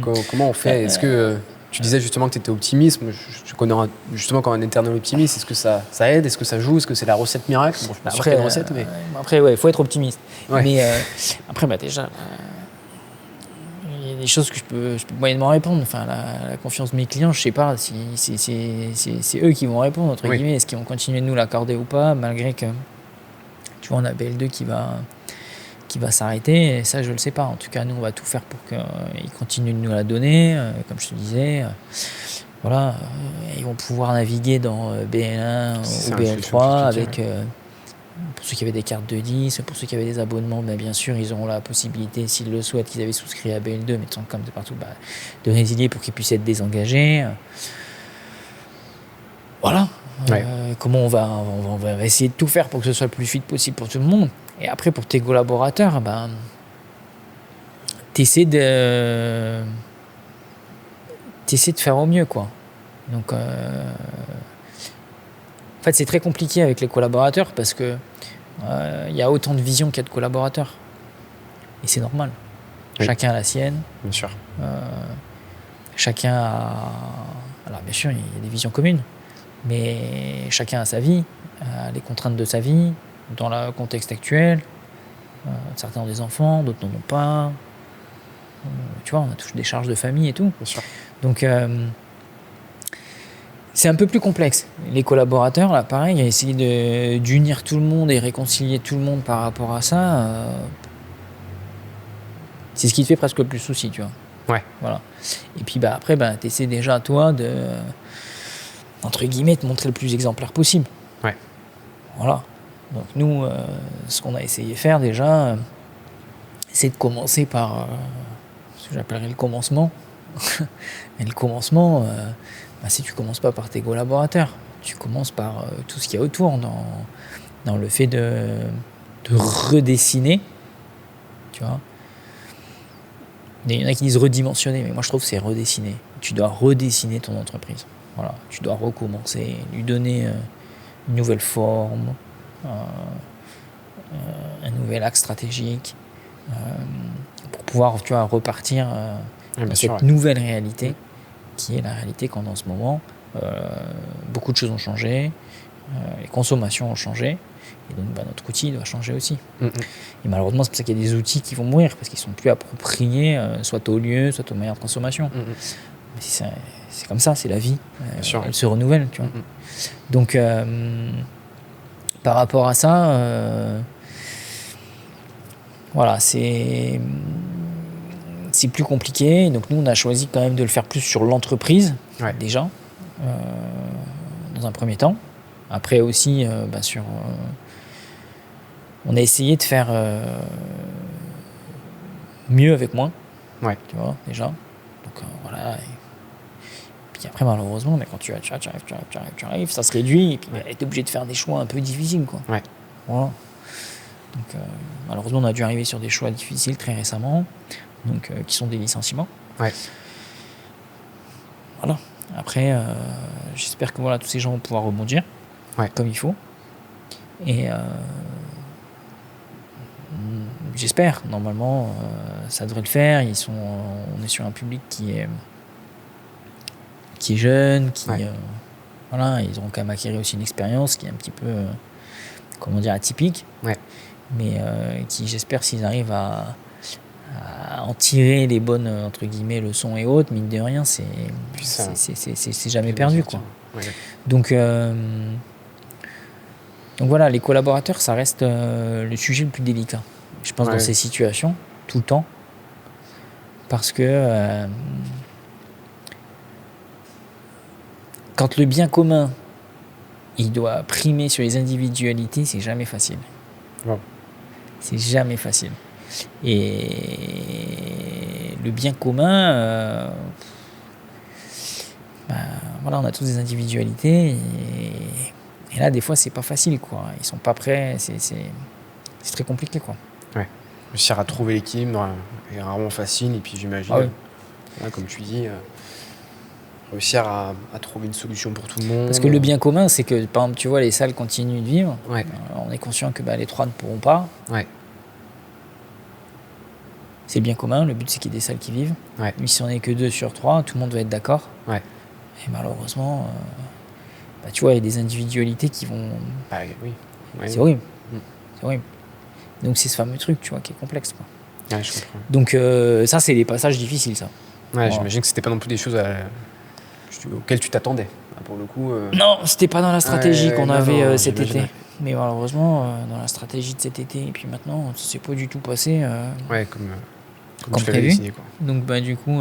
S2: Comment on fait? Est-ce que Tu disais justement que tu étais optimiste. Moi, je connais justement comme un éternel optimiste. Est-ce que ça aide? Est-ce que ça joue? Est-ce que c'est la recette miracle? Bon, je suis pas sûr qu'il y ait une recette, mais...
S1: Après, il faut être optimiste.
S2: Ouais.
S1: Mais après, déjà, il y a des choses que je peux moyennement répondre. Enfin, la confiance de mes clients, je sais pas si c'est eux qui vont répondre, entre guillemets. Est-ce qu'ils vont continuer de nous l'accorder ou pas, malgré que, tu vois, on a BL2 qui va s'arrêter, et ça je le sais pas. En tout cas, nous on va tout faire pour qu'ils continuent de nous la donner, comme je te disais. Voilà, ils vont pouvoir naviguer dans BL1 ou BL3 avec, pour ceux qui avaient des cartes de 10, pour ceux qui avaient des abonnements, bien sûr, ils auront la possibilité, s'ils le souhaitent, qu'ils avaient souscrit à BL2, mais comme c'est partout, de résilier pour qu'ils puissent être désengagés. Voilà.
S3: Ouais.
S1: Comment on va essayer de tout faire pour que ce soit le plus fluide possible pour tout le monde. Et après, pour tes collaborateurs, t'essaies de faire au mieux, quoi. Donc, en fait, c'est très compliqué avec les collaborateurs parce que y a autant de visions qu'il y a de collaborateurs. Et c'est normal.
S3: Oui.
S1: Chacun a la sienne.
S3: Bien sûr.
S1: Chacun a... Alors, bien sûr, il y a des visions communes. Mais chacun a sa vie, a les contraintes de sa vie, dans le contexte actuel. Certains ont des enfants, d'autres n'en ont pas. Tu vois, on a tous des charges de famille et tout.
S3: Bien sûr.
S1: Donc, c'est un peu plus complexe. Les collaborateurs, là, pareil, essayer d'unir tout le monde et réconcilier tout le monde par rapport à ça, c'est ce qui te fait presque le plus souci, tu vois.
S3: Ouais.
S1: Voilà. Et puis, après, tu essaies déjà, toi, de... entre guillemets, te montrer le plus exemplaire possible.
S3: Ouais.
S1: Voilà. Donc nous, ce qu'on a essayé de faire déjà, c'est de commencer par ce que j'appellerais le commencement. Et le commencement, si tu commences pas par tes collaborateurs, tu commences par tout ce qu'il y a autour, dans le fait de redessiner, tu vois. Il y en a qui disent redimensionner, mais moi je trouve que c'est redessiner. Tu dois redessiner ton entreprise. Voilà, tu dois recommencer, lui donner une nouvelle forme, un nouvel axe stratégique, pour pouvoir, tu vois, repartir dans cette nouvelle réalité, qui est la réalité qu'en ce moment, beaucoup de choses ont changé, les consommations ont changé, et donc notre outil doit changer aussi. Et malheureusement, c'est pour ça qu'il y a des outils qui vont mourir, parce qu'ils ne sont plus appropriés, soit au lieu, soit aux manières de consommation. Mais c'est comme ça, c'est la vie. Elle se renouvelle, tu vois. Donc, par rapport à ça, voilà, c'est plus compliqué. Donc, nous, on a choisi quand même de le faire plus sur l'entreprise, déjà, dans un premier temps. Après aussi, on a essayé de faire mieux avec moins, tu vois, déjà. Donc, voilà. Puis après, malheureusement, quand tu arrives, ça se réduit, et puis tu es obligé de faire des choix un peu difficiles, quoi.
S3: Ouais.
S1: Voilà. Donc, malheureusement, on a dû arriver sur des choix difficiles très récemment, donc, qui sont des licenciements.
S3: Ouais.
S1: Voilà. Après, j'espère que tous ces gens vont pouvoir rebondir comme il faut. Et j'espère, normalement, ça devrait le faire. On est sur un public qui est jeune, voilà, ils auront quand même acquis aussi une expérience qui est un petit peu, atypique, mais qui, j'espère, s'ils arrivent à en tirer les bonnes, entre guillemets, leçons et autres, mine de rien, c'est jamais perdu, quoi. Donc voilà, les collaborateurs, ça reste le sujet le plus délicat, je pense, dans ces situations, tout le temps, parce que quand le bien commun, il doit primer sur les individualités, c'est jamais facile. C'est jamais facile. Et le bien commun, on a tous des individualités, et là, des fois, c'est pas facile, quoi. Ils sont pas prêts, c'est très compliqué, quoi.
S3: Réussir à trouver l'équilibre est rarement facile, et puis j'imagine, comme tu dis, réussir à trouver une solution pour tout le monde.
S1: Parce que le bien commun, c'est que, par exemple, tu vois, les salles continuent de vivre. On est conscient que les 3 ne pourront pas. C'est le bien commun. Le but, c'est qu'il y ait des salles qui vivent. Mais si on n'est que 2 sur 3, tout le monde va être d'accord.
S2: Ouais.
S1: Et malheureusement, tu vois, il y a des individualités qui vont...
S2: Bah, oui. Ouais.
S1: C'est horrible.
S2: Mm.
S1: C'est horrible. Donc c'est ce fameux truc, tu vois, qui est complexe, quoi.
S2: Ouais, je comprends.
S1: Donc ça, c'est des passages difficiles, ça.
S2: Ouais, j'imagine que c'était pas non plus des choses auxquelles tu t'attendais. Pour le coup.
S1: Non, c'était pas dans la stratégie qu'on avait cet
S2: j'imagine,
S1: été.
S2: ouais.
S1: Mais malheureusement, dans la stratégie de cet été, et puis maintenant, ça s'est pas du tout passé
S2: Ouais, comme
S1: comme
S2: je t'avais
S1: prévu.
S2: dessiné, quoi.
S1: Donc du coup,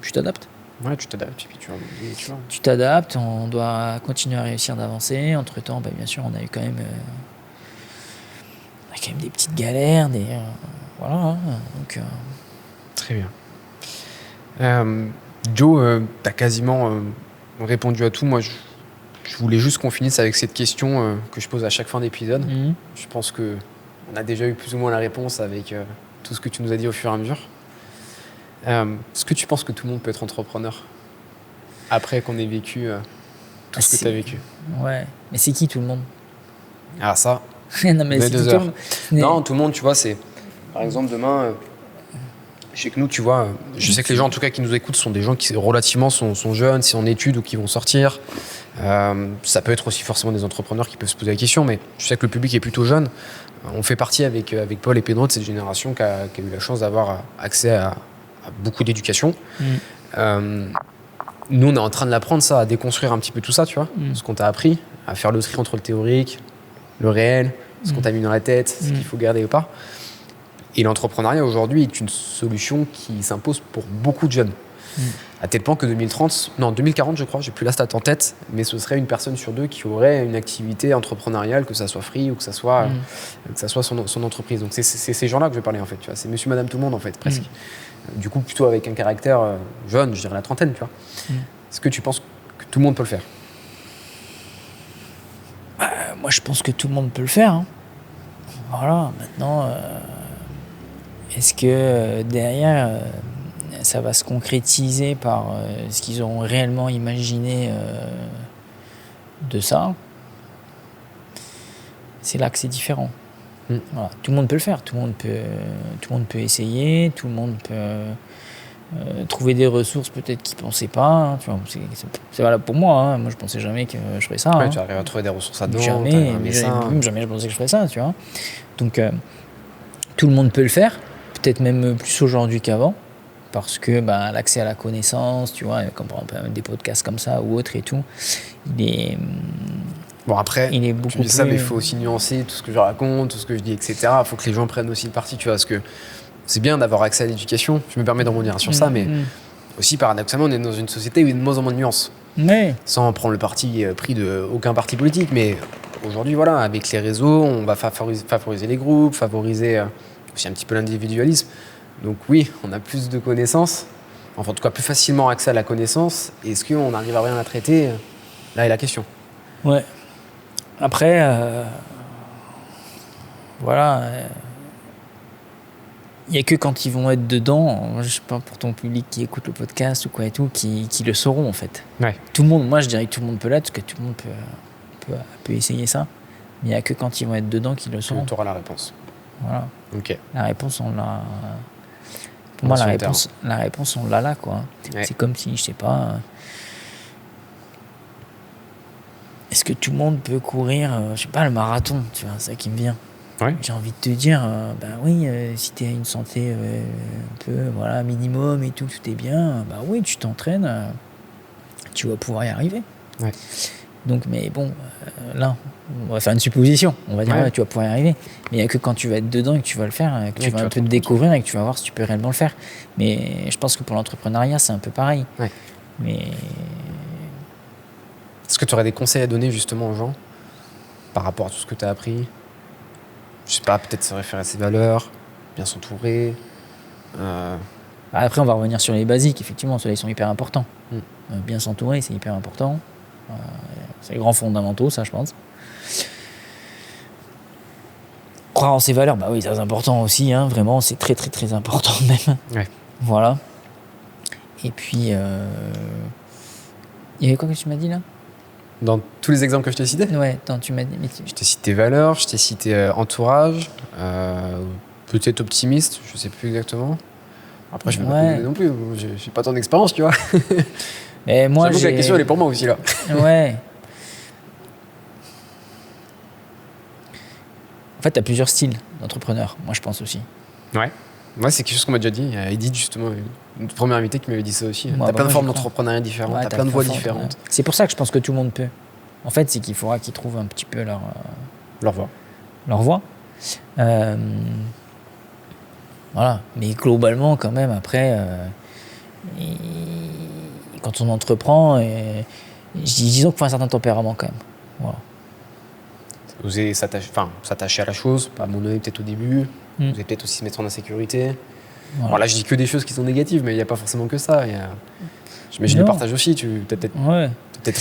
S1: tu t'adaptes.
S2: Ouais, tu t'adaptes et puis tu vois.
S1: Tu t'adaptes, on doit continuer à réussir d'avancer. Entre-temps, bien sûr, on a eu quand même, des petites galères, voilà. Hein, donc,
S2: Très bien. Joe, tu as quasiment répondu à tout. Moi, je voulais juste qu'on finisse avec cette question que je pose à chaque fin d'épisode. Je pense qu'on a déjà eu plus ou moins la réponse avec tout ce que tu nous as dit au fur et à mesure. Est-ce que tu penses que tout le monde peut être entrepreneur après qu'on ait vécu tout ce que tu as vécu?
S1: Ouais, mais c'est qui tout le monde?
S2: Alors ça,
S1: non, mais c'est
S2: deux
S1: tout
S2: heures.
S1: le monde.
S2: Non, tout le monde, tu vois, c'est... Par exemple, demain... Je sais que nous, tu vois, je sais que les gens en tout cas qui nous écoutent sont des gens qui relativement sont jeunes, c'est en études ou qui vont sortir. Ça peut être aussi forcément des entrepreneurs qui peuvent se poser la question, mais je sais que le public est plutôt jeune. On fait partie avec Paul et Pedro de cette génération qui a eu la chance d'avoir accès à beaucoup d'éducation. Nous, on est en train de l'apprendre ça, à déconstruire un petit peu tout ça, tu vois, ce qu'on t'a appris, à faire le tri entre le théorique, le réel, ce qu'on t'a mis dans la tête, ce qu'il faut garder ou pas. Et l'entrepreneuriat aujourd'hui est une solution qui s'impose pour beaucoup de jeunes. À tel point que 2040, je crois, j'ai plus la stat en tête, mais ce serait une personne sur deux qui aurait une activité entrepreneuriale, que ça soit free ou que ça soit son entreprise. Donc c'est ces gens-là que je vais parler en fait. Tu vois, c'est monsieur, madame, tout le monde en fait, presque. Du coup, plutôt avec un caractère jeune, je dirais la trentaine, tu vois. Est-ce que tu penses que tout le monde peut le faire?
S1: Moi, je pense que tout le monde peut le faire. Hein. Voilà, maintenant... Est-ce que derrière, ça va se concrétiser par ce qu'ils auront réellement imaginé de ça? C'est là que c'est différent. Voilà. Tout le monde peut le faire, tout le monde peut essayer, tout le monde peut trouver des ressources peut-être qu'ils ne pensaient pas. Hein, tu vois, c'est valable pour moi. Hein. Moi, je ne pensais jamais que je ferais ça.
S2: Ouais,
S1: hein.
S2: tu arrives à trouver des ressources là-dedans.
S1: Jamais je pensais que je ferais ça. Tu vois. Donc, tout le monde peut le faire. Peut-être même plus aujourd'hui qu'avant, parce que l'accès à la connaissance, tu vois, comme par exemple des podcasts comme ça ou autres et tout, il est...
S2: Bon, après,
S1: il est beaucoup
S2: tu dis ça, mais il faut aussi nuancer tout ce que je raconte, tout ce que je dis, etc. Il faut que les gens prennent aussi le parti, tu vois, parce que c'est bien d'avoir accès à l'éducation, je me permets d'en rebondir sur ça, mais aussi, paradoxalement, on est dans une société où il y a de moins en moins de nuances.
S1: Ouais.
S2: Sans prendre le parti pris de aucun parti politique, mais aujourd'hui, voilà, avec les réseaux, on va favoriser les groupes, favoriser... aussi un petit peu l'individualisme. Donc oui, on a plus de connaissances, enfin en tout cas plus facilement accès à la connaissance. Est-ce qu'on arrive à rien la traiter? Là est la question.
S1: Ouais. Après, voilà, il n'y a que quand ils vont être dedans, je sais pas, pour ton public qui écoute le podcast ou quoi et tout, qui le sauront en fait.
S2: Ouais.
S1: Tout le monde, moi je dirais que tout le monde peut l'être, parce que tout le monde peut essayer ça. Mais il n'y a que quand ils vont être dedans qu'ils le sauront.
S2: Tu auras la réponse.
S1: Voilà.
S2: Ok.
S1: La réponse, on l'a. Pour moi, la réponse, on l'a là, quoi.
S2: Ouais.
S1: C'est comme si, je sais pas. Est-ce que tout le monde peut courir, je sais pas, le marathon, tu vois, c'est ça qui me vient.
S2: Ouais.
S1: J'ai envie de te dire, oui, si tu as une santé un peu, voilà, minimum et tout est bien, oui, tu t'entraînes, tu vas pouvoir y arriver.
S2: Ouais.
S1: Donc, mais bon, là, on va faire une supposition. On va dire, tu vas pouvoir y arriver. Mais il n'y a que quand tu vas être dedans et que tu vas le faire, que tu vas un peu te découvrir et que tu vas voir si tu peux réellement le faire. Mais je pense que pour l'entrepreneuriat, c'est un peu pareil.
S2: Ouais.
S1: Mais...
S2: Est-ce que tu aurais des conseils à donner justement aux gens par rapport à tout ce que tu as appris? Je sais pas, peut-être se référer à ses valeurs, bien s'entourer.
S1: Après, on va revenir sur les basiques. Effectivement, ceux-là, ils sont hyper importants. Bien s'entourer, c'est hyper important. C'est les grands fondamentaux, ça, je pense. Croire en ses valeurs, oui, c'est important aussi, hein, vraiment, c'est très, très, très important même.
S2: Ouais.
S1: Voilà. Et puis, il y avait quoi que tu m'as dit là?
S2: Dans tous les exemples que je t'ai cités?
S1: Ouais, attends, tu m'as dit...
S2: Je t'ai cité valeurs, je t'ai cité entourage, peut-être optimiste, je sais plus exactement.
S3: Après, je ne vais pas te donner non plus. J'ai pas tant d'expérience, tu vois.
S1: Et moi,
S3: j'avoue que la question, elle est pour moi aussi, là.
S1: Ouais. En fait, tu as plusieurs styles d'entrepreneur, moi, je pense aussi.
S3: Ouais. Moi, c'est quelque chose qu'on m'a déjà dit. Il y a Edith, justement, une première invitée qui m'avait dit ça aussi.
S1: Moi,
S3: t'as plein de formes
S1: j'y
S3: d'entrepreneuriat différentes,
S1: Ouais,
S3: t'as plein de voies différentes.
S1: C'est pour ça que je pense que tout le monde peut. En fait, c'est qu'il faudra qu'ils trouvent un petit peu leur
S3: Leur voie.
S1: Voilà. Mais globalement, quand même, après, quand on entreprend, disons qu'il faut un certain tempérament quand même. Voilà.
S3: Oser s'attacher à la chose, pas abandonner peut-être au début. Vous allez peut-être aussi se mettre en insécurité.
S1: Voilà.
S3: Bon, là, je dis que des choses qui sont négatives, mais il n'y a pas forcément que ça. J'imagine le partage aussi. Tu t'as peut-être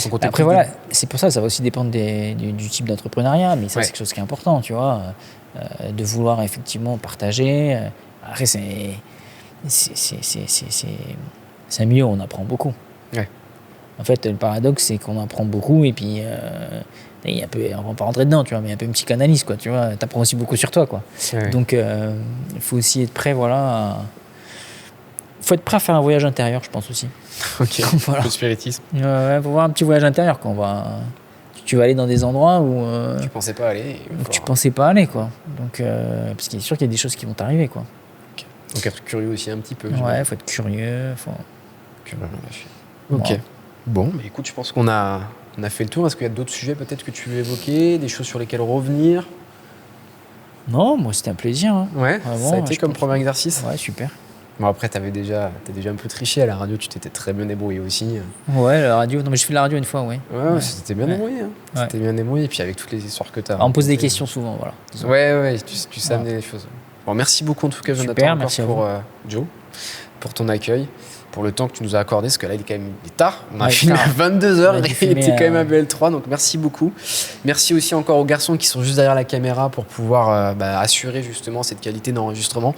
S3: rencontré.
S1: Après, voilà, c'est pour ça que ça va aussi dépendre du type d'entrepreneuriat, mais ça, c'est quelque chose qui est important, tu vois, de vouloir effectivement partager. Après, c'est un milieu où on apprend beaucoup.
S3: Ouais.
S1: En fait, le paradoxe, c'est qu'on apprend beaucoup et puis il y a un peu, on va pas rentrer dedans, tu vois, mais il y a un peu une psychanalyse, quoi, tu vois. T'apprends aussi beaucoup sur toi, quoi.
S3: Ouais.
S1: Donc, il faut aussi être prêt, voilà. Faut être prêt à faire un voyage intérieur, je pense aussi.
S3: Ok.
S1: Voilà.
S3: Le spiritisme.
S1: Ouais, faut voir un petit voyage intérieur quand tu vas aller dans des endroits où
S3: Tu pensais pas aller.
S1: tu pensais pas aller, quoi. Donc, parce qu'il est sûr qu'il y a des choses qui vont t'arriver, quoi.
S3: Okay. Donc être curieux aussi un petit peu.
S1: Ouais, faut être curieux.
S3: Ok.
S1: Voilà.
S3: Bon, mais écoute, je pense qu'on a fait le tour. Est-ce qu'il y a d'autres sujets peut-être que tu veux évoquer, des choses sur lesquelles revenir?
S1: Non, moi c'était un plaisir. Hein.
S3: Ouais.
S1: Vraiment,
S3: ça a été comme premier exercice.
S1: Ouais, super.
S3: Bon, après, t'as déjà un peu triché à la radio. Tu t'étais très bien débrouillé aussi.
S1: Ouais, la radio. Non, mais j'ai fait la radio une fois, ouais.
S3: Ouais. C'était bien débrouillé. Hein.
S1: Ouais.
S3: C'était bien débrouillé. Et puis avec toutes les histoires que t'as.
S1: On me pose des questions souvent, voilà. Disons.
S3: Ouais, tu sais amener les choses. Bon, merci beaucoup en tout cas, Jonathan,
S1: super, merci
S3: pour Joe, pour ton accueil, pour le temps que tu nous as accordé, parce que là, il est tard. On a filmé à 22h, il était quand même à BL3, donc merci beaucoup. Merci aussi encore aux garçons qui sont juste derrière la caméra pour pouvoir assurer justement cette qualité d'enregistrement.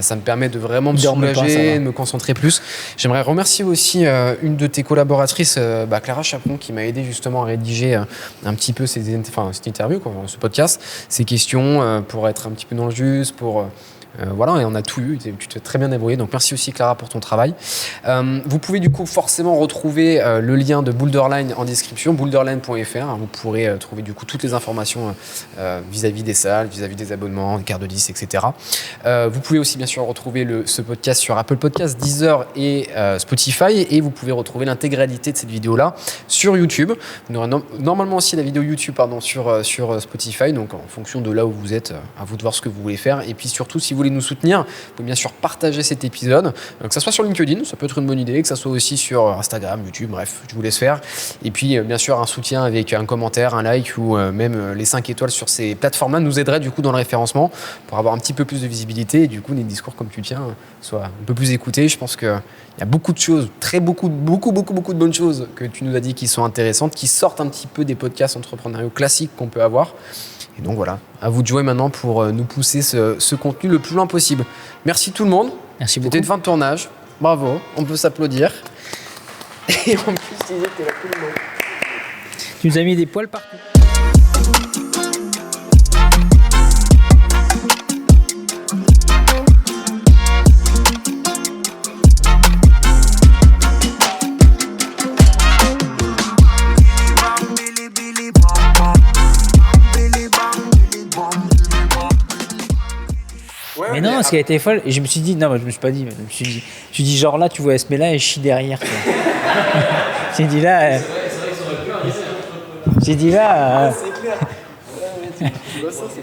S3: Ça me permet de vraiment me soulager, de me concentrer plus. J'aimerais remercier aussi une de tes collaboratrices, Clara Chaperon, qui m'a aidé justement à rédiger un petit peu cette interview, ce podcast, ces questions pour être un petit peu dans le juste, pour... voilà, et on a tout eu, tu t'es très bien débrouillé, donc merci aussi Clara pour ton travail. Vous pouvez du coup forcément retrouver le lien de Boulderline en description, boulderline.fr. Vous pourrez trouver du coup toutes les informations vis-à-vis des salles, vis-à-vis des abonnements, des cartes de 10, etc. Vous pouvez aussi bien sûr retrouver ce podcast sur Apple Podcasts, Deezer et Spotify, et vous pouvez retrouver l'intégralité de cette vidéo-là sur YouTube. Vous aurez normalement aussi la vidéo YouTube sur Spotify, donc en fonction de là où vous êtes, à vous de voir ce que vous voulez faire. Et puis surtout, si vous voulez nous soutenir, vous pouvez bien sûr partager cet épisode, que ça soit sur LinkedIn, ça peut être une bonne idée, que ça soit aussi sur Instagram, YouTube, bref, je vous laisse faire. Et puis bien sûr un soutien avec un commentaire, un like ou même les 5 étoiles sur ces plateformes-là nous aiderait du coup dans le référencement pour avoir un petit peu plus de visibilité et du coup des discours comme tu tiens soient un peu plus écoutés. Je pense qu'il y a beaucoup de choses, beaucoup de bonnes choses que tu nous as dit qui sont intéressantes, qui sortent un petit peu des podcasts entrepreneuriaux classiques qu'on peut avoir. Et donc voilà, à vous de jouer maintenant pour nous pousser ce contenu le plus loin possible. Merci tout le monde.
S1: Merci beaucoup.
S3: C'était une fin de tournage. Bravo, on peut s'applaudir. Et en plus, tu disais que t'es là tout le monde.
S1: Tu nous as mis des poils partout. Mais non, ce qui a été folle, et je me suis dit, non, moi, je me suis pas dit, mais je me suis dit, genre là, tu vois Esmela et je chie derrière. J'ai dit là. J'ai dit là.
S3: C'est clair. Tu vois ça, c'est